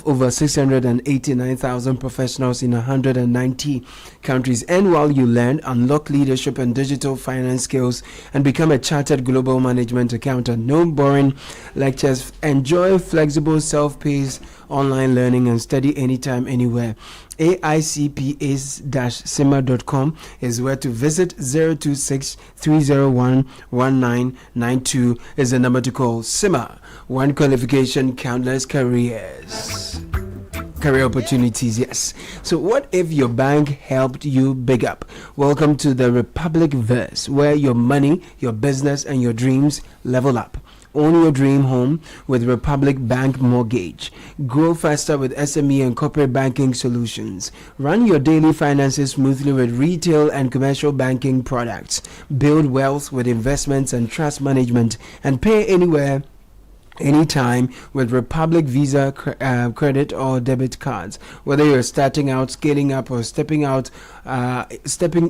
over 689,000 professionals in 190 countries. And while you learn, unlock leadership and digital finance skills and become a chartered global management accountant. No boring lectures. Enjoy flexible self-paced online learning and study anytime, anywhere. AICPAs-SIMA.com is where to visit. 026-301-1992 is the number to call. SIMA, one qualification, countless careers. Career opportunities, yes. So what if your bank helped you big up? Welcome to the Republic Verse, where your money, your business, and your dreams level up. Own your dream home with Republic Bank Mortgage. Grow faster with SME and corporate banking solutions. Run your daily finances smoothly with retail and commercial banking products. Build wealth with investments and trust management, and pay anywhere, anytime with Republic Visa credit or debit cards. Whether you're starting out, scaling up, or stepping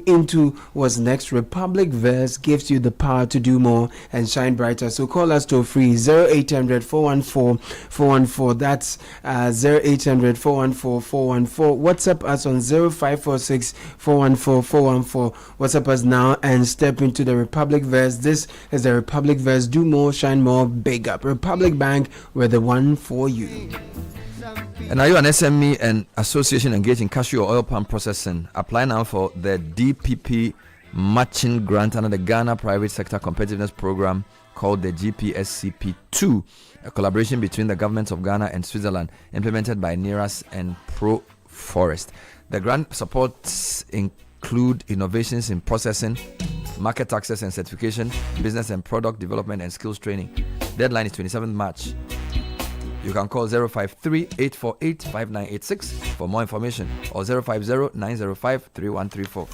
into what's next, Republic Verse gives you the power to do more and shine brighter. So call us toll free 0800 414 414. That's 0800 414 414. WhatsApp us on 0546 414 414. WhatsApp us now and step into the Republic Verse. This is the Republic Verse. Do more, shine more, big up. Republic Bank, we're the one for you. And are you an SME and association engaged in cashew or oil palm processing? Apply now for the DPP matching grant under the Ghana Private Sector Competitiveness Program called the GPSCP2, a collaboration between the governments of Ghana and Switzerland, implemented by NERAS and Pro Forest. The grant supports include innovations in processing, market access and certification, business and product development, and skills training. Deadline is 27th March. You can call 053-848-5986 for more information, or 050-905-3134.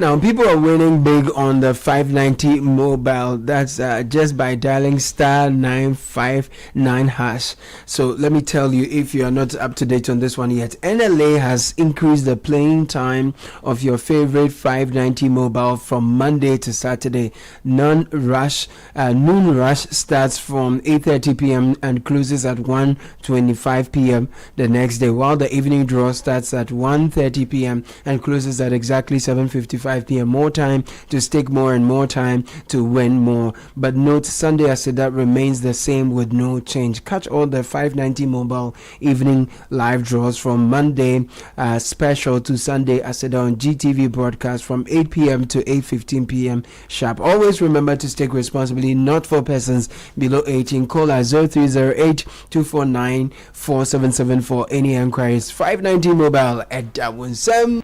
Now, people are winning big on the 590 mobile. That's just by dialing star 959 hash. So let me tell you, if you are not up to date on this one yet, NLA has increased the playing time of your favorite 590 mobile from Monday to Saturday. Noon rush starts from 8:30 p.m. and closes at 1:25 p.m. the next day, while the evening draw starts at 1:30 p.m. and closes at exactly 7:55 5 p.m. More time to stake more and more time to win more. But note, Sunday Aseda remains the same with no change. Catch all the 590 mobile evening live draws from Monday special to Sunday Aseda on GTV broadcast from 8 p.m. to 8:15 p.m. sharp. Always remember to stake responsibly, not for persons below 18. Call at 0308-249-4774 for any inquiries. 590 mobile at Dawunsem.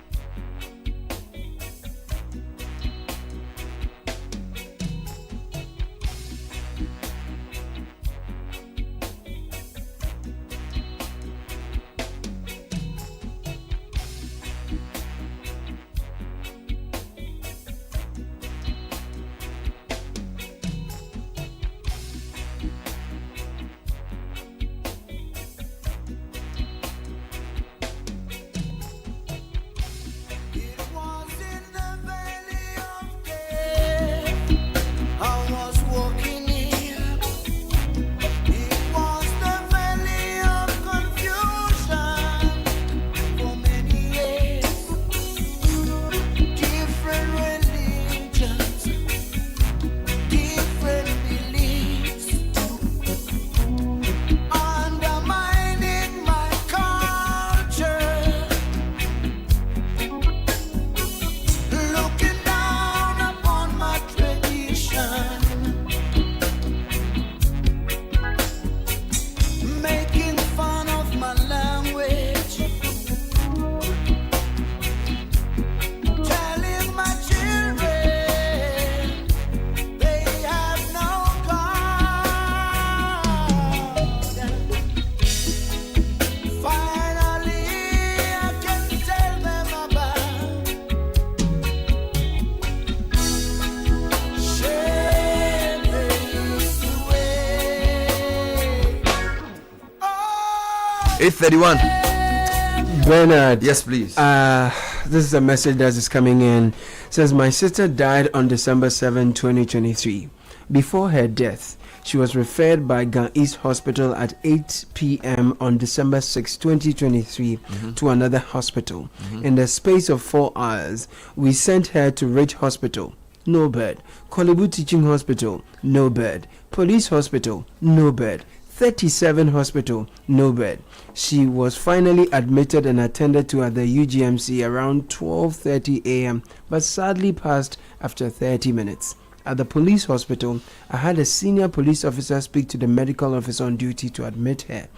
Bernard. Yes, please. This is a message that is coming in. It says, my sister died on December 7, 2023. Before her death, she was referred by Gan East Hospital at 8 p.m. on December 6, 2023 to another hospital. In the space of 4 hours, we sent her to Ridge Hospital. No bed. Kolebu Teaching Hospital. No bed. Police Hospital. No bed. 37 Hospital, no bed. She was finally admitted and attended to at the UGMC around 12:30 a.m. but sadly passed after 30 minutes. At the police hospital, I had a senior police officer speak to the medical officer on duty to admit her,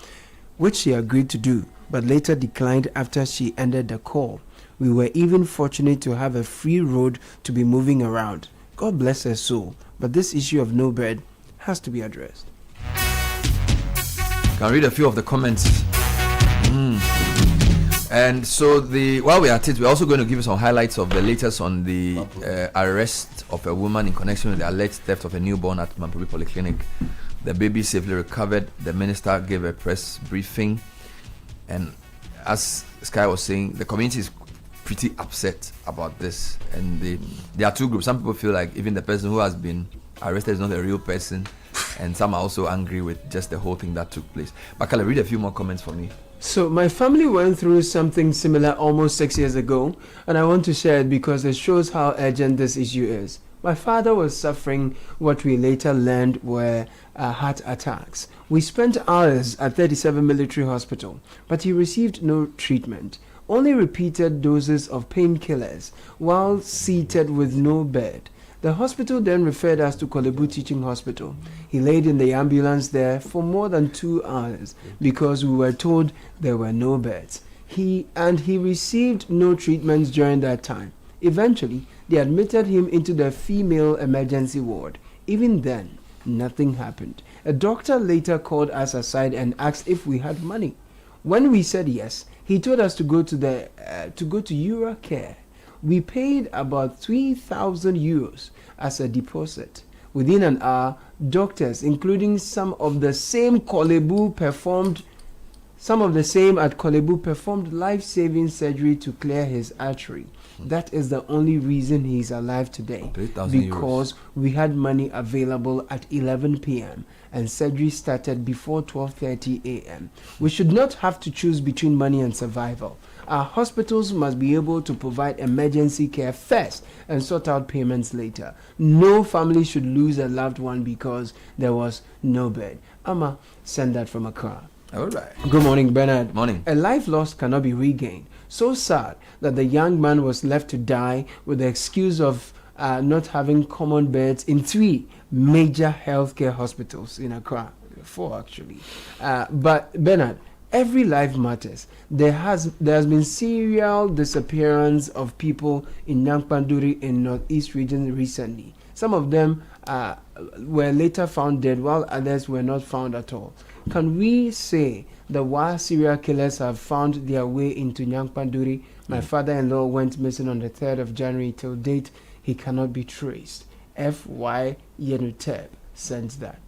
which she agreed to do, but later declined after she ended the call. We were even fortunate to have a free road to be moving around. God bless her soul, but this issue of no bed has to be addressed. Can read a few of the comments. And so while we are at it, we're also going to give you some highlights of the latest on the arrest of a woman in connection with the alleged theft of a newborn at Mampobi Polyclinic. The baby safely recovered. The minister gave a press briefing, and as Sky was saying, the community is pretty upset about this. And there are two groups. Some people feel like even the person who has been arrested is not a real person, and some are also angry with just the whole thing that took place. Bakala, read a few more comments for me. So my family went through something similar almost 6 years ago, and I want to share it because it shows how urgent this issue is. My father was suffering what we later learned were heart attacks. We spent hours at 37 Military Hospital, but he received no treatment, only repeated doses of painkillers while seated with no bed. The hospital then referred us to Kolebu Teaching Hospital. He laid in the ambulance there for more than 2 hours because we were told there were no beds. He received no treatments during that time. Eventually, they admitted him into the female emergency ward. Even then, nothing happened. A doctor later called us aside and asked if we had money. When we said yes, he told us to go to Eurocare. We paid about 3,000 euros as a deposit. Within an hour, doctors, including some of the same at Kolebu, performed life-saving surgery to clear his artery. That is the only reason he's alive today, because we had money available at 11 p.m. and surgery started before 12:30 a.m. We should not have to choose between money and survival. Our hospitals must be able to provide emergency care first and sort out payments later. No family should lose a loved one because there was no bed. Amma, send that from Accra. All right. Good morning, Bernard. Morning. A life lost cannot be regained. So sad that the young man was left to die with the excuse of not having common beds in 3 major healthcare hospitals in Accra. 4 actually. But Bernard, every life matters. There has been serial disappearance of people in Nyankpanduri in Northeast region recently. Some of them were later found dead, while others were not found at all. Can we say that while serial killers have found their way into Nyankpanduri, my father-in-law went missing on the 3rd of January till date, he cannot be traced? F.Y. Yenuteb sends that.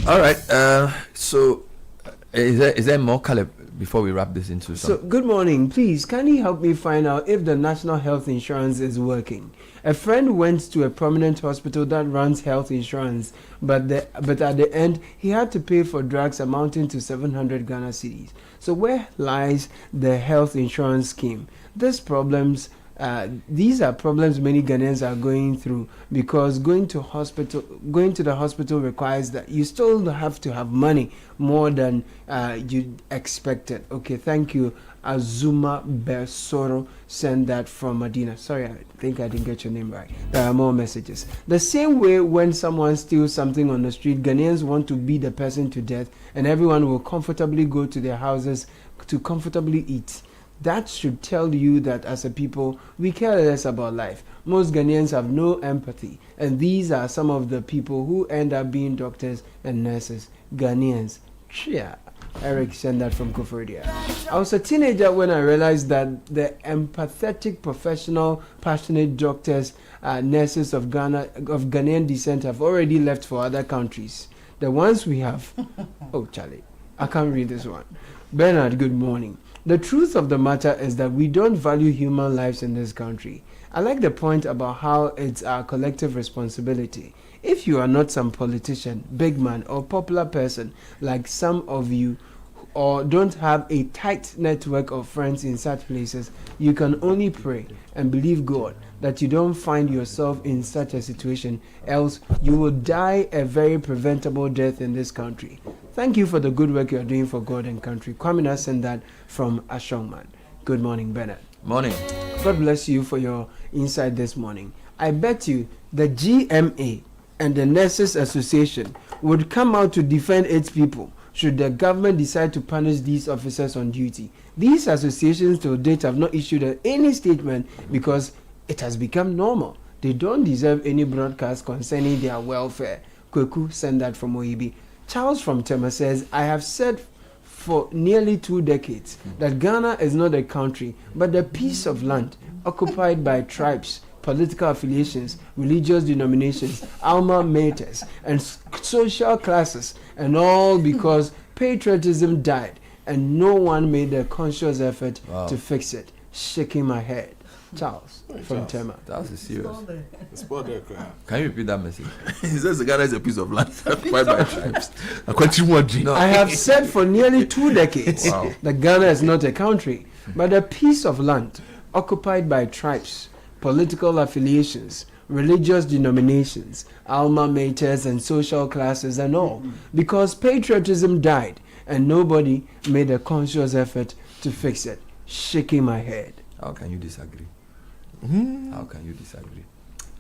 All right. So, is there more color before we wrap this into So, good morning. Please, can you help me find out if the National Health Insurance is working? A friend went to a prominent hospital that runs health insurance, but at the end, he had to pay for drugs amounting to 700 Ghana cedis. So, where lies the health insurance scheme? These are problems many Ghanaians are going through, because going to the hospital requires that you still have to have money more than you expected. Okay, thank you. Azuma Besoro sent that from Medina. Sorry, I think I didn't get your name right. There are more messages. The same way when someone steals something on the street, Ghanaians want to beat the person to death, and everyone will comfortably go to their houses to comfortably eat. That should tell you that as a people, we care less about life. Most Ghanaians have no empathy, and these are some of the people who end up being doctors and nurses. Ghanaians. Cheer. Eric sent that from Koforia. I was a teenager when I realized that the empathetic, professional, passionate doctors, nurses of Ghanaian descent have already left for other countries. The ones we have... Oh, Charlie, I can't read this one. Bernard, good morning. The truth of the matter is that we don't value human lives in this country. I like the point about how it's our collective responsibility. If you are not some politician, big man, or popular person like some of you, or don't have a tight network of friends in such places, you can only pray and believe God that you don't find yourself in such a situation, else you will die a very preventable death in this country. Thank you for the good work you are doing for God and country. Kwamina sent that from Ashongman. Good morning, Bernard. Morning. God bless you for your insight this morning. I bet you the GMA and the Nurses Association would come out to defend its people should the government decide to punish these officers on duty. These associations to date have not issued any statement because it has become normal. They don't deserve any broadcast concerning their welfare. Kweku sent that from Oibi. Charles from Tema says, I have said for nearly 2 decades that Ghana is not a country, but a piece of land occupied by tribes, political affiliations, religious denominations, alma maters, and social classes, and all because patriotism died and no one made a conscious effort to fix it. Shaking my head. Charles from Tema. That was serious. Can you repeat that message? He says Ghana is a piece of land occupied by tribes. I have said for nearly 2 decades that Ghana is not a country, but a piece of land occupied by tribes, political affiliations, religious denominations, alma maters, and social classes, and all, because patriotism died and nobody made a conscious effort to fix it. Shaking my head. How can you disagree? How can you disagree?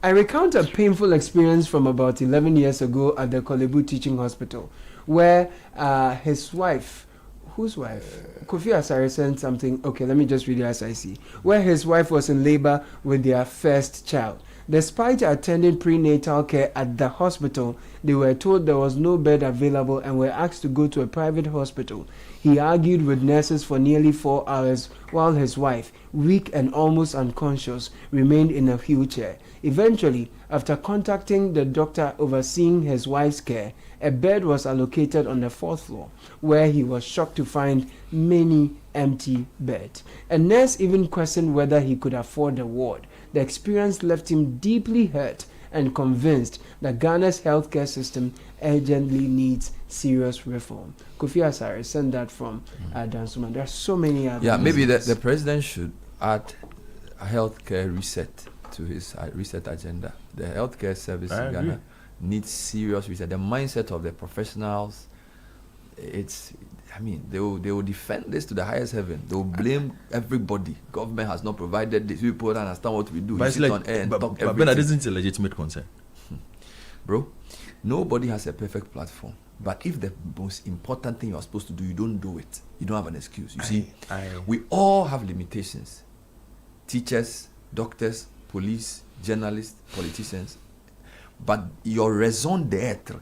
I recount a painful experience from about 11 years ago at the Kolebu Teaching Hospital, where his wife, whose wife? Kofi Asare sent something. Okay, let me just read it as I see. Where his wife was in labor with their first child. Despite attending prenatal care at the hospital, they were told there was no bed available and were asked to go to a private hospital. He argued with nurses for nearly 4 hours while his wife, weak and almost unconscious, remained in a wheelchair. Eventually, after contacting the doctor overseeing his wife's care, a bed was allocated on the 4th floor, where he was shocked to find many empty beds. A nurse even questioned whether he could afford the ward. The experience left him deeply hurt and convinced that Ghana's healthcare system urgently needs serious reform. Kofi Asare sent that from Dansuma. There are so many other. Yeah, maybe the president should add a healthcare reset to his reset agenda. The healthcare service in Ghana needs serious reset. The mindset of the professionals, they will defend this to the highest heaven. They will blame everybody. Government has not provided this. People don't understand what we do. But that isn't a legitimate concern. Bro, nobody has a perfect platform. But if the most important thing you are supposed to do, you don't do it, you don't have an excuse. You see, we all have limitations. Teachers, doctors, police, journalists, politicians. But your raison d'etre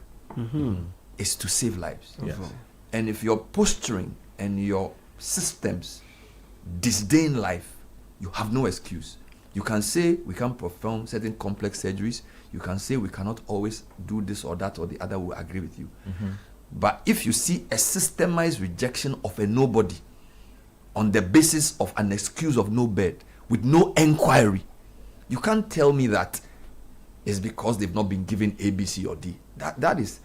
is to save lives. Yes. And if your posturing and your systems disdain life, you have no excuse. You can say we can't perform certain complex surgeries. You can say we cannot always do this or that or the other. Will agree with you. But if you see a systemized rejection of a nobody on the basis of an excuse of no bed with no inquiry, you can't tell me that it's because they've not been given A, B, C, or D. That is,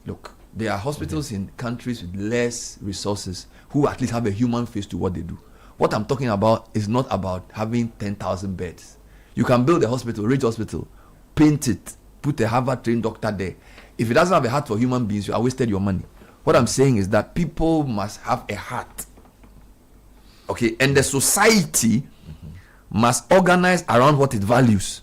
look, there are hospitals in countries with less resources who at least have a human face to what they do. What I'm talking about is not about having 10,000 beds. You can build a hospital, rich hospital, paint it, put a Harvard-trained doctor there. If it doesn't have a heart for human beings, you have wasted your money. What I'm saying is that people must have a heart. Okay, and the society must organize around what it values.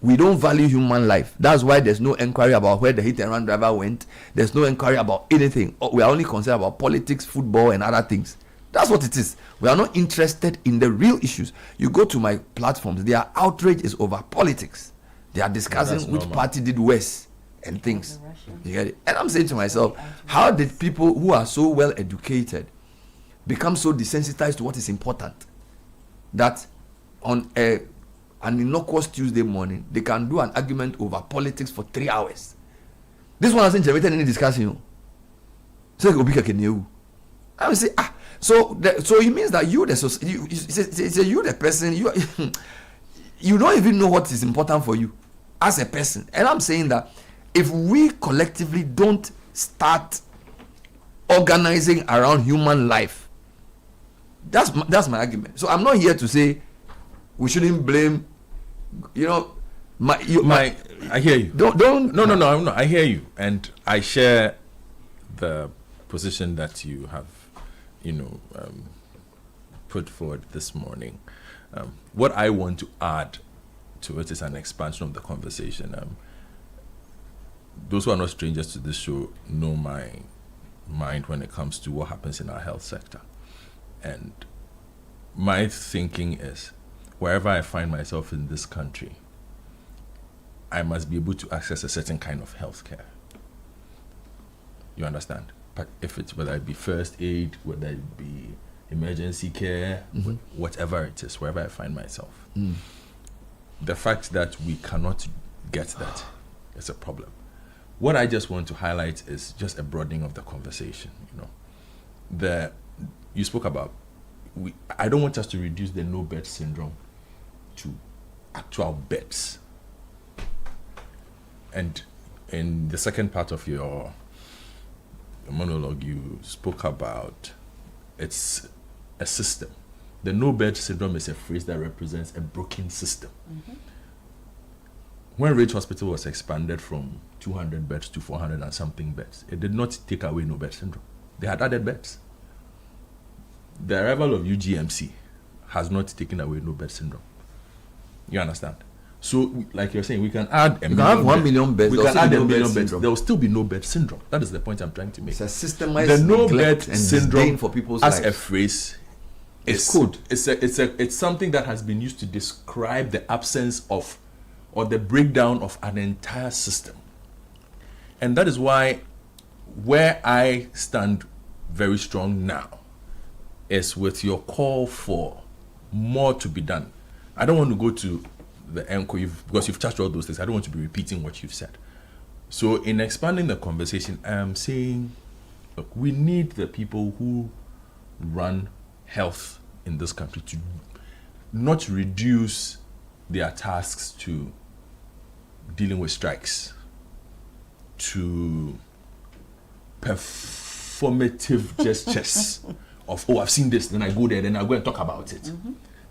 We don't value human life. That's why there's no inquiry about where the hit and run driver went. There's no inquiry about anything. We are only concerned about politics, football, and other things. That's what it is. We are not interested in the real issues. You go to my platforms, their outrage is over politics. They are discussing which party did worse and things. You get it? And I'm saying to myself, how did people who are so well educated become so desensitized to what is important that on an innocuous Tuesday morning they can do an argument over politics for 3 hours? This one hasn't generated any discussion. So I will say, so it means that you the person, you don't even know what is important for you as a person. And I'm saying that if we collectively don't start organizing around human life, that's my argument. So I'm not here to say we shouldn't blame, I hear you. No, I hear you, and I share the position that you have, put forward this morning. What I want to add to it is an expansion of the conversation. Those who are not strangers to this show know my mind when it comes to what happens in our health sector. And my thinking is, wherever I find myself in this country, I must be able to access a certain kind of health care. You understand? But whether it be first aid, whether it be emergency care, whatever it is, wherever I find myself. The fact that we cannot get that is a problem. What I just want to highlight is just a broadening of the conversation. You spoke about, I don't want us to reduce the no bed syndrome to actual beds. And in the second part of your monologue, you spoke about it's a system. The no bed syndrome is a phrase that represents a broken system. When Ridge Hospital was expanded from 200 beds to 400 and something beds, it did not take away no bed syndrome. They had added beds. The arrival of UGMC has not taken away no bed syndrome. You understand? So, like you're saying, we can add a million have 1 million beds. We can add a million beds. There will still be no bed syndrome. That is the point I'm trying to make. It's a systemized the no bed syndrome for people's as lives. A phrase. It's good. It's something that has been used to describe the absence of or the breakdown of an entire system. And that is why where I stand very strong now is with your call for more to be done. I don't want to go to the anchor because you've touched all those things. I don't want to be repeating what you've said. So in expanding the conversation, I am saying, look, we need the people who run health in this country to not reduce their tasks to dealing with strikes to performative gestures of, oh, I've seen this, then I go there, then I go and talk about it.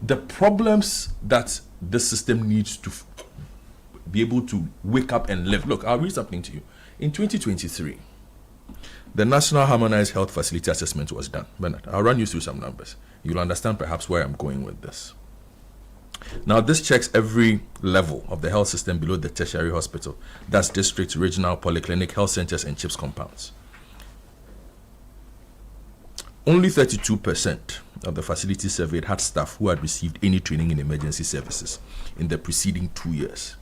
The problems that the system needs to be able to wake up and live. Look, I'll read something to you. In 2023, the National Harmonized Health Facility Assessment was done. Bernard, I'll run you through some numbers. You'll understand perhaps where I'm going with this. Now, this checks every level of the health system below the tertiary hospital. That's district, regional, polyclinic, health centers, and CHIPS compounds. Only 32% of the facilities surveyed had staff who had received any training in emergency services in the preceding 2 years.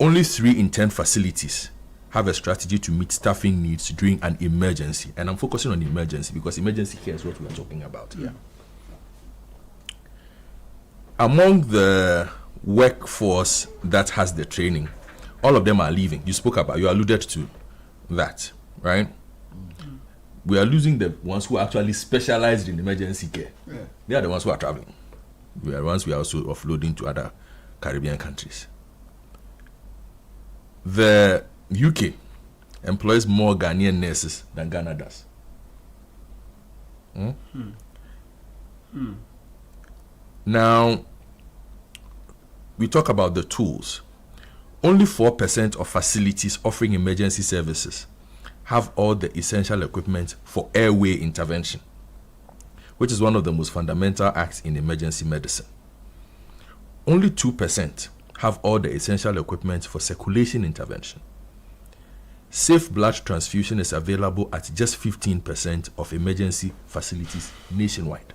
Only 3 in 10 facilities have a strategy to meet staffing needs during an emergency. And I'm focusing on emergency because emergency care is what we are talking about here. Among the workforce that has the training, all of them are leaving. You alluded to that, right? We are losing the ones who are actually specialized in emergency care. Yeah. They are the ones who are traveling. We are the ones we are also offloading to other Caribbean countries. The UK employs more Ghanaian nurses than Ghana does. Now, we talk about the tools. Only 4% of facilities offering emergency services have all the essential equipment for airway intervention, which is one of the most fundamental acts in emergency medicine. Only 2% have all the essential equipment for circulation intervention. Safe blood transfusion is available at just 15% of emergency facilities nationwide.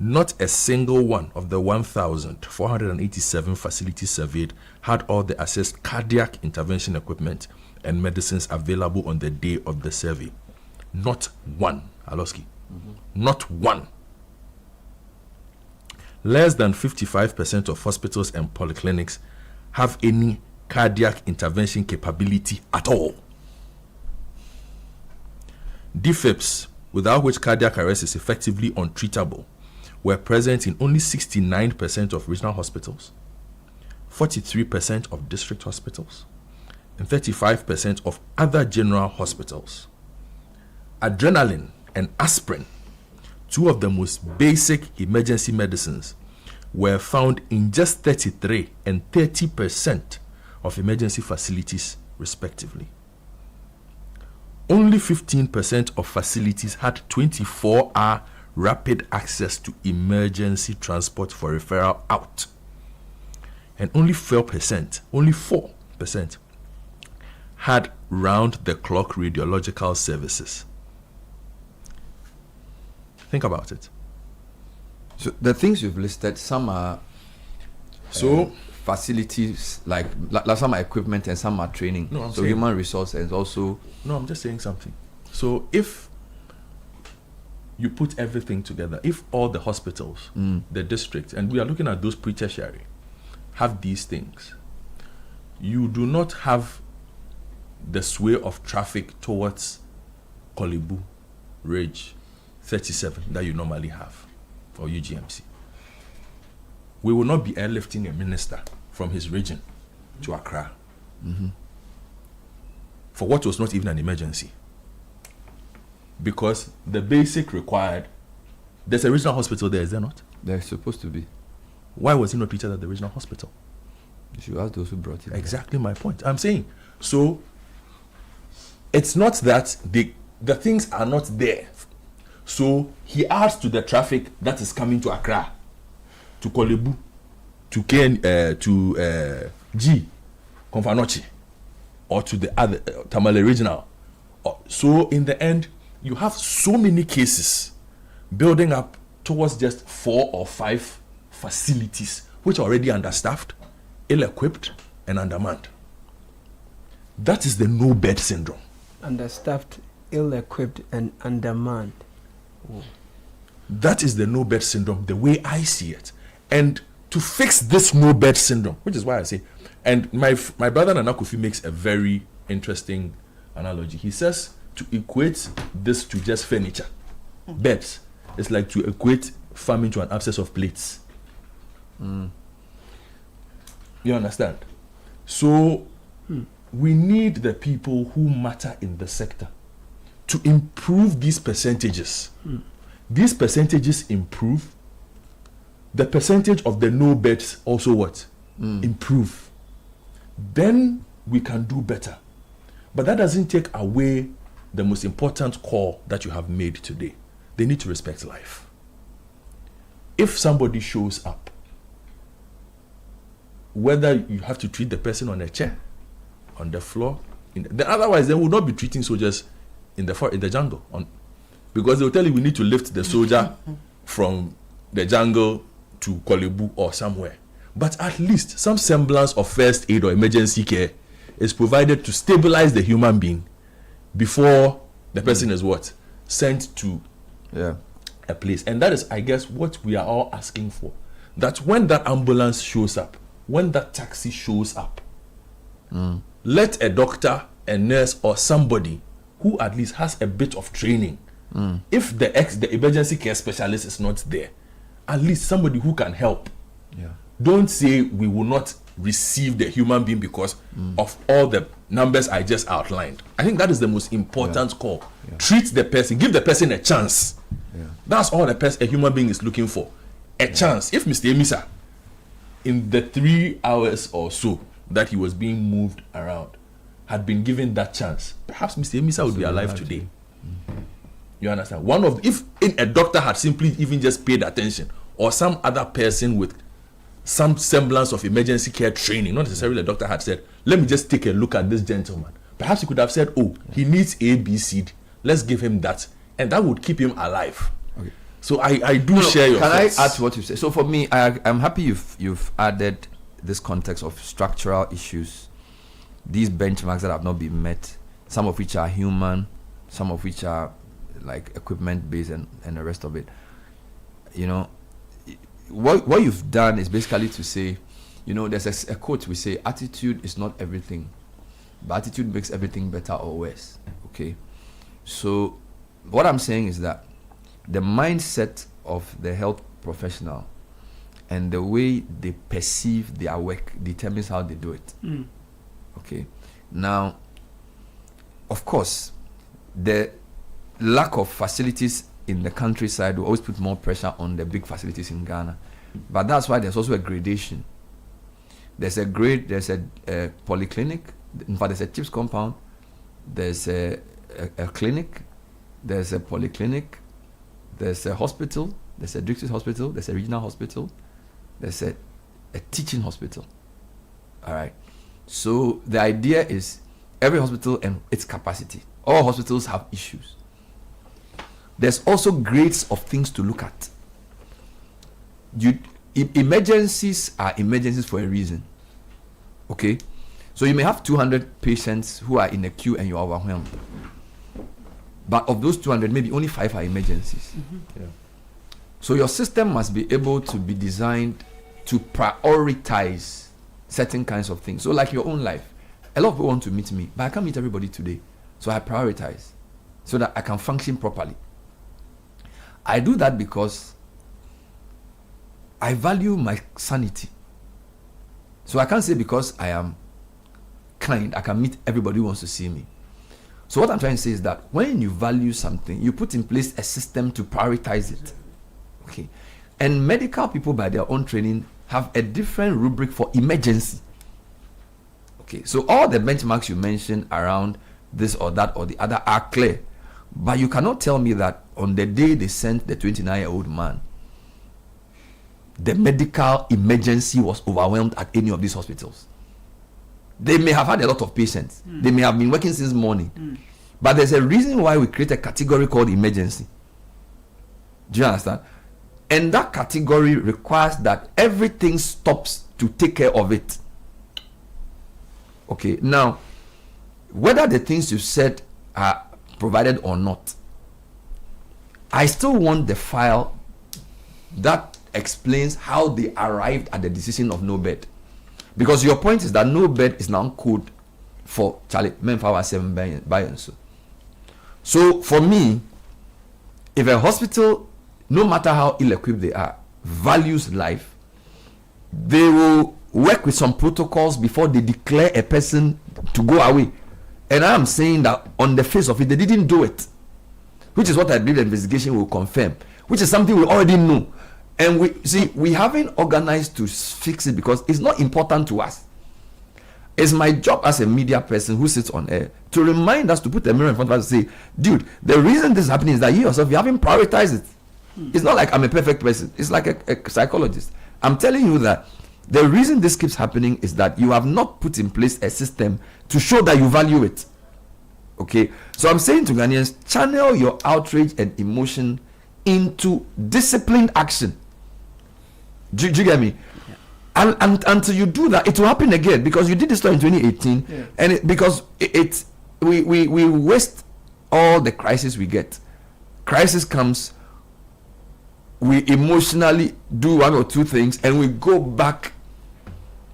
Not a single one of the 1,487 facilities surveyed had all the assessed cardiac intervention equipment and medicines available on the day of the survey. Not one, Aloski. Not one. Less than 55% of hospitals and polyclinics have any cardiac intervention capability at all. DFIPs, without which cardiac arrest is effectively untreatable, were present in only 69% of regional hospitals, 43% of district hospitals, and 35% of other general hospitals. Adrenaline and aspirin, 2 of the most basic emergency medicines, were found in just 33 and 30% of emergency facilities, respectively. Only 15% of facilities had 24-hour rapid access to emergency transport for referral out. And only 4% had round-the-clock radiological services. Think about it. So the things you've listed, some are facilities, like some are equipment and some are training. No, so human resource and also... No, I'm just saying something. So if you put everything together, if all the hospitals, the district, and we are looking at those pre-tertiary, have these things, you do not have the sway of traffic towards Kolebu, Ridge, 37 that you normally have, or UGMC. We will not be airlifting a minister from his region to Accra for what was not even an emergency. Because the basic required, there's a regional hospital there, is there not? There's supposed to be. Why was he not treated at the regional hospital? You should ask those who brought him. Exactly my point. I'm saying, so it's not that the things are not there. So he adds to the traffic that is coming to Accra, to Kolebu, to G, Konfanochi, or to the other Tamale Regional. So in the end, you have so many cases building up towards just 4 or 5 facilities which are already understaffed, ill-equipped, and undermanned. That is the no-bed syndrome. Understaffed, ill-equipped, and undermanned. Oh. That is the no-bed syndrome, the way I see it. And to fix this no-bed syndrome, which is why I say, and my brother Nana Kofi makes a very interesting analogy. He says to equate this to just furniture, beds, it's like to equate farming to an abscess of plates. You understand? So we need the people who matter in the sector to improve these percentages. These percentages improve. The percentage of the no bets also what? Improve. Then we can do better. But that doesn't take away the most important call that you have made today. They need to respect life. If somebody shows up, whether you have to treat the person on a chair, on the floor, otherwise they will not be treating soldiers in the jungle, because they will tell you we need to lift the soldier from the jungle to Kolebu or somewhere. But at least some semblance of first aid or emergency care is provided to stabilize the human being before the person is what? Sent to a place. And that is, I guess, what we are all asking for. That when that ambulance shows up, when that taxi shows up, let a doctor, a nurse, or somebody who at least has a bit of training, if the emergency care specialist is not there, at least somebody who can help. Don't say we will not receive the human being because of all the numbers I just outlined. I think that is the most important call. Treat the person, give the person a chance. That's all a human being is looking for. A chance. If Mr. Emisa, in the 3 hours or so that he was being moved around, had been given that chance, perhaps Mr. Emisa would be alive today. You understand? If a doctor had simply even just paid attention, or some other person with some semblance of emergency care training, not necessarily a doctor had said, let me just take a look at this gentleman. Perhaps he could have said, oh, he needs A, B, C, let's give him that. And that would keep him alive. Okay. So I do share your thoughts. Can I add to what you say? So for me, I'm happy you've added this context of structural issues, these benchmarks that have not been met, some of which are human, some of which are like equipment based and the rest of it. You know, what you've done is basically to say, you know, there's a quote we say, attitude is not everything, but attitude makes everything better or worse. Okay, so what I'm saying is that the mindset of the health professional and the way they perceive their work determines how they do it. Okay, now of course the lack of facilities in the countryside will always put more pressure on the big facilities in Ghana. But that's why there's also a gradation. There's a polyclinic, in fact there's a CHIPS compound, there's a clinic, there's a polyclinic, there's a hospital, there's a district hospital, there's a regional hospital, there's a teaching hospital. All right. So the idea is every hospital and its capacity. All hospitals have issues. There's also grades of things to look at. Emergencies are emergencies for a reason. Okay? So you may have 200 patients who are in a queue and you are overwhelmed. But of those 200, maybe only 5 are emergencies. So your system must be able to be designed to prioritize certain kinds of things. So like your own life. A lot of people want to meet me, but I can't meet everybody today. So I prioritize so that I can function properly. I do that because I value my sanity. So I can't say because I am kind, I can meet everybody who wants to see me. So what I'm trying to say is that when you value something, you put in place a system to prioritize it. Okay. And medical people, by their own training, have a different rubric for emergency. Okay. So all the benchmarks you mentioned around this or that or the other are clear. But you cannot tell me that on the day they sent the 29-year-old man, the medical emergency was overwhelmed at any of these hospitals. They may have had a lot of patients. They may have been working since morning. But there's a reason why we create a category called emergency. Do you understand? And that category requires that everything stops to take care of it. Okay, now, whether the things you said are provided or not, I still want the file that explains how they arrived at the decision of no bed. Because your point is that no bed is now code for Charlie Memphis 7 by so. So for me, if a hospital, no matter how ill-equipped they are, values life, they will work with some protocols before they declare a person to go away. And I am saying that on the face of it, they didn't do it, which is what I believe the investigation will confirm, which is something we already know. And we haven't organized to fix it because it's not important to us. It's my job as a media person who sits on air to remind us, to put a mirror in front of us and say, dude, the reason this is happening is that you yourself, you haven't prioritized it. It's not like I'm a perfect person. It's like a psychologist. I'm telling you that the reason this keeps happening is that you have not put in place a system to show that you value it. Okay? So I'm saying to Ghanaians, channel your outrage and emotion into disciplined action. Do you get me? Yeah. And until you do that, it will happen again, because you did this story in 2018, yeah. And because we waste all the crisis we get. Crisis comes, we emotionally do one or two things, and we go back.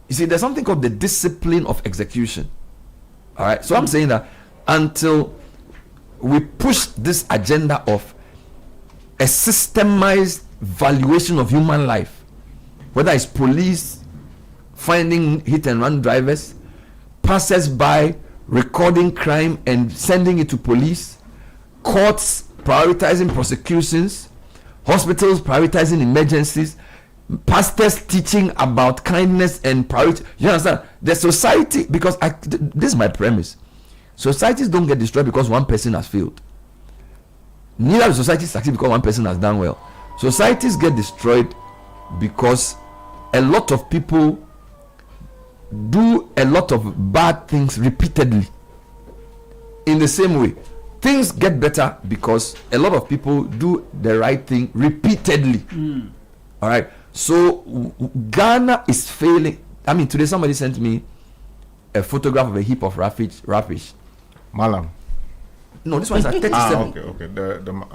You see, there's something called the discipline of execution. All right. So I'm saying that until we push this agenda of a systemized valuation of human life, whether it's police finding hit and run drivers, passers by recording crime and sending it to police, courts prioritizing prosecutions, hospitals prioritizing emergencies, pastors teaching about kindness and priority. You understand? The society, because this is my premise, societies don't get destroyed because one person has failed. Neither do societies succeed because one person has done well. Societies get destroyed because a lot of people do a lot of bad things repeatedly. In the same way, things get better because a lot of people do the right thing repeatedly. All right. So Ghana is failing. I mean, today somebody sent me a photograph of a heap of rubbish. Malam. No, this one is at 37. Okay.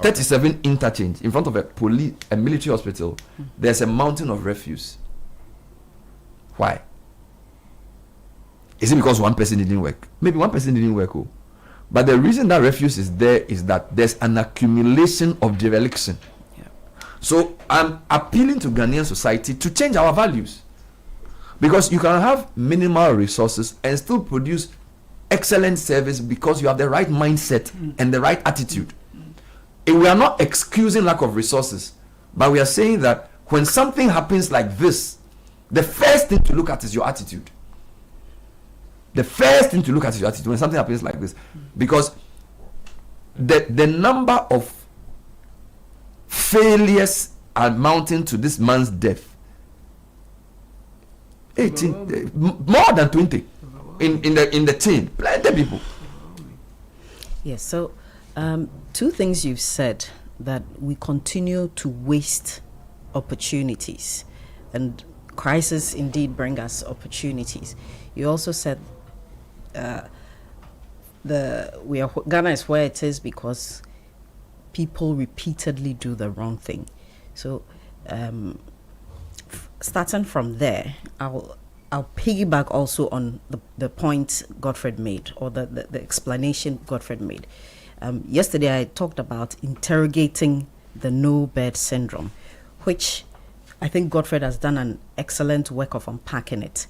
37 interchange in front of a military hospital. There's a mountain of refuse. Why? Is it because one person didn't work? Maybe one person didn't work. But the reason that refuse is there is that there's an accumulation of dereliction. Yeah. So I'm appealing to Ghanaian society to change our values. Because you can have minimal resources and still produce excellent service because you have the right mindset and the right attitude. We are not excusing lack of resources, but we are saying that when something happens like this, the first thing to look at is your attitude. The first thing to look at is your attitude when something happens like this, because the number of failures amounting to this man's death, 18, more than 20 in the team, plenty people. Yes. So two things you've said, that we continue to waste opportunities, and crises indeed bring us opportunities. You also said Ghana is where it is because people repeatedly do the wrong thing. So starting from there, I'll piggyback also on the point Godfred made, or the explanation Godfred made. Yesterday I talked about interrogating the no bed syndrome, which I think Godfred has done an excellent work of unpacking it.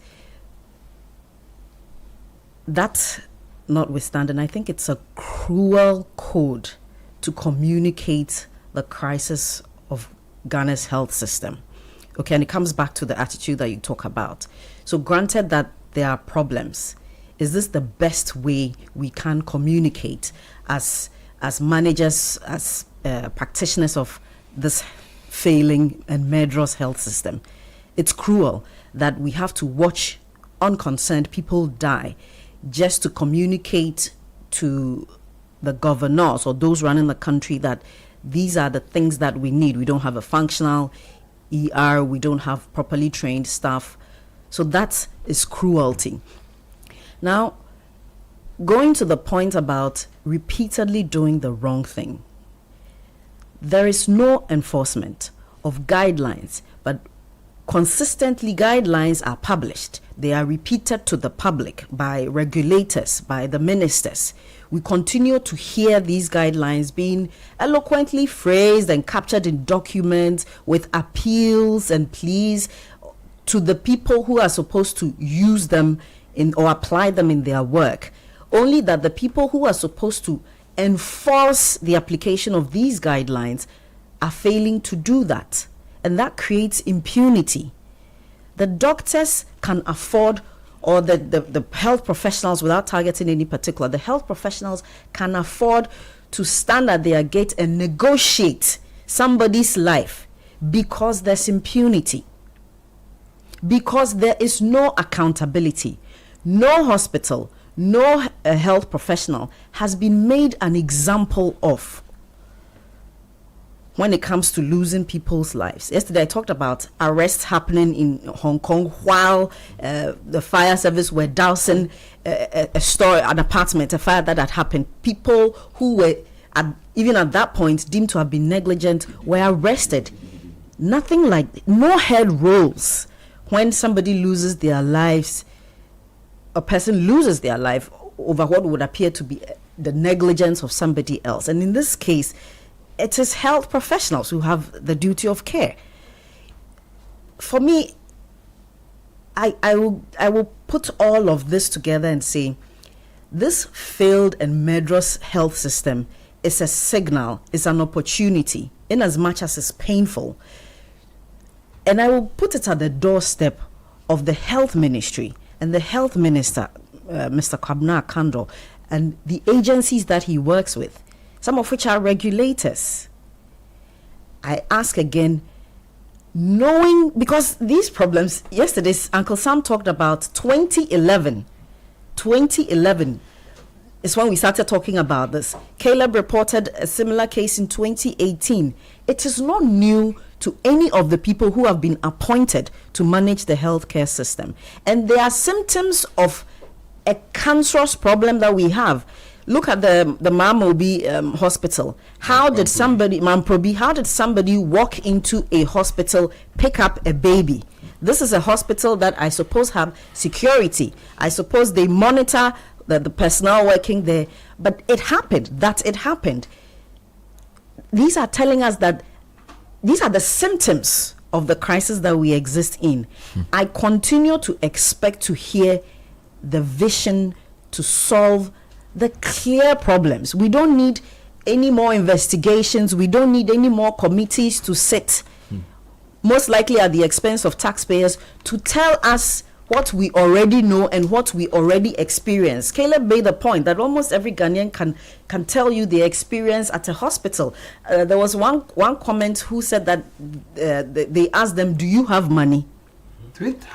That notwithstanding, I think it's a cruel code to communicate the crisis of Ghana's health system. Okay, and it comes back to the attitude that you talk about. So granted that there are problems, is this the best way we can communicate as managers, as practitioners of this failing and murderous health system? It's cruel that we have to watch unconcerned people die just to communicate to the governors or those running the country that these are the things that we need. We don't have a functional ER, we don't have properly trained staff. So that is cruelty. Now, going to the point about repeatedly doing the wrong thing, there is no enforcement of guidelines, but consistently guidelines are published. They are repeated to the public by regulators, by the ministers. We continue to hear these guidelines being eloquently phrased and captured in documents with appeals and pleas to the people who are supposed to use them in or apply them in their work, only that the people who are supposed to enforce the application of these guidelines are failing to do that. And that creates impunity. The doctors can afford, or the health professionals, without targeting any particular, the health professionals can afford to stand at their gate and negotiate somebody's life because there's impunity, because there is no accountability. No hospital, no health professional has been made an example of when it comes to losing people's lives. Yesterday I talked about arrests happening in Hong Kong while the fire service were dousing an apartment, a fire that had happened. People who were even at that point deemed to have been negligent were arrested. Nothing like, no head rolls when somebody loses their lives, a person loses their life over what would appear to be the negligence of somebody else. And in this case, it is health professionals who have the duty of care. For me, I will put all of this together and say, this failed and murderous health system is a signal, is an opportunity, in as much as it's painful. And I will put it at the doorstep of the health ministry and the health minister, Mr. Kwabena Akandoh, and the agencies that he works with, some of which are regulators. I ask again, knowing, because these problems, yesterday Uncle Sam talked about 2011 is when we started talking about this. Caleb reported a similar case in 2018. It is not new to any of the people who have been appointed to manage the healthcare system. And there are symptoms of a cancerous problem that we have. Look at the Mamobi hospital. How did somebody walk into a hospital, pick up a baby? This is a hospital that I suppose have security. I suppose they monitor the personnel working there. But it happened. These are telling us that these are the symptoms of the crisis that we exist in. I continue to expect to hear the vision to solve the clear problems. We don't need any more investigations. We don't need any more committees to sit, most likely at the expense of taxpayers, to tell us what we already know and what we already experience. Caleb made the point that almost every Ghanaian can tell you the experience at a hospital. There was one comment who said that they asked them, do you have money?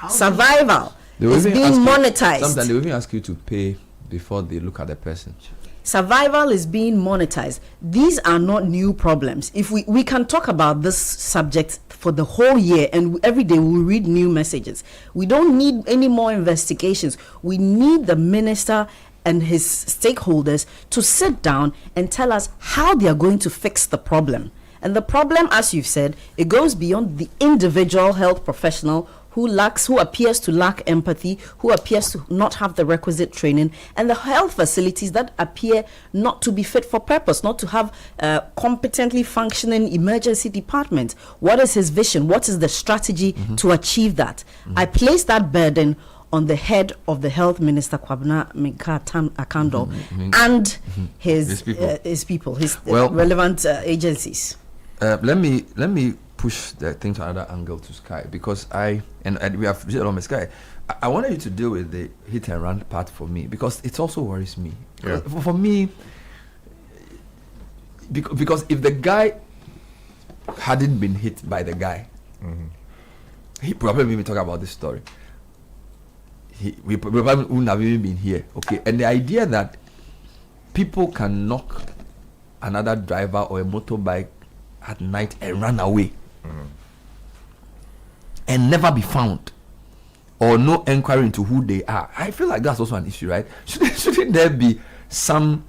Survival is being monetized. Sometimes they will even ask you to pay before they look at the person. Survival is being monetized. These are not new problems. If we can talk about this subject for the whole year, and every day we read new messages. We don't need any more investigations. We need the minister and his stakeholders to sit down and tell us how they are going to fix the problem. And the problem, as you've said, it goes beyond the individual health professional who appears to lack empathy, who appears to not have the requisite training, and the health facilities that appear not to be fit for purpose, not to have competently functioning emergency department. What is his vision? What is the strategy to achieve that? I place that burden on the head of the health minister, Kwabena Akandoh, and his people, his relevant agencies. Let me push the thing to another angle to Sky, because and we have visited on Sky. I wanted you to deal with the hit and run part for me, because it also worries me. Yeah. For me, because if the guy hadn't been hit by the guy, he probably wouldn't even talk about this story. We probably wouldn't have even been here. Okay, and the idea that people can knock another driver or a motorbike at night and run away and never be found, or no inquiry into who they are, I feel like that's also an issue, right? Shouldn't there be some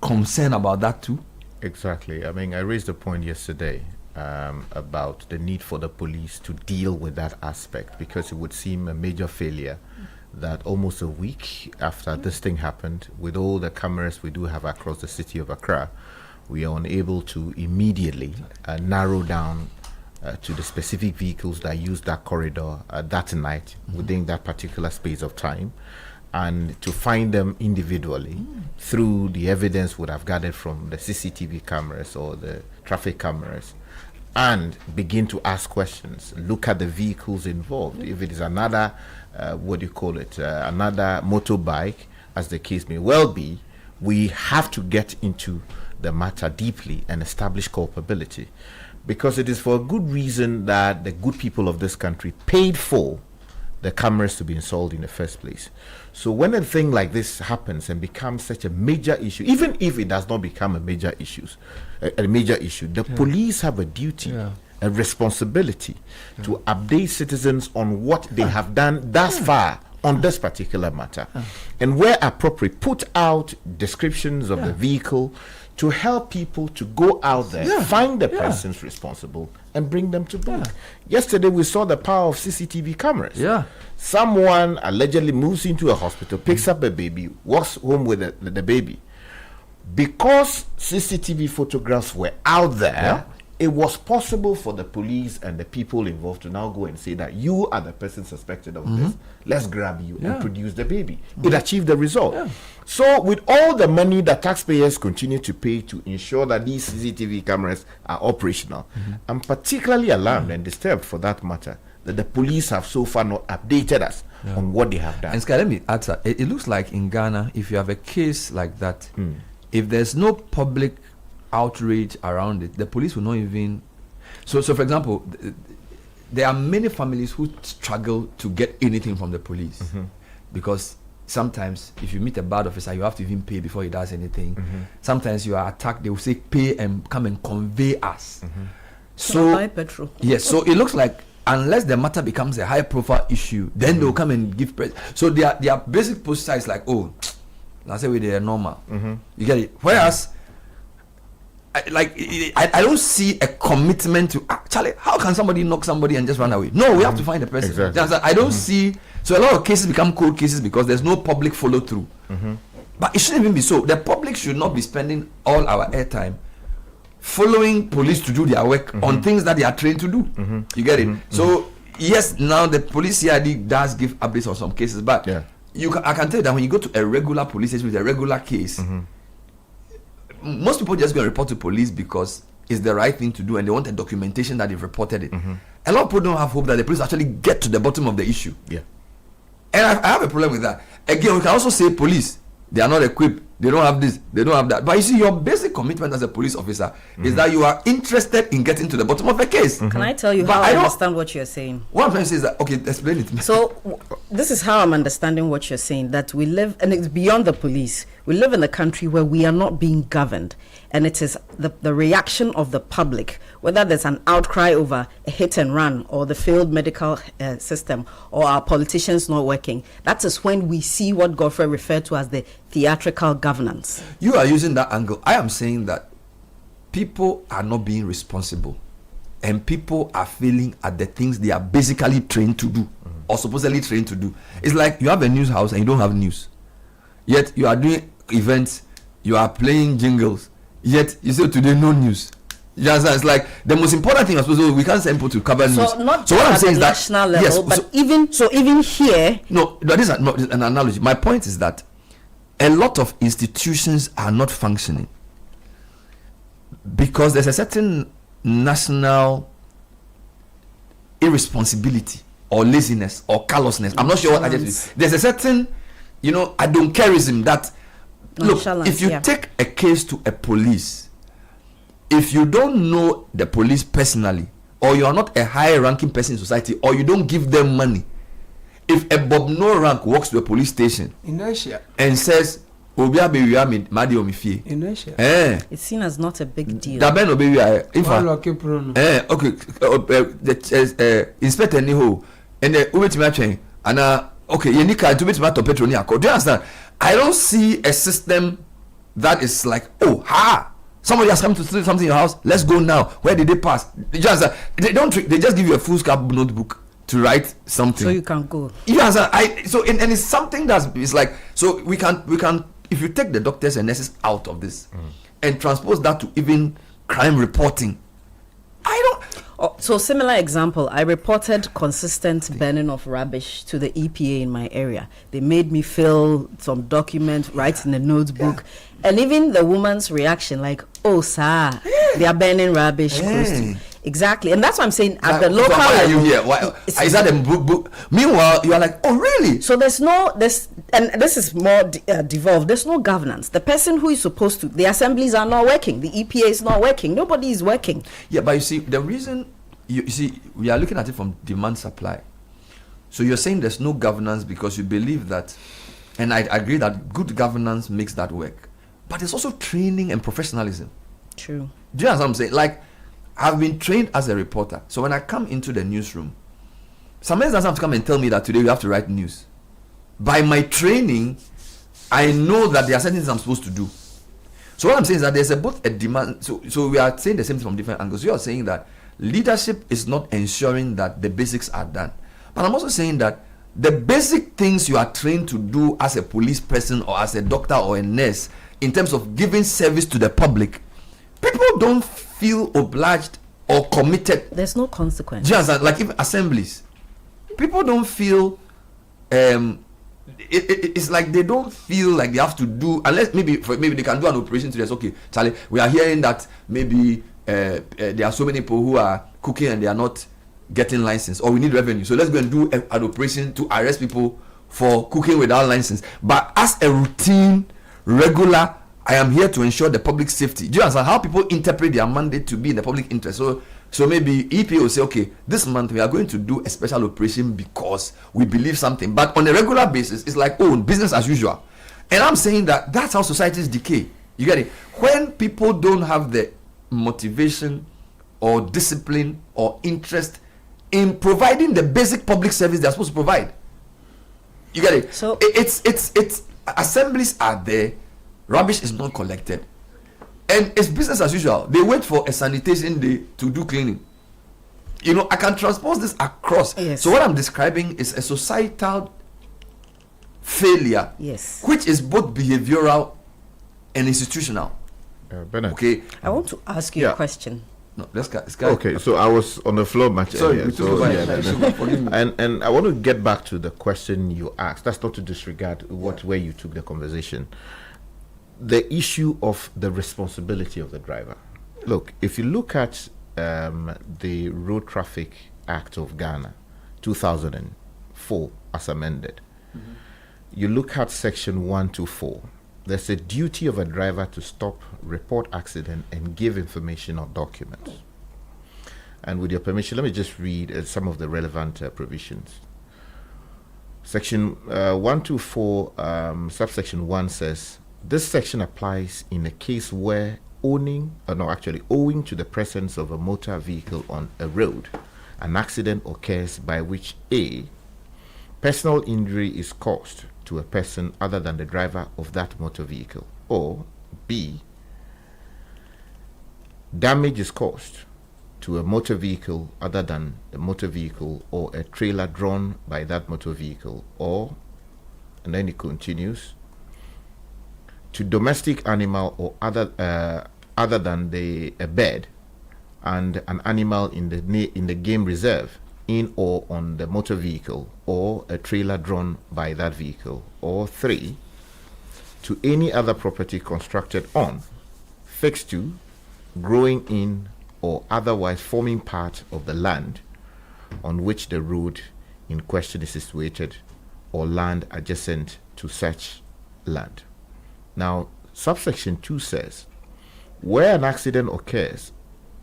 concern about that too? Exactly. I mean, I raised a point yesterday about the need for the police to deal with that aspect, because it would seem a major failure that almost a week after this thing happened, with all the cameras we do have across the city of Accra, we are unable to immediately narrow down to the specific vehicles that use that corridor that night within that particular space of time, and to find them individually through the evidence would have gathered from the CCTV cameras or the traffic cameras, and begin to ask questions, look at the vehicles involved. If it is another, another motorbike, as the case may well be, we have to get into the matter deeply and establish culpability. Because it is for a good reason that the good people of this country paid for the cameras to be installed in the first place. So when a thing like this happens and becomes such a major issue, even if it does not become a major issue, the police have a duty, a responsibility to update citizens on what they have done thus far on this particular matter. And where appropriate, put out descriptions of the vehicle to help people to go out there, find the persons responsible, and bring them to book. Yesterday, we saw the power of CCTV cameras. Someone allegedly moves into a hospital, picks up a baby, walks home with the baby. Because CCTV photographs were out there, it was possible for the police and the people involved to now go and say that you are the person suspected of this. Let's grab you and produce the baby. It achieved the result. So with all the money that taxpayers continue to pay to ensure that these CCTV cameras are operational, I'm particularly alarmed and disturbed, for that matter, that the police have so far not updated us on what they have done. And Sky, let me add that it looks like in Ghana, if you have a case like that, if there's no public outrage around it, the police will not even. So for example, there are many families who struggle to get anything from the police because sometimes if you meet a bad officer, you have to even pay before he does anything. Sometimes you are attacked, they will say pay and come and convey us. So buy petrol. Yes, so it looks like unless the matter becomes a high profile issue, then they'll come and give press. So their basic posture is like, oh, I say they are normal. You get it? Whereas I don't see a commitment to Charlie, how can somebody knock somebody and just run away? No, we have to find the person. Exactly. I don't see. So a lot of cases become cold cases because there's no public follow through. But it shouldn't even be so. The public should not be spending all our airtime following police to do their work on things that they are trained to do. You get it? So yes, now the police CID does give updates on some cases, but I can tell you that when you go to a regular police station with a regular case, most people just go and report to police because it's the right thing to do and they want a documentation that they've reported it. A lot of people don't have hope that the police actually get to the bottom of the issue. And I have a problem with that. Again, we can also say police, they are not equipped, they don't have this, they don't have that. But you see, your basic commitment as a police officer is that you are interested in getting to the bottom of the case. Can I tell you how I understand what you're saying? What I'm trying to say is that, okay, explain it to me. So this is how I'm understanding what you're saying, that we live, and it's beyond the police, we live in a country where we are not being governed, and it is the reaction of the public, whether there's an outcry over a hit and run or the failed medical system or our politicians not working. That is when we see what Godfrey referred to as the theatrical governance. You are using that angle. I am saying that people are not being responsible and people are failing at the things they are basically trained to do or supposedly trained to do. It's like you have a news house and you don't have news, yet you are doing events, you are playing jingles, yet you say today no news. Yes, it's like the most important thing. I suppose we can't send people to cover news. So not so what I'm saying is that national level, yes, but even here. No, that is not an analogy. My point is that a lot of institutions are not functioning because there's a certain national irresponsibility or laziness or callousness. I'm not sure what I just. There's a certain, I don't careism that. Look, if you take a case to a police, if you don't know the police personally, or you are not a high-ranking person in society, or you don't give them money, if a Bob No rank walks to a police station and says, it's seen as not a big deal. Inspector Niho, and okay, you need to be to petrol. Do you understand? I don't see a system that is like, somebody has come to steal something in your house. Let's go now. Where did they pass? They just give you a full scrap notebook to write something. So you can go. You understand? And it's something it's like, so we can if you take the doctors and nurses out of this and transpose that to even crime reporting, So similar example, I reported consistent burning of rubbish to the EPA in my area. They made me fill some document, write in a notebook, and even the woman's reaction, like, "Oh, sir, they are burning rubbish close to." Exactly, and that's what I'm saying. At the local why level, are you here? Why is that a book? Meanwhile, you are like, oh, really? So there's and this is more devolved. There's no governance. The person who is supposed to, the assemblies are not working. The EPA is not working. Nobody is working. Yeah, but you see, the reason you see, we are looking at it from demand supply. So you're saying there's no governance because you believe that, and I agree that good governance makes that work. But there's also training and professionalism. True. Do you understand what I'm saying? Like, I've been trained as a reporter. So when I come into the newsroom, somebody doesn't have to come and tell me that today you have to write news. By my training, I know that there are certain things I'm supposed to do. So what I'm saying is that there's both a demand. So we are saying the same thing from different angles. You are saying that leadership is not ensuring that the basics are done. But I'm also saying that the basic things you are trained to do as a police person or as a doctor or a nurse in terms of giving service to the public, people don't feel obliged or committed. There's no consequence. Just like even assemblies, people don't feel it's like they don't feel like they have to do, unless maybe they can do an operation to this. Okay, Charlie, we are hearing that maybe there are so many people who are cooking and they are not getting license, or we need revenue, so let's go and do an operation to arrest people for cooking without license. But as a routine, regular, I am here to ensure the public safety. Do you understand how people interpret their mandate to be in the public interest? So maybe EPA will say, okay, this month we are going to do a special operation because we believe something. But on a regular basis, it's like, oh, business as usual. And I'm saying that that's how societies decay. You get it? When people don't have the motivation or discipline or interest in providing the basic public service they're supposed to provide. You get it? So it's assemblies are there. Rubbish is not collected, and it's business as usual. They wait for a sanitation day to do cleaning. You know, I can transpose this across. Yes. So what I'm describing is a societal failure, which is both behavioral and institutional. Bernard. Okay, I want to ask you a question. No, let's go. Okay, so I was on the floor much earlier. And I want to get back to the question you asked. That's not to disregard where you took the conversation. The issue of the responsibility of the driver. Look, if you look at the Road Traffic Act of Ghana, 2004, as amended, you look at section 124. There's a duty of a driver to stop, report accident, and give information or documents. And with your permission, let me just read some of the relevant provisions. Section 124, subsection 1 says, this section applies in a case where owing to the presence of a motor vehicle on a road, an accident occurs by which A, personal injury is caused to a person other than the driver of that motor vehicle, or B, damage is caused to a motor vehicle other than the motor vehicle or a trailer drawn by that motor vehicle, or, and then it continues, to domestic animal or other than a bird and an animal in the game reserve in or on the motor vehicle or a trailer drawn by that vehicle, or 3, to any other property constructed on, fixed to, growing in, or otherwise forming part of the land on which the road in question is situated, or land adjacent to such land. Now, subsection 2 says, where an accident occurs,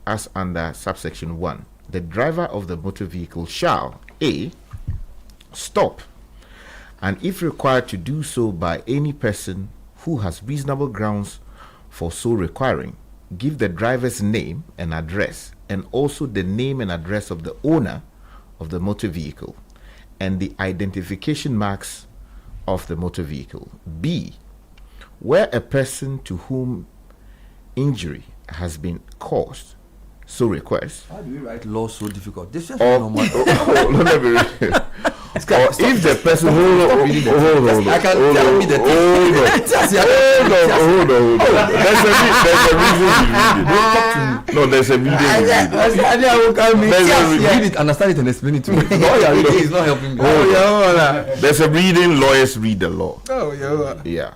as under subsection 1, the driver of the motor vehicle shall A, stop, and if required to do so by any person who has reasonable grounds for so requiring, give the driver's name and address, and also the name and address of the owner of the motor vehicle and the identification marks of the motor vehicle. B, where a person to whom injury has been caused so requests. Why do we write law so difficult? This is or, normal. Or if the person hold on, I can tell me the hold on. There's a reason you read it. Don't talk to me. No, there's a reason. Read it, understand it, and explain it to me. He's not helping me. There's a reading. Lawyers read the law. Yeah.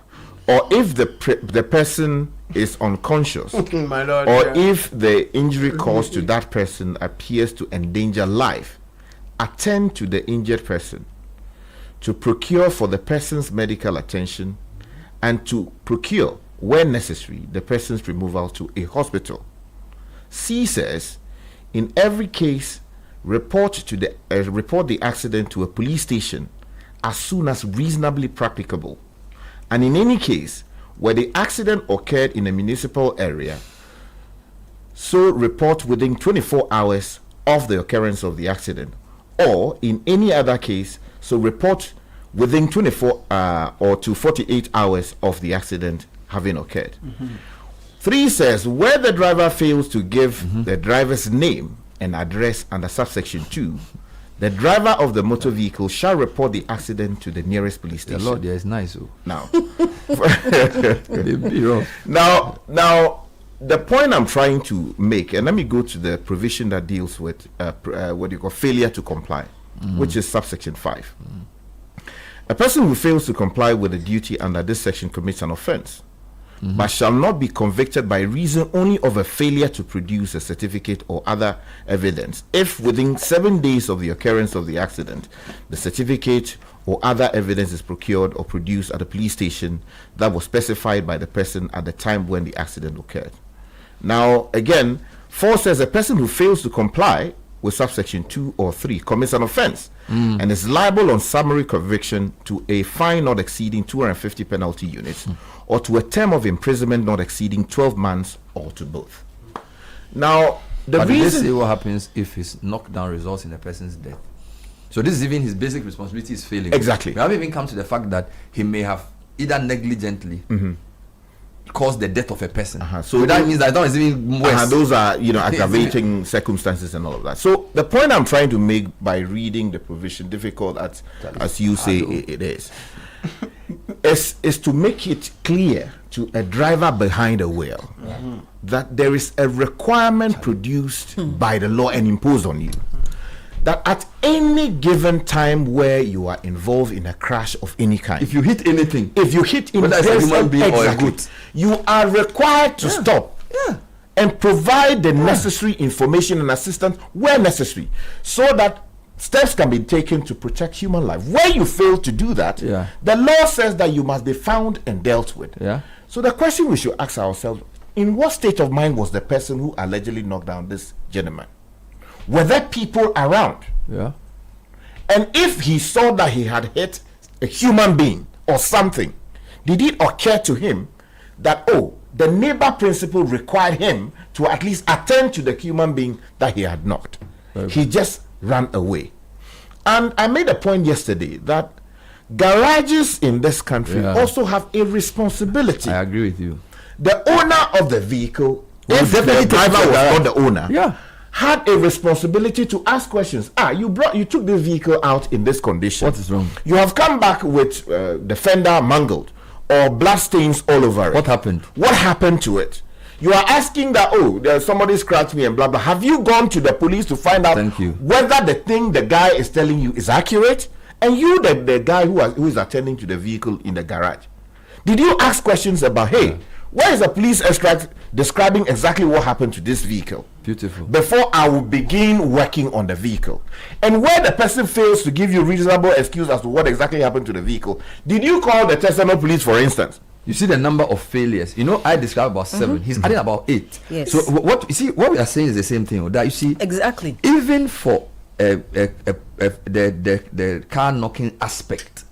Or if the person is unconscious, My Lord, or if the injury caused to that person appears to endanger life, attend to the injured person, to procure for the person's medical attention, and to procure, where necessary, the person's removal to a hospital. C says, in every case, report the accident to a police station as soon as reasonably practicable. And in any case where the accident occurred in a municipal area, so report within 24 hours of the occurrence of the accident, or in any other case, so report within 24 or to 48 hours of the accident having occurred. 3 says, where the driver fails to give the driver's name and address under subsection 2, the driver of the motor vehicle shall report the accident to the nearest police station. The Lord, yeah, it's nice. Now, now, the point I'm trying to make, and let me go to the provision that deals with what you call failure to comply, which is subsection 5. A person who fails to comply with a duty under this section commits an offense, but shall not be convicted by reason only of a failure to produce a certificate or other evidence if within 7 days of the occurrence of the accident the certificate or other evidence is procured or produced at a police station that was specified by the person at the time when the accident occurred. Now again, 4 says a person who fails to comply with subsection 2 or 3 commits an offense and is liable on summary conviction to a fine not exceeding 250 penalty units or to a term of imprisonment not exceeding 12 months or to both. Now, but did they say what happens if his knockdown results in a person's death? So this is even his basic responsibility is failing. Exactly. We haven't even come to the fact that he may have either negligently caused the death of a person. So that means that is even worse. Those are, aggravating circumstances and all of that. So the point I'm trying to make by reading the provision, difficult as you say it is to make it clear to a driver behind a wheel that there is a requirement produced by the law and imposed on you, that at any given time where you are involved in a crash of any kind, if you hit anything, whether it's a human being or a goat, you are required to stop and provide the necessary information and assistance where necessary, so that steps can be taken to protect human life. Where you fail to do that, the law says that you must be found and dealt with. So the question we should ask ourselves, in what state of mind was the person who allegedly knocked down this gentleman? Were there people around? And if he saw that he had hit a human being or something, did it occur to him that, the neighbor principle required him to at least attend to the human being that he had knocked? He just ran away. And I made a point yesterday that garages in this country also have a responsibility. I agree with you. The owner of the vehicle, if the driver was not the owner, had a responsibility to ask questions. You took this vehicle out in this condition. What is wrong? You have come back with the fender mangled or blood stains all over it. What happened? What happened to it? You are asking that, there's somebody scratched me and blah blah. Have you gone to the police to find out whether the thing the guy is telling you is accurate? And you, the guy who is attending to the vehicle in the garage, did you ask questions about, where is the police extract describing exactly what happened to this vehicle? Beautiful. Before I will begin working on the vehicle. And where the person fails to give you reasonable excuse as to what exactly happened to the vehicle, did you call the Tesano police, for instance? You see the number of failures. I described about 7. He's adding about 8. Yes. So what we are saying is the same thing. That you see exactly. Even for the car knocking aspect,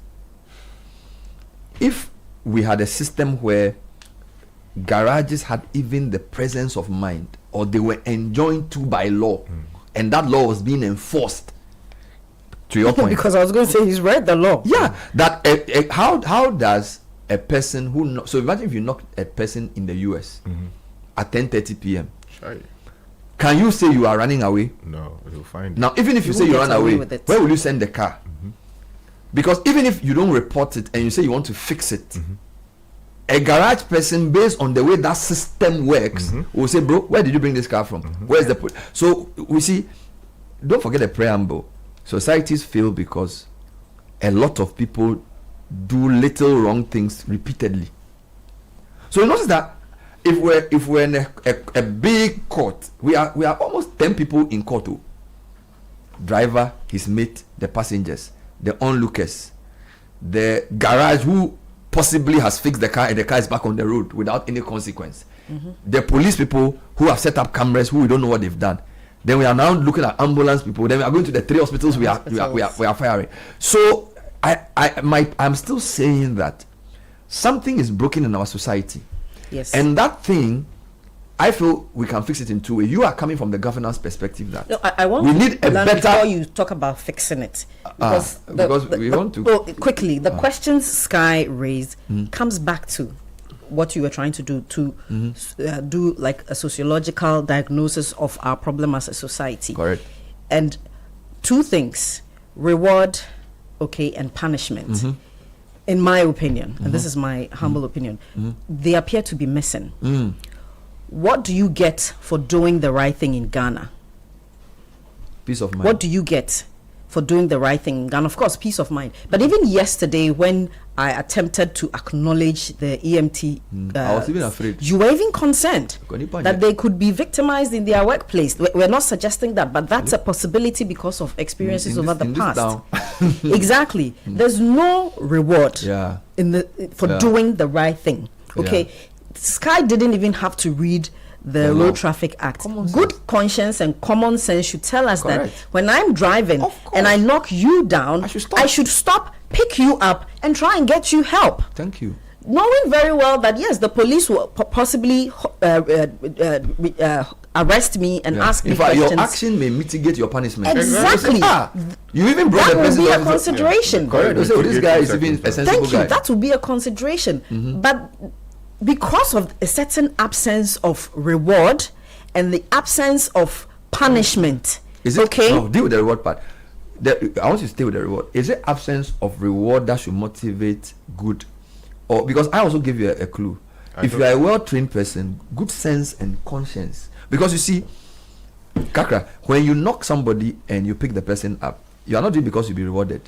if we had a system where garages had even the presence of mind, or they were enjoined to by law, and that law was being enforced, to your point. Because I was going to say he's read the law. That how does a person who so imagine if you knock a person in the US at 10:30 p.m. Can you say you are running away? No, you'll find. Now, even if you say you run away, where will you send the car? Because even if you don't report it and you say you want to fix it, a garage person, based on the way that system works, will say, bro, where did you bring this car from? Where's the so we see, don't forget the preamble. Societies fail because a lot of people do little wrong things repeatedly. So you notice that if we're in a big court, we are almost 10 people in court. Driver, his mate, the passengers, the onlookers, the garage who possibly has fixed the car and the car is back on the road without any consequence. The police people who have set up cameras who we don't know what they've done. Then we are now looking at ambulance people. Then we are going to the 3 hospitals we are firing. So I'm still saying that something is broken in our society. Yes. And that thing, I feel we can fix it in 2 ways. You are coming from the governance perspective that I want we to need a learn better. before you talk about fixing it, because we want to. Well, quickly, the questions Sky raised comes back to what you were trying to do to do like a sociological diagnosis of our problem as a society. Correct. And 2 things: reward, and punishment. In my opinion, and this is my humble opinion, they appear to be missing. What do you get for doing the right thing in Ghana? Peace of mind. What do you get for doing the right thing in Ghana? Of course, peace of mind. But even yesterday, when I attempted to acknowledge the EMT, I was even afraid. You were even concerned that they could be victimized in their workplace. We're not suggesting that, but that's a possibility because of experiences over the past. Exactly. There's no reward for doing the right thing. Okay. Sky didn't even have to read the Road Traffic Act. Good conscience and common sense should tell us that when I'm driving and I knock you down, I should stop, pick you up, and try and get you help. Thank you. Knowing very well that yes, the police will possibly arrest me and ask me questions. Your action may mitigate your punishment. Exactly. You even brought that the would be a consideration. Correct. So this guy is even a sensible Thank you. guy. That would be a consideration. But because of a certain absence of reward and the absence of punishment, is it okay? No, deal with the reward part. I want you to stay with the reward. Is it absence of reward that should motivate good? Or because I also give you a clue. If you are a well-trained person, good sense and conscience. Because you see, Kakra, when you knock somebody and you pick the person up, you are not doing it because you'll be rewarded.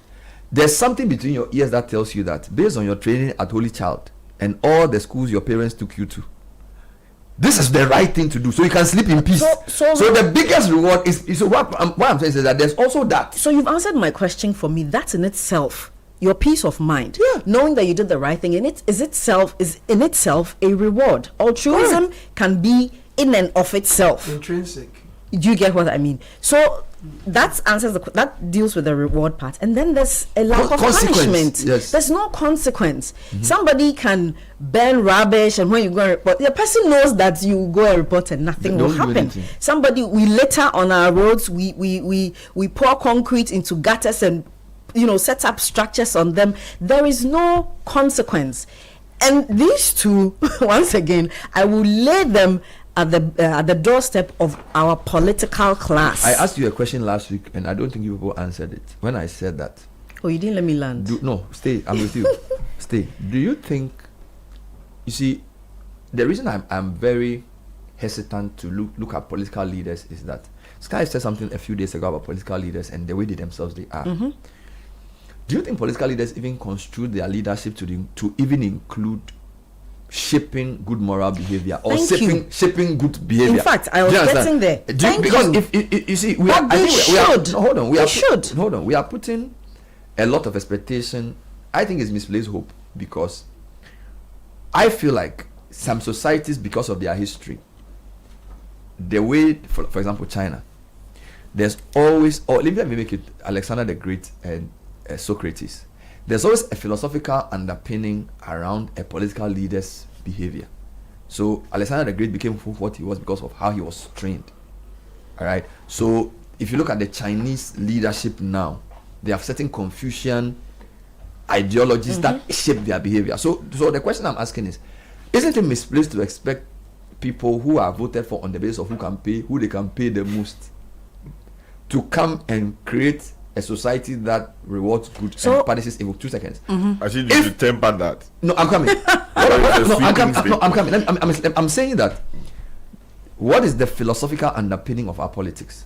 There's something between your ears that tells you that based on your training at Holy Child and all the schools your parents took you to, this is the right thing to do, so you can sleep in peace. So the biggest reward is what I'm saying is that there's also that. So you've answered my question for me. That's in itself your peace of mind, knowing that you did the right thing, and it is in itself a reward. Altruism can be in and of itself intrinsic. Do you get what I mean? So that deals with the reward part, and then there's a lack of punishment. Yes. There's no consequence. Somebody can burn rubbish, and when you go and report, the person knows that you go and report and nothing will happen. We litter on our roads. We pour concrete into gutters and set up structures on them. There is no consequence, and these two, once again, I will lay them at the doorstep of our political class. I asked you a question last week, and I don't think you people answered it. When I said that, you didn't let me land. No, stay. I'm with you. Stay. Do you think? You see, the reason I'm very hesitant to look at political leaders is that Sky said something a few days ago about political leaders and the way they themselves are. Do you think political leaders even construe their leadership to even include shaping good moral behavior or shaping good behavior? In fact, I was getting there. Because if you see, we are putting a lot of expectation. I think it's misplaced hope, because I feel like some societies, because of their history, the way, for example, China, there's always, or let me make it Alexander the Great and Socrates. There's always a philosophical underpinning around a political leader's behavior. So Alexander the Great became what he was because of how he was trained. All right. So if you look at the Chinese leadership now, they have certain Confucian ideologies that shape their behavior. So the question I'm asking is, isn't it misplaced to expect people who are voted for on the basis of who they can pay the most to come and create a society that rewards good and punishes evil? 2 seconds. I think you should temper that. No, I'm coming. I'm saying that. What is the philosophical underpinning of our politics?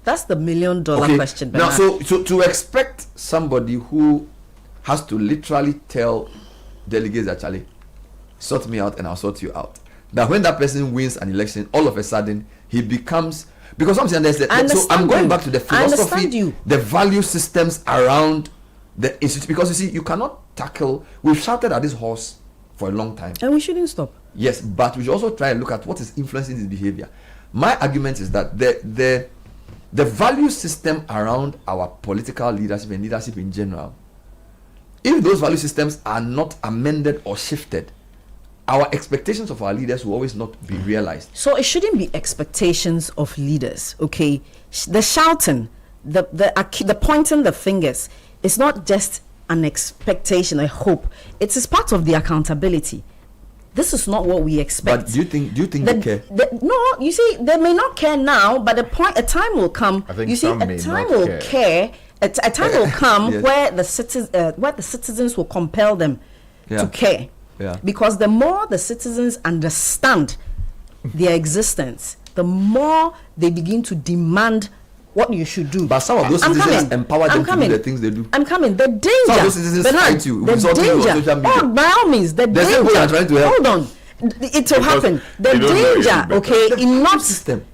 That's the $1 million question. Now, so to expect somebody who has to literally tell delegates actually, sort me out and I'll sort you out, that when that person wins an election, all of a sudden he becomes, because I'm saying so I'm going back to the philosophy, the value systems around the institute, because you see, you cannot tackle. We've shouted at this horse for a long time, and we shouldn't stop. Yes, but we should also try and look at what is influencing this behavior. My argument is that the value system around our political leadership and leadership in general, if those value systems are not amended or shifted, our expectations of our leaders will always not be realized. So it shouldn't be expectations of leaders, okay? The shouting, the pointing the fingers, it's not just an expectation, a hope. It is part of the accountability. This is not what we expect. But do you think they care? No, you see, they may not care now, but a time will come. I think you see, a time will care. A time will come Yes. where the citizens will compel them to care. Yeah. Because the more the citizens understand their existence, the more they begin to demand what you should do. But some of those citizens empower them to do the things they do. I'm coming. The danger. Some of those citizens fight you. The danger. Oh, by all means, the danger. Trying to help. Hold on. It will happen. The danger, okay, in not system.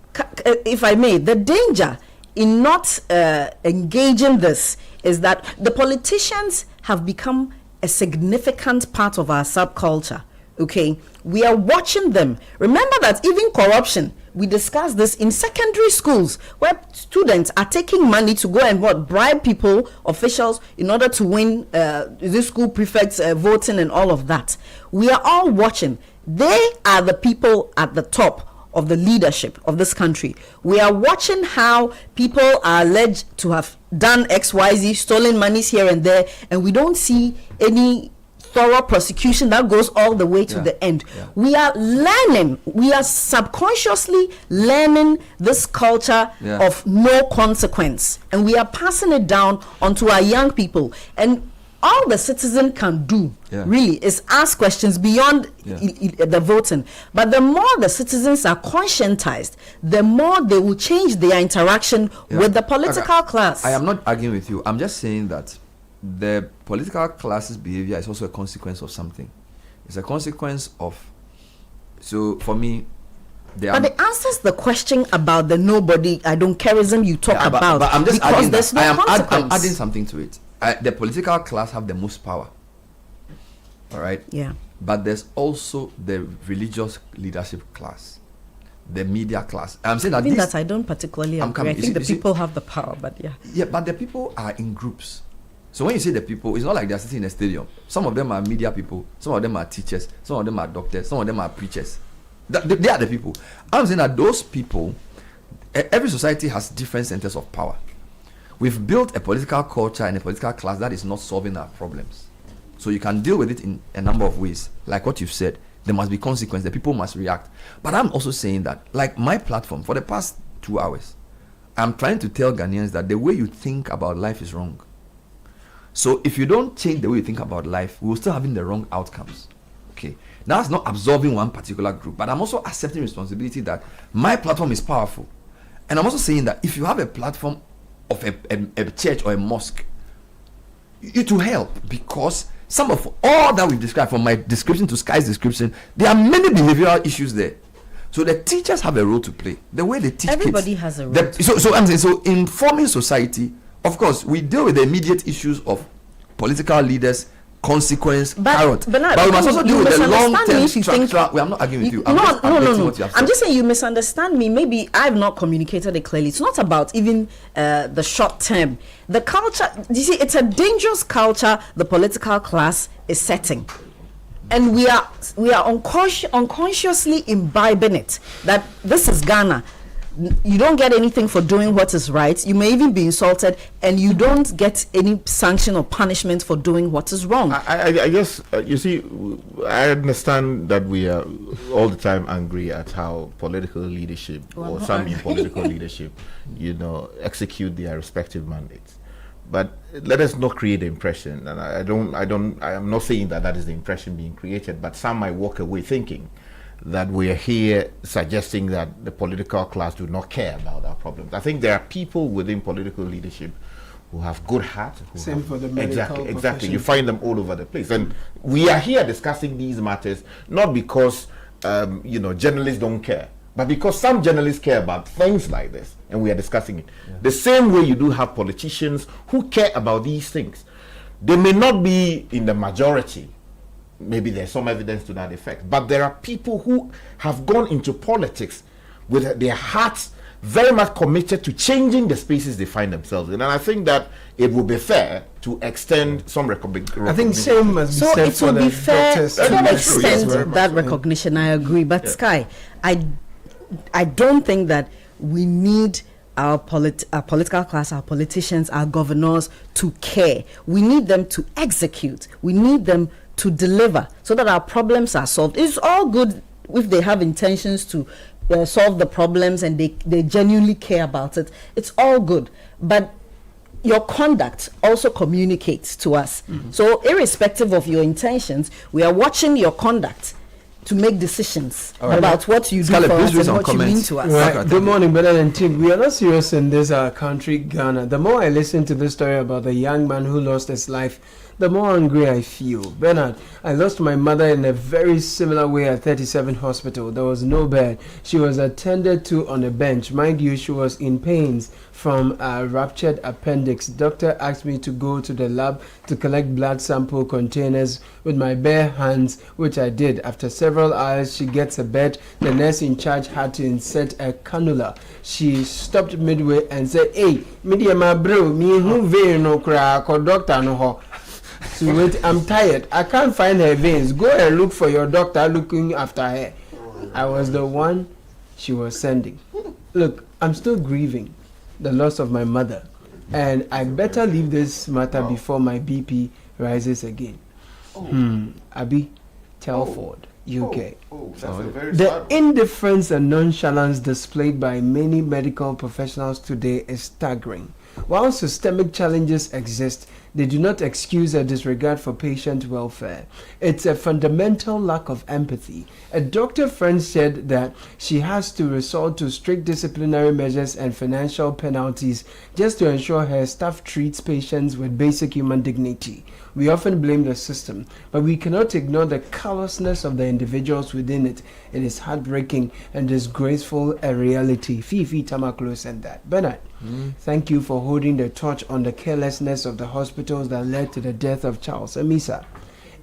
If I may, the danger in not engaging this is that the politicians have become a significant part of our subculture. Okay, we are watching them. Remember that even corruption, we discussed this in secondary schools where students are taking money to go and bribe people, officials, in order to win the school prefects voting and all of that. We are all watching. They are the people at the top of the leadership of this country. We are watching how people are alleged to have done XYZ, stolen monies here and there, and we don't see any thorough prosecution that goes all the way to the end. We are learning, we are subconsciously learning this culture of no consequence, and we are passing it down onto our young people. And all the citizen can do really is ask questions beyond the voting. But the more the citizens are conscientized, the more they will change their interaction with the political class. I am not arguing with you. I'm just saying that the political class's behavior is also a consequence of something. It's a consequence of, so for me, but it answers the question about the nobody, I don't careism you talk about. But I'm just because adding there's that. no consequence. I'm adding something to it. The political class have the most power. All right? Yeah. But there's also the religious leadership class, the media class. I'm saying that I think that I don't particularly agree. I think the people have the power, but Yeah, but the people are in groups. So when you say the people, it's not like they're sitting in a stadium. Some of them are media people, some of them are teachers, some of them are doctors, some of them are preachers. They are the people. I'm saying that those people, every society has different centers of power. We've built a political culture and a political class that is not solving our problems. So you can deal with it in a number of ways. Like what you've said, there must be consequence, the people must react. But I'm also saying that, like my platform, for the past 2 hours, I'm trying to tell Ghanaians that the way you think about life is wrong. So if you don't change the way you think about life, we're still having the wrong outcomes. Okay. Now it's not absolving one particular group, but I'm also accepting responsibility that my platform is powerful. And I'm also saying that if you have a platform of a church or a mosque, it will help, because some of all that we've described, from my description to Sky's description, there are many behavioral issues there. So the teachers have a role to play. The way they teach everybody kids, has a role. So I'm saying, so in forming society, of course, we deal with the immediate issues of political leaders, consequence, carrot. But we must also deal with the long-term structural. I'm not arguing with you. No. I'm just saying you misunderstand me. Maybe I've not communicated it clearly. It's not about even the short term. The culture, you see, it's a dangerous culture the political class is setting. And we are unconsciously imbibing it, that this is Ghana. You don't get anything for doing what is right. You may even be insulted, and you don't get any sanction or punishment for doing what is wrong. I guess, you see, I understand that we are all the time angry at how political leadership, or some in political leadership, execute their respective mandates. But let us not create the impression, and I am not saying that is the impression being created, but some might walk away thinking that we are here suggesting that the political class do not care about our problems. I think there are people within political leadership who have good heart. Same for the medical exactly. You find them all over the place, and we are here discussing these matters not because journalists don't care, but because some journalists care about things like this, and we are discussing it. Yeah. The same way you do have politicians who care about these things. They may not be in the majority. Maybe there's some evidence to that effect. But there are people who have gone into politics with their hearts very much committed to changing the spaces they find themselves in. And I think that it would be fair to extend some recognition. I think same must be said for the doctors. So it would be fair to extend that recognition. I agree. But Sky, I don't think that we need our political class, our politicians, our governors to care. We need them to execute. We need them to deliver so that our problems are solved. It's all good if they have intentions to solve the problems and they genuinely care about it. It's all good. But your conduct also communicates to us. Mm-hmm. So irrespective of your intentions, we are watching your conduct to make decisions about what you do for us and what you mean to us. Right. Good morning, brother and team. We are not serious in this country, Ghana. The more I listen to this story about the young man who lost his life, the more angry I feel. Bernard, I lost my mother in a very similar way at 37 Hospital. There was no bed. She was attended to on a bench. Mind you, she was in pains from a ruptured appendix. Doctor asked me to go to the lab to collect blood sample containers with my bare hands, which I did. After several hours, she gets a bed. The nurse in charge had to insert a cannula. She stopped midway and said, "Hey, media my bro, me who vein no crack or doctor no ho." So wait, I'm tired. I can't find her veins. Go and look for your doctor looking after her. I was the one she was sending. Look, I'm still grieving the loss of my mother, and I better leave this matter before my BP rises again. Abby Telford, UK. The indifference and nonchalance displayed by many medical professionals today is staggering. While systemic challenges exist, they do not excuse a disregard for patient welfare. It's a fundamental lack of empathy. A doctor friend said that she has to resort to strict disciplinary measures and financial penalties just to ensure her staff treats patients with basic human dignity. We often blame the system, but we cannot ignore the callousness of the individuals within it. It is heartbreaking and disgraceful a reality. Fifi Tamaklo said that. Bernard, thank you for holding the torch on the carelessness of the hospitals that led to the death of Charles Amisa.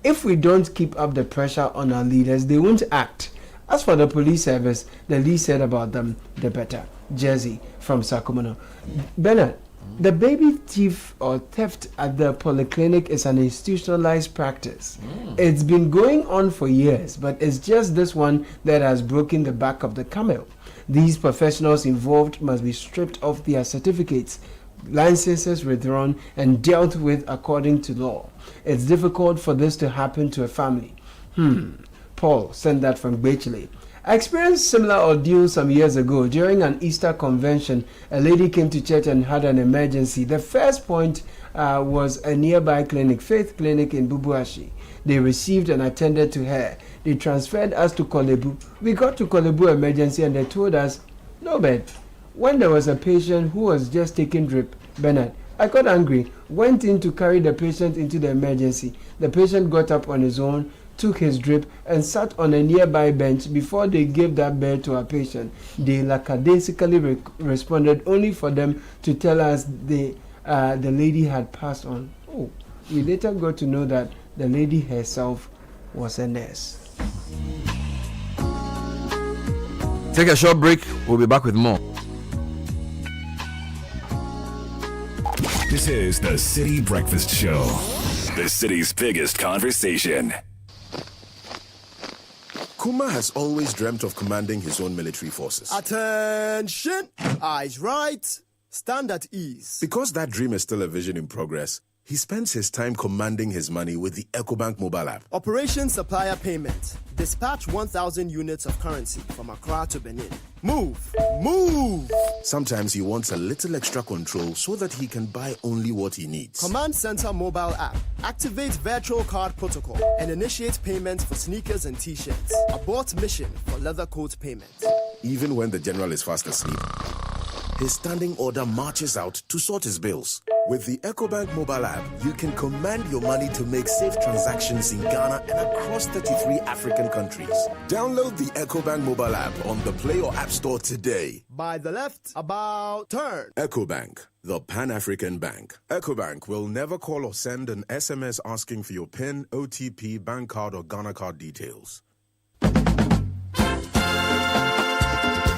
If we don't keep up the pressure on our leaders, they won't act. As for the police service, the least said about them, the better. Jersey from Sacramento. Bernard, the baby thief or theft at the polyclinic is an institutionalized practice. It's been going on for years, but it's just this one that has broken the back of the camel. These professionals involved must be stripped of their certificates, licenses withdrawn, and dealt with according to law. It's difficult for this to happen to a family. Paul sent that from Bachelor. I experienced similar ordeal some years ago. During an Easter convention, a lady came to church and had an emergency. The first point was a nearby clinic, Faith Clinic in Bubuashi. They received and attended to her. They transferred us to Kolebu. We got to Kolebu emergency and they told us, no bed. When there was a patient who was just taking drip, Bernard, I got angry, went in to carry the patient into the emergency. The patient got up on his own, took his drip and sat on a nearby bench before they gave that bed to our patient. They lackadaisically responded only for them to tell us the lady had passed on. We later got to know that the lady herself was a nurse. Take a short break. We'll be back with more. This is the City Breakfast Show, the city's biggest conversation. Kuma has always dreamt of commanding his own military forces. Attention! Eyes right, stand at ease. Because that dream is still a vision in progress, He spends his time commanding his money with the EcoBank mobile app. Operation Supplier Payment. Dispatch 1,000 units of currency from Accra to Benin. Move! Move! Sometimes he wants a little extra control so that he can buy only what he needs. Command Center mobile app. Activate virtual card protocol and initiate payments for sneakers and t-shirts. Abort mission for leather coat payment. Even when the general is fast asleep, his standing order marches out to sort his bills. With the EcoBank mobile app, you can command your money to make safe transactions in Ghana and across 33 African countries. Download the EcoBank mobile app on the Play or App Store today. By the left, about turn. EcoBank, the Pan-African Bank. EcoBank will never call or send an SMS asking for your PIN, OTP, bank card, or Ghana card details.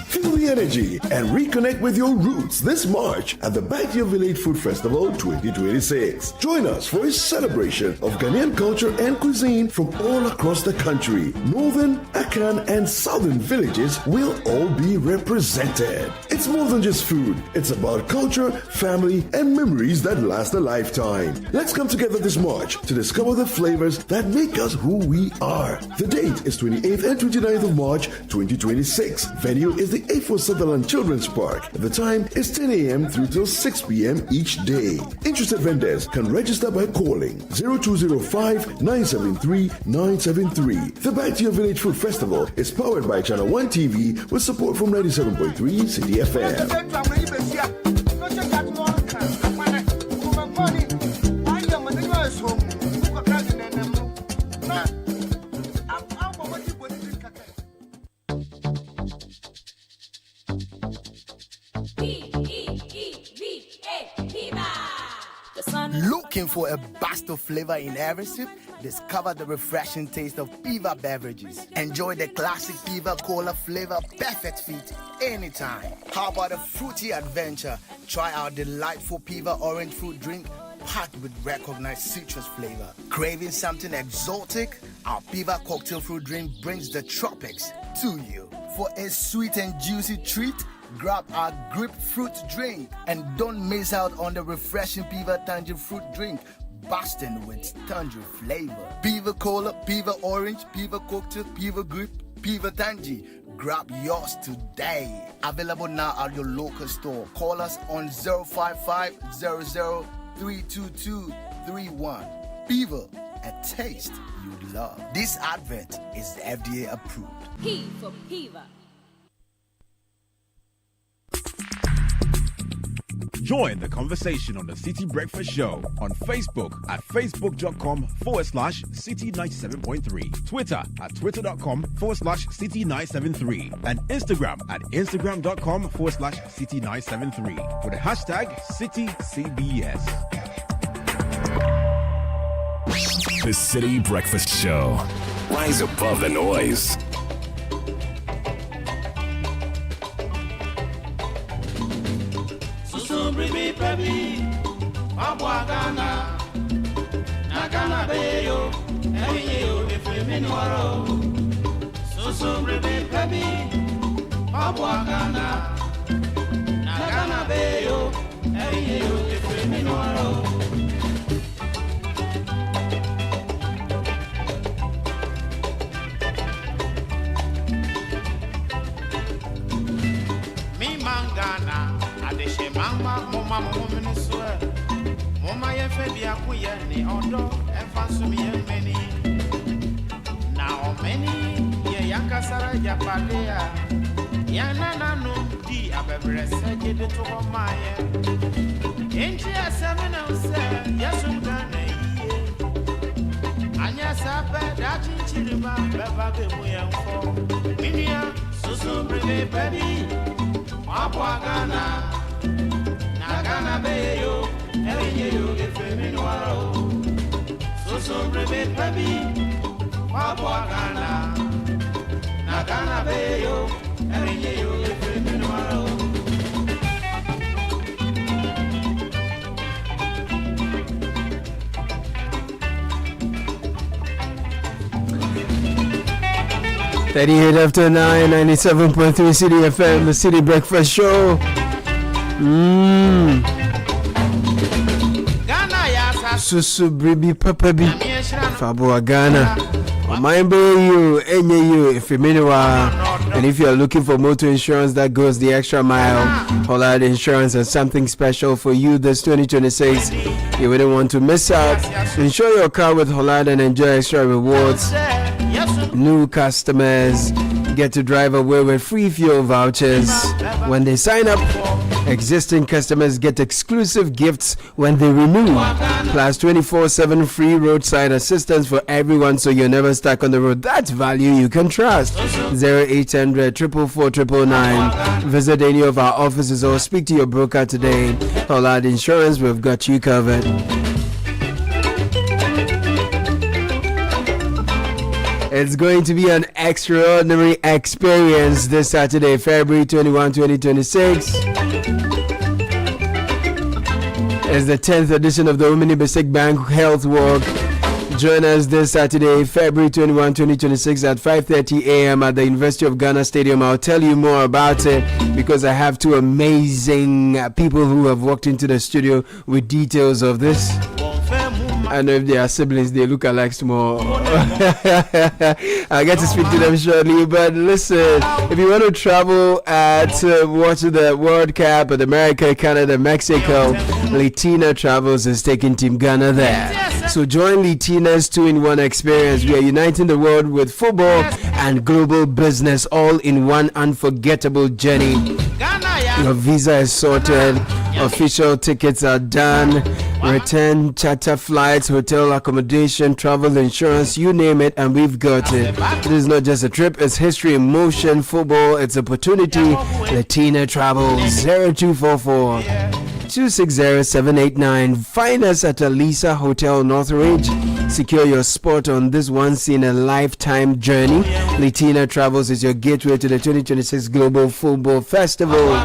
Feel the energy and reconnect with your roots this March at the Back to Your Village Food Festival 2026. Join us for a celebration of Ghanaian culture and cuisine from all across the country. Northern, Akan, and Southern villages will all be represented. It's more than just food. It's about culture, family, and memories that last a lifetime. Let's come together this March to discover the flavors that make us who we are. The date is 28th and 29th of March 2026. Venue is the 8 Sutherland Children's Park. The time is 10 a.m. through till 6 p.m. each day. Interested vendors can register by calling 0205-973-973. The Back to Your Village Food Festival is powered by Channel 1 TV with support from 97.3 Citi FM. Looking for a burst of flavor in every sip? Discover the refreshing taste of Piva beverages. Enjoy the classic Piva Cola flavor, perfect fit anytime. How about a fruity adventure? Try our delightful Piva orange fruit drink packed with recognized citrus flavor. Craving something exotic? Our Piva cocktail fruit drink brings the tropics to you. For a sweet and juicy treat, grab our grapefruit drink and don't miss out on the refreshing Piva Tangerine fruit drink, bursting with tangerine flavor. Piva Cola, Piva Orange, Piva Cocktail, Piva Grape, Piva Tangy. Grab yours today. Available now at your local store. Call us on 055-00-322-31. Piva, a taste you'd love. This advert is FDA approved. P for Piva. Join the conversation on the City Breakfast Show on Facebook at facebook.com/City97.3, Twitter at twitter.com/City973, and Instagram at instagram.com/City973 with the hashtag CityCBS. The City Breakfast Show. Rise above the noise. Baby, Ghana, Nagana Bayo, Ayo, if we meanwhile, so baby, Ghana, Nagana Bayo, Ayo, if we meanwhile. Me Mangana. Mama, woman, swear. Mama, ye febia kuye ni odo, efasumi ye many. Now many, ye yakasara japadea. Yanana no di abebre seje de to maye. Enchi asemena use, yasungane ye. Anya sabe dachi chiriba, beba ke muyenfo. Minia, susu breve baby, Ghana. Nagana Bayo, Elio, if we meanwhile. So brave, baby, Ghana. Nagana Bayo, Elio, if we meanwhile. After 9, 97.3 City FM, the City Breakfast Show. Ghana yasa Susu Bribi Papabi Fabo Ghana. Mind you, any you, if you meanwhile, and if you are looking for motor insurance that goes the extra mile, Hollard Insurance has something special for you this 2026. You wouldn't want to miss out. Insure your car with Hollard and enjoy extra rewards. New customers get to drive away with free fuel vouchers when they sign up. Existing customers get exclusive gifts when they renew, plus 24/7 free roadside assistance for everyone, so you're never stuck on the road. That's value you can trust. 0800 444 999. Visit any of our offices or speak to your broker today. Hollard Insurance, we've got you covered. It's going to be an extraordinary experience this Saturday, February 21, 2026. It's the 10th edition of the Omni Basic Bank Health Walk. Join us this Saturday, February 21, 2026 at 5:30 a.m. at the University of Ghana Stadium. I'll tell you more about it because I have two amazing people who have walked into the studio with details of this. I know if they are siblings, they look alike more. I'll get to speak to them shortly. But listen, if you want to travel to watch the World Cup at America, Canada, Mexico, Latina Travels is taking Team Ghana there. So join Latina's 2-in-1 experience. We are uniting the world with football and global business all in one unforgettable journey. Your visa is sorted. Official tickets are done. Return charter flights, hotel accommodation, travel insurance, you name it, and we've got it. This is not just a trip, it's history in motion, football, it's opportunity. Latina Travels 0244 260-789. Find us at Alisa Hotel Northridge. Secure your spot on this once-in-a-lifetime journey. Latina Travels is your gateway to the 2026 Global Football Festival.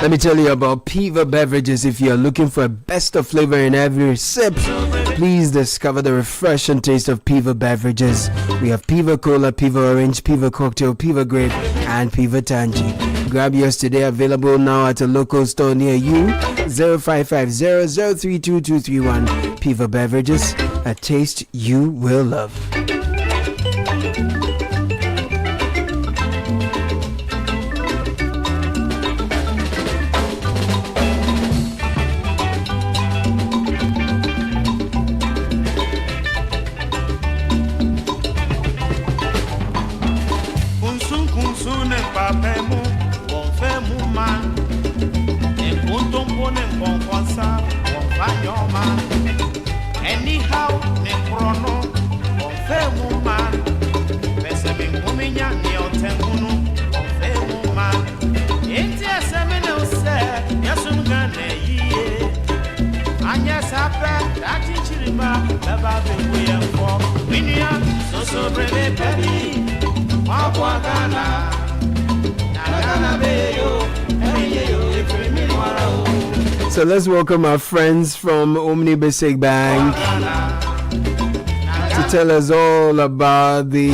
Let me tell you about Piva Beverages. If you are looking for a best of flavor in every sip, please discover the refreshing taste of Piva Beverages. We have Piva Cola, Piva Orange, Piva Cocktail, Piva Grape, and Piva Tangy. Grab yours today, available now at a local store near you. 0550-032-231. Piva Beverages, a taste you will love. Anyhow, ne chrono, confirm man. Besame muminya ni otengunu, confirm man. Inti asemene ose, yasum gane ye. Anya sape, dati chiriba, baba bewe yemko. Winia, so breve pebi, wapwa Ghana. Na Ghana beyo, eyeyo, efremi nwara o. So let's welcome our friends from Omni Basic Bank to tell us all about the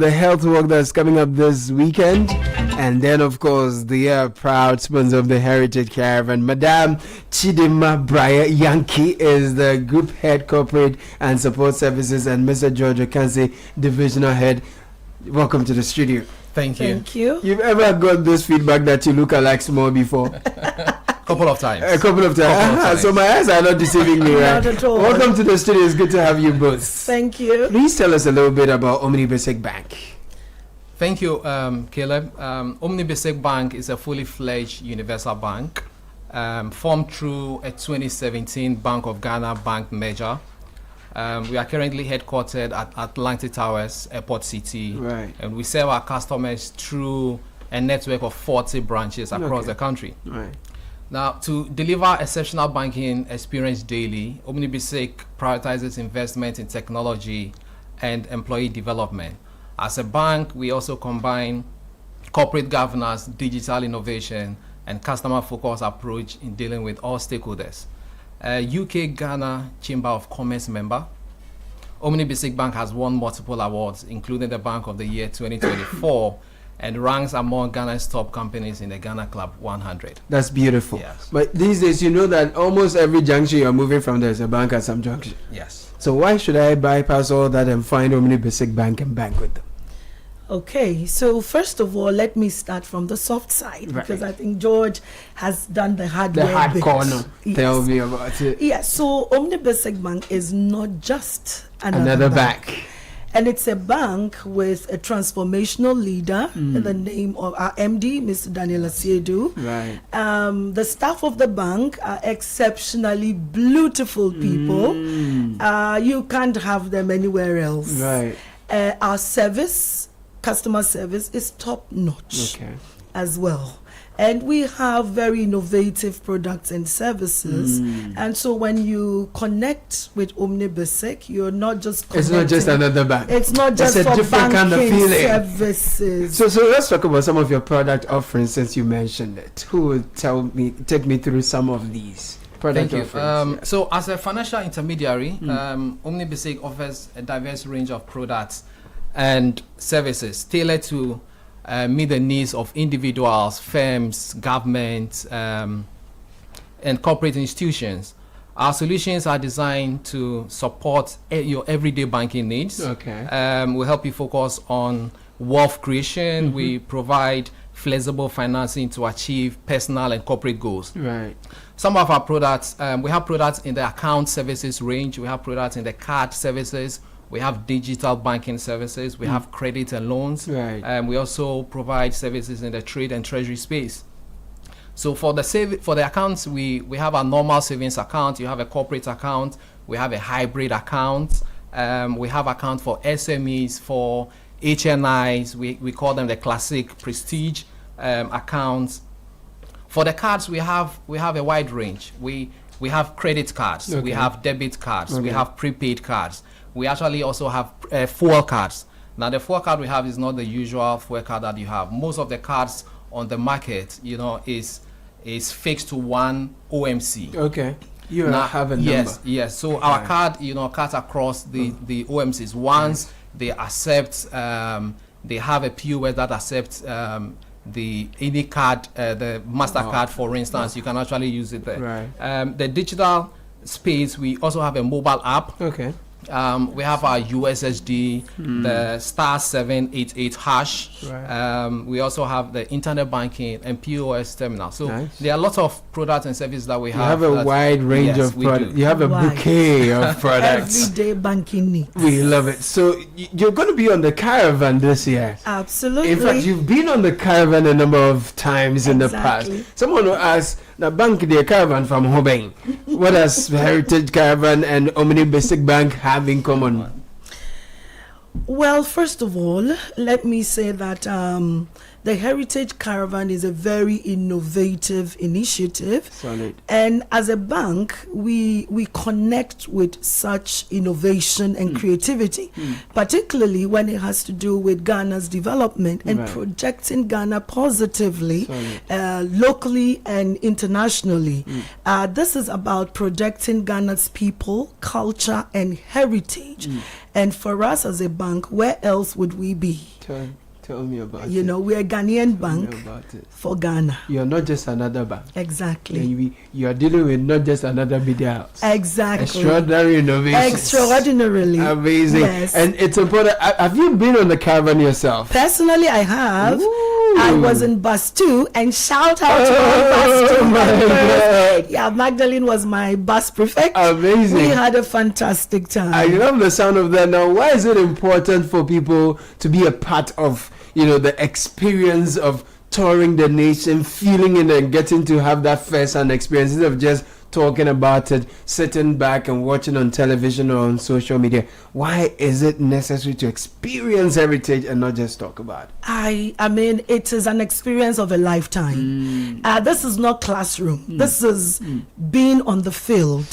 health walk that's coming up this weekend. And then, of course, the proud sponsor of the Heritage Caravan, Madame Chidima Briar Yankee, is the Group Head Corporate and Support Services, and Mr. George Okansi, Divisional Head. Welcome to the studio. Thank you. Thank you. You've ever got this feedback that you look alike small before? Couple of times. A couple of times. So my eyes are not deceiving me, right? Not at all. Welcome to the studio. It's good to have you both. Thank you. Please tell us a little bit about Omni Basic Bank. Thank you, Caleb. Omni Basic Bank is a fully fledged universal bank formed through a 2017 Bank of Ghana bank merger. We are currently headquartered at Atlantic Towers, Airport City, right. And we serve our customers through a network of 40 branches across the country. Right. Now, to deliver exceptional banking experience daily, Omni Basic prioritizes investment in technology and employee development. As a bank, we also combine corporate governance, digital innovation, and customer-focused approach in dealing with all stakeholders. UK Ghana Chamber of Commerce member, Omni Basic Bank has won multiple awards, including the Bank of the Year 2024 and ranks among Ghana's top companies in the Ghana Club 100. That's beautiful. Yes. But these days, you know that almost every junction you're moving from, there's a bank at some junction. Yes. So why should I bypass all that and find Omni Basic Bank and bank with them? Okay, so first of all, let me start from the soft side, because I think George has done the hard The work hard bit. corner. Yes. Tell me about it. Yes, so Omni Basic Bank is not just Another bank. And it's a bank with a transformational leader in the name of our MD, Mr. Daniel Asiedu. Right. The staff of the bank are exceptionally beautiful people. You can't have them anywhere else. Right. Our customer service is top notch as well. And we have very innovative products and services. And so when you connect with Omni Basic, you're not just connecting. It's not just another bank. It's not just it's a for different kind of banking feeling. services. So let's talk about some of your product offerings since you mentioned it. Who will take me through some of these product Thank you. offerings? So as a financial intermediary, Omni Basic offers a diverse range of products and services tailored to meet the needs of individuals, firms, governments, and corporate institutions. Our solutions are designed to support your everyday banking needs. We help you focus on wealth creation. We provide flexible financing to achieve personal and corporate goals. Right. Some of our products, we have products in the account services range. We have products in the card services. We have digital banking services. We have credit and loans. Right. We also provide services in the trade and treasury space. So for the accounts, we have a normal savings account. You have a corporate account. We have a hybrid account. We have account for SMEs, for HNIs. We call them the classic prestige accounts. For the cards, we have a wide range. We have credit cards. We have debit cards. We have prepaid cards. We actually also have fuel cards. Now, the fuel card we have is not the usual fuel card that you have. Most of the cards on the market, is fixed to one OMC. Okay. You have a number. Yes. So our card, cuts across the OMCs. Once they accept, they have a POS that accepts any card, the MasterCard, for instance, you can actually use it there. Right. The digital space, we also have a mobile app. Okay. We have our USSD, the *788#. Right. We also have the internet banking and POS terminal. So there are a lot of products and services that we have. You have a wide range of products. You have a bouquet of products. Everyday banking needs. We love it. So you're going to be on the caravan this year. Absolutely. In fact, you've been on the caravan a number of times in the past. Someone will ask, the bank, the caravan from Hobeng. What does Heritage Caravan and Omni Basic Bank have in common? Well, first of all, let me say that the Heritage Caravan is a very innovative initiative. Solid. And as a bank, we connect with such innovation and creativity, particularly when it has to do with Ghana's development and projecting Ghana positively, locally and internationally. This is about projecting Ghana's people, culture, and heritage. And for us as a bank, where else would we be? Tell me about it. We're a Ghanaian bank for Ghana. You're not just another bank. Exactly. You are dealing with not just another media house. Exactly. Extraordinary innovations. Extraordinarily. Amazing. Yes. And it's important. Have you been on the caravan yourself? Personally, I have. Ooh. I was in bus 2, and shout out to bus 2 members. Yeah, Magdalene was my bus prefect. Amazing. We had a fantastic time. I love the sound of that. Now, why is it important for people to be a part of the experience of touring the nation, feeling it and getting to have that first-hand experience instead of just talking about it, sitting back and watching on television or on social media? Why is it necessary to experience heritage and not just talk about it? I mean, it is an experience of a lifetime. This is not classroom. This is being on the field.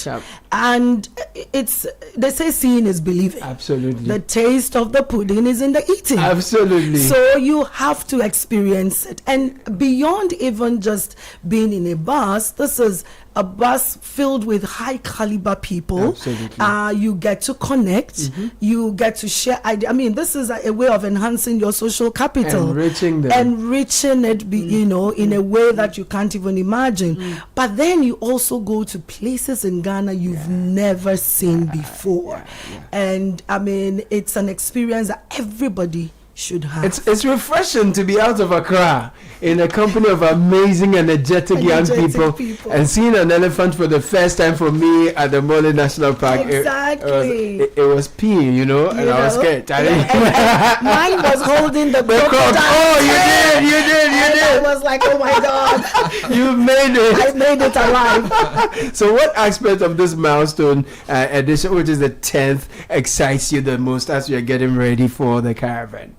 And it's, they say seeing is believing. Absolutely. The taste of the pudding is in the eating. Absolutely. So you have to experience it. And beyond even just being in a bus, this is a bus filled with high caliber people. Absolutely. You get to connect. You get to share ideas. I mean, this is a way of enhancing your social capital. Enriching them. Enriching it, you know, in a way that you can't even imagine. But then you also go to places in Ghana you've never seen before. And I mean, it's an experience that everybody should have. It's refreshing to be out of Accra in a company of amazing, energetic young people, and seeing an elephant for the first time for me at the Mole National Park. Exactly. It was peeing, you know, and I was scared. And mine was holding the crocodile. Oh, you did. I was like, oh my God. You made it. I made it alive. So what aspect of this milestone edition, which is the 10th, excites you the most as you're getting ready for the caravan?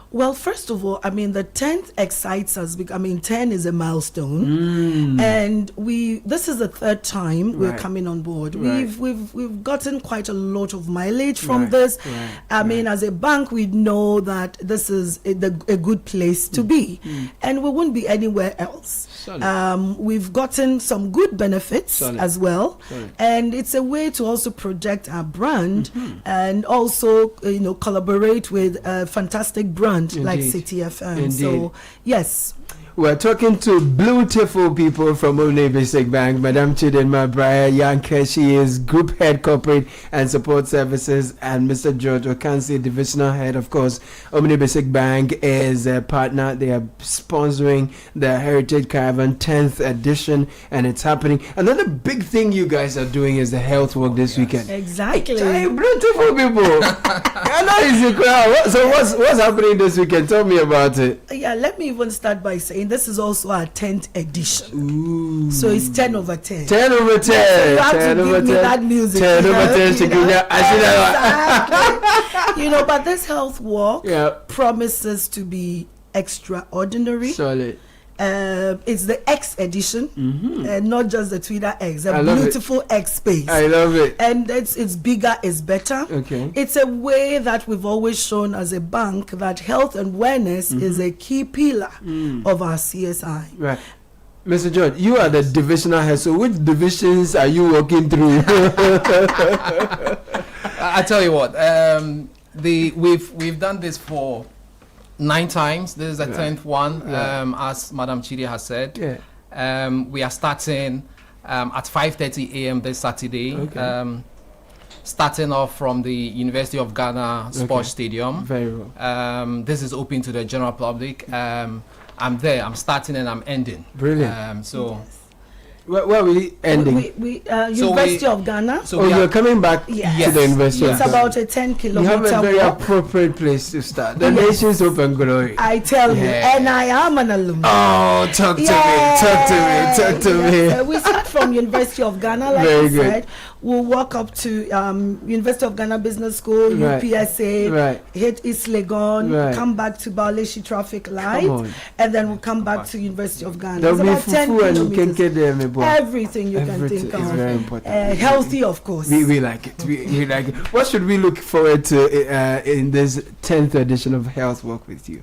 Well, first of all, I mean, the 10th excites us because, I mean, 10 is a milestone, and this is the third time we're coming on board. We've gotten quite a lot of mileage from this. I mean, as a bank, we know that this is a good place to be, and we wouldn't be anywhere else. We've gotten some good benefits as well, and it's a way to also project our brand and also, you know, collaborate with a fantastic brand like Citi FM. So, yes. We're talking to beautiful people from Omni Basic Bank, Madam Chidinma Brian Yanke. She is Group Head Corporate and Support Services, and Mr. George Okansi, Divisional Head. Of course, Omni Basic Bank is a partner. They are sponsoring the Heritage Caravan 10th edition, and it's happening. Another big thing you guys are doing is the health walk this weekend. Exactly. Beautiful people. So what's happening this weekend? Tell me about it. Yeah, let me even start by saying this is also our 10th edition. So it's 10 over 10. 10 over 10. So you have to give me that music. 10 over 10. Exactly. You know, but this health walk promises to be extraordinary. Solid. It's the X edition, and not just the Twitter X. A beautiful X space. I love it. And it's bigger is better. Okay. It's a way that we've always shown as a bank that health and wellness is a key pillar of our CSI. Right. Mr. George, you are the divisional head, so which divisions are you working through? I tell you what, we've done this for 9 times. This is the 10th one, as Madam Chidi has said. We are starting at 5:30 a.m. this Saturday. Starting off from the University of Ghana Sports Stadium. Very well. This is open to the general public. I'm there. I'm starting and I'm ending. Brilliant. Where are we ending? University of Ghana. So you're coming back to the University of Ghana. It's about a 10-kilometer You have a very walk. appropriate place to start. The nation's open glory. I tell you, and I am an alumni. Oh, talk to me. We start from University of Ghana, like very you good. said. We'll walk up to University of Ghana Business School, UPSA, hit East Legon, come back to Baleshi Traffic Light, and then we'll come back to University of Ghana. There'll It's be about 10 fufu and kilometers. kenkede. Everything you can think of. It's very important. Healthy, of course. We like it. We like it. What should we look forward to in this 10th edition of Health Walk with you?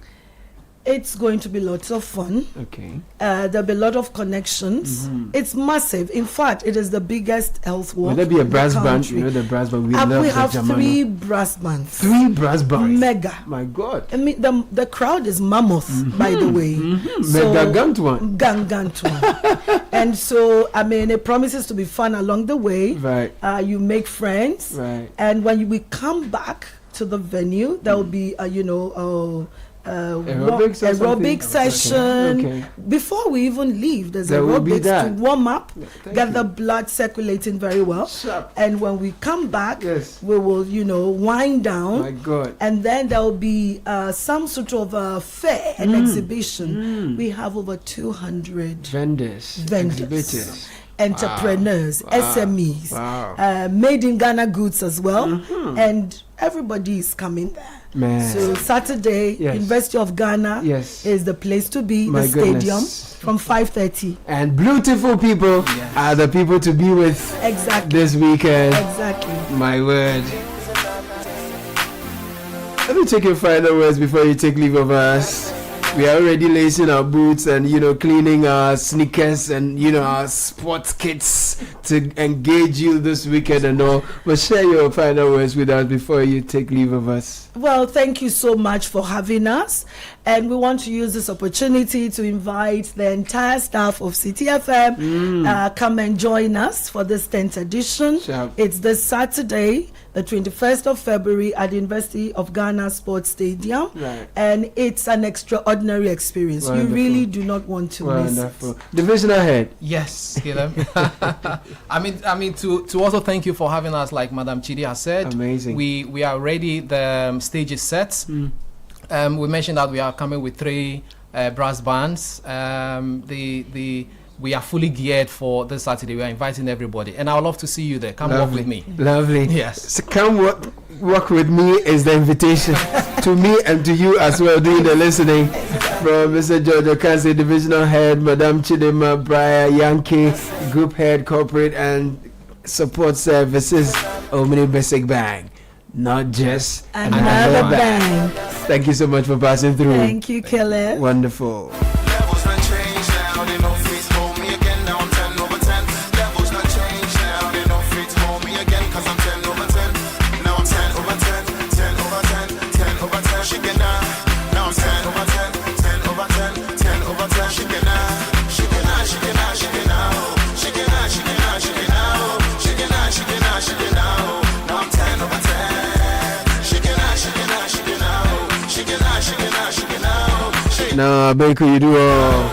It's going to be lots of fun. Okay. There'll be a lot of connections. It's massive. In fact, it is the biggest health walk. Will there be a brass band? country. You know the brass band. We love We have the Jamano. 3 brass bands. 3 brass bands. Mega. My God. I mean, the crowd is mammoth, by the way. Mega Gantwan. Gantwan. And so, I mean, it promises to be fun along the way. Right. You make friends. Right. And when we come back to the venue, there will be, aerobic session. Okay. Before we even leave, there's There will be aerobics that. to warm up, get you. the blood circulating very well. Sharp. And when we come back, we will, wind down. My God. And then there will be some sort of fair and exhibition. We have over 200 vendors, exhibitors. entrepreneurs, SMEs, made in Ghana goods as well, and everybody is coming there. Man. So Saturday, University of Ghana is the place to be, the stadium from 5:30. And beautiful people are the people to be with this weekend. Exactly. My word. Let me take your final words before you take leave of us. We are already lacing our boots and, cleaning our sneakers and, our sports kits to engage you this weekend and all. But share your final words with us before you take leave of us. Well, thank you so much for having us. And we want to use this opportunity to invite the entire staff of Citi FM. Come and join us for this 10th edition. It's this Saturday, the 21st of February at the University of Ghana Sports Stadium. Right. And it's an extraordinary experience. Wonderful. You really do not want to miss it. Divisional head. Yes, Caleb. I mean, to also thank you for having us, like Madam Chidi has said. Amazing. We are ready. The stage is set. We mentioned that we are coming with 3 brass bands. We are fully geared for this Saturday. We are inviting everybody, and I would love to see you there. Come walk with me. Lovely. Yes. So come walk with me is the invitation to me and to you as well doing the listening. From Mr. George Okansi, Divisional Head, Madam Chidima Briar Yankee, Group Head, Corporate and Support Services, Omni Basic Bank. Not just another bank. Thank you so much for passing through. Thank you, Caleb. Wonderful. No, Baker, you do all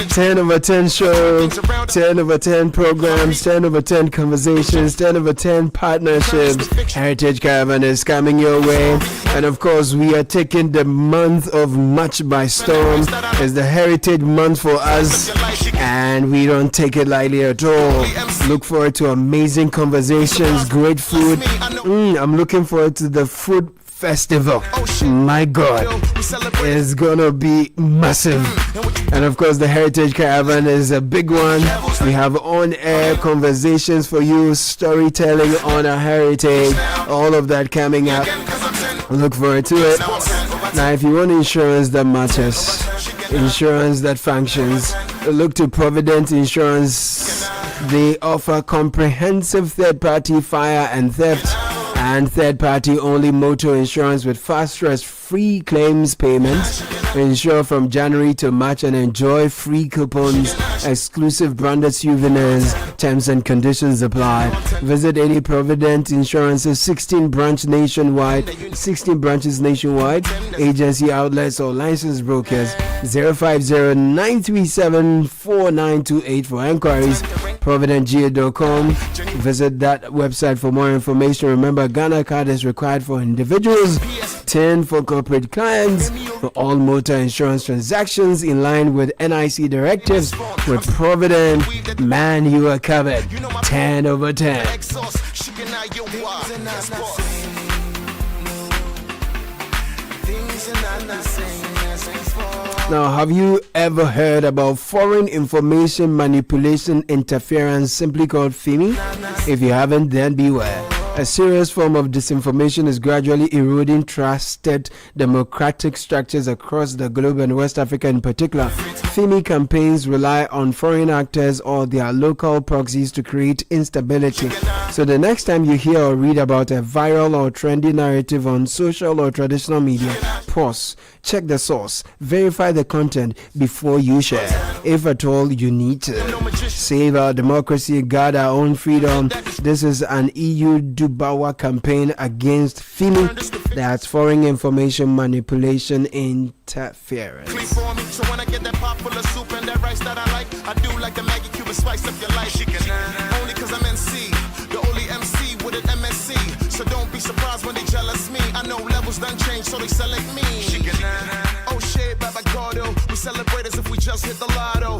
10 over 10 show, 10 over 10 programs, 10 over 10 conversations, 10 over 10 partnerships. Heritage Caravan is coming your way. And of course, we are taking the month of March by storm. It's the Heritage Month for us, and we don't take it lightly at all. Look forward to amazing conversations, great food. I'm looking forward to the food festival. My God, it's gonna be massive. And of course, the Heritage Caravan is a big one. We have on-air conversations for you, storytelling on our heritage, all of that coming up. Look forward to it. Now, if you want insurance that matches, insurance that functions, look to Provident Insurance. They offer comprehensive third-party fire and theft and third-party only motor insurance with fast, stress-free claims payments. Insure from January to March and enjoy free coupons, exclusive branded souvenirs. Terms and conditions apply. Visit any Provident Insurance's 16 branches nationwide, agency outlets or licensed brokers. 050-937-4928 for inquiries. ProvidentGA.com. Visit that website for more information. Remember, Ghana card is required for individuals, 10 for corporate clients. For all motor insurance transactions in line with NIC directives, with Provident, man, you are covered. 10 over 10. Now, have you ever heard about foreign information manipulation interference, simply called FIMI? If you haven't, then beware. A serious form of disinformation is gradually eroding trusted democratic structures across the globe and West Africa in particular. FIMI campaigns rely on foreign actors or their local proxies to create instability. So the next time you hear or read about a viral or trendy narrative on social or traditional media, pause, check the source, verify the content before you share. If at all you need to. Save our democracy, guard our own freedom. This is an EU Dubawa campaign against FIMI, that's foreign information manipulation interference. So when I get that pot full of soup and that rice that I like, I do like the Maggie Cuban spice up your life. Only cause I'm NC, the only MC with an MSC. So don't Be surprised when they jealous me. I know levels done change, so they select me. Oh shit, Baba Gordo. We celebrate as if we just hit the lotto.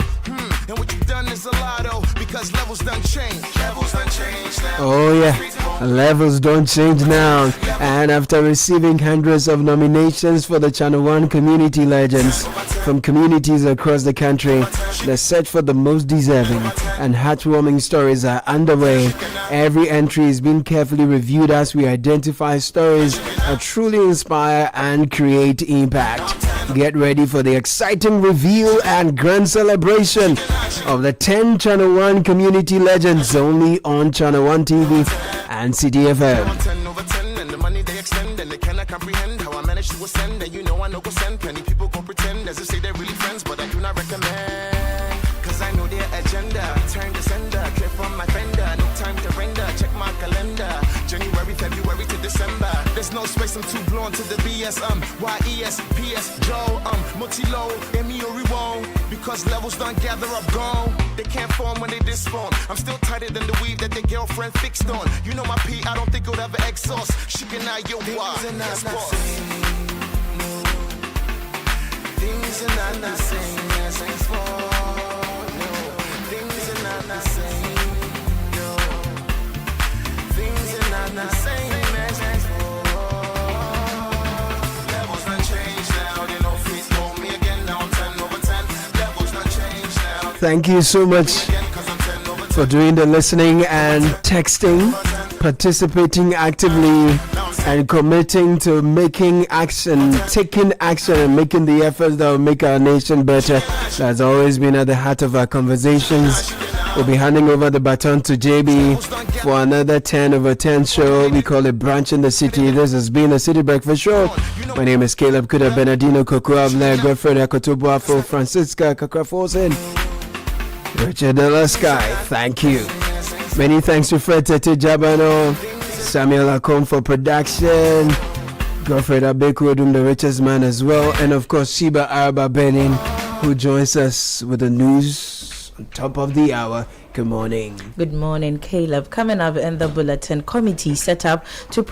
And what you've done is a lotto. Because levels done change. Levels done change now. Oh yeah, levels don't change now. And after receiving hundreds of nominations for the Channel 1 Community Legends from communities across the country, the search for the most deserving and heartwarming stories are underway. Every entry is being carefully reviewed as we identify stories that truly inspire and create impact. Get ready for the exciting reveal and grand celebration of the 10 Channel 1 Community Legends only on Channel 1 TV and Citi FM. 10 over 10 and the money they extend and they cannot comprehend how I managed to ascend. And you know I know go send plenty people go pretend as if say they're really friends, but I do not recommend. Cause I know their agenda. Turn the sender, clear from my fender. No time to render, check my calendar. January, February to December. There's no space, I'm too blown to the BS. YES, PS, Joe, Motilo, Emi won't. Because levels don't gather up gone. They can't form when they disform. I'm still tighter than the weave that their girlfriend fixed on. You know my P, I don't think it'll ever exhaust. She can not yo why. Things are not the same as before. No, things are not the same. No, things are not the same as before. Levels done changed now. They don't fit for me again. Now I'm 10 over 10. Levels done changed now. Thank you so much for doing the listening and texting, participating actively, and committing to making action, taking action, and making the efforts that will make our nation better. That's always been at the heart of our conversations. We'll be handing over the baton to JB for another 10 over 10 show. We call it Branch in the City. This has been a City Breakfast Show. My name is Caleb Kuda Bernardino Kokuabler, Godfrey Akotobuafo, Francisca Kakrafosen, Richard Delasky. Thank you. Many thanks to Fred Tete Jabano, Samuel Akom for production, Godfrey Abeku Odum, the richest man as well, and of course Sheba Araba Benin, who joins us with the news on top of the hour. Good morning. Good morning, Caleb. Coming up in the bulletin, committee set up to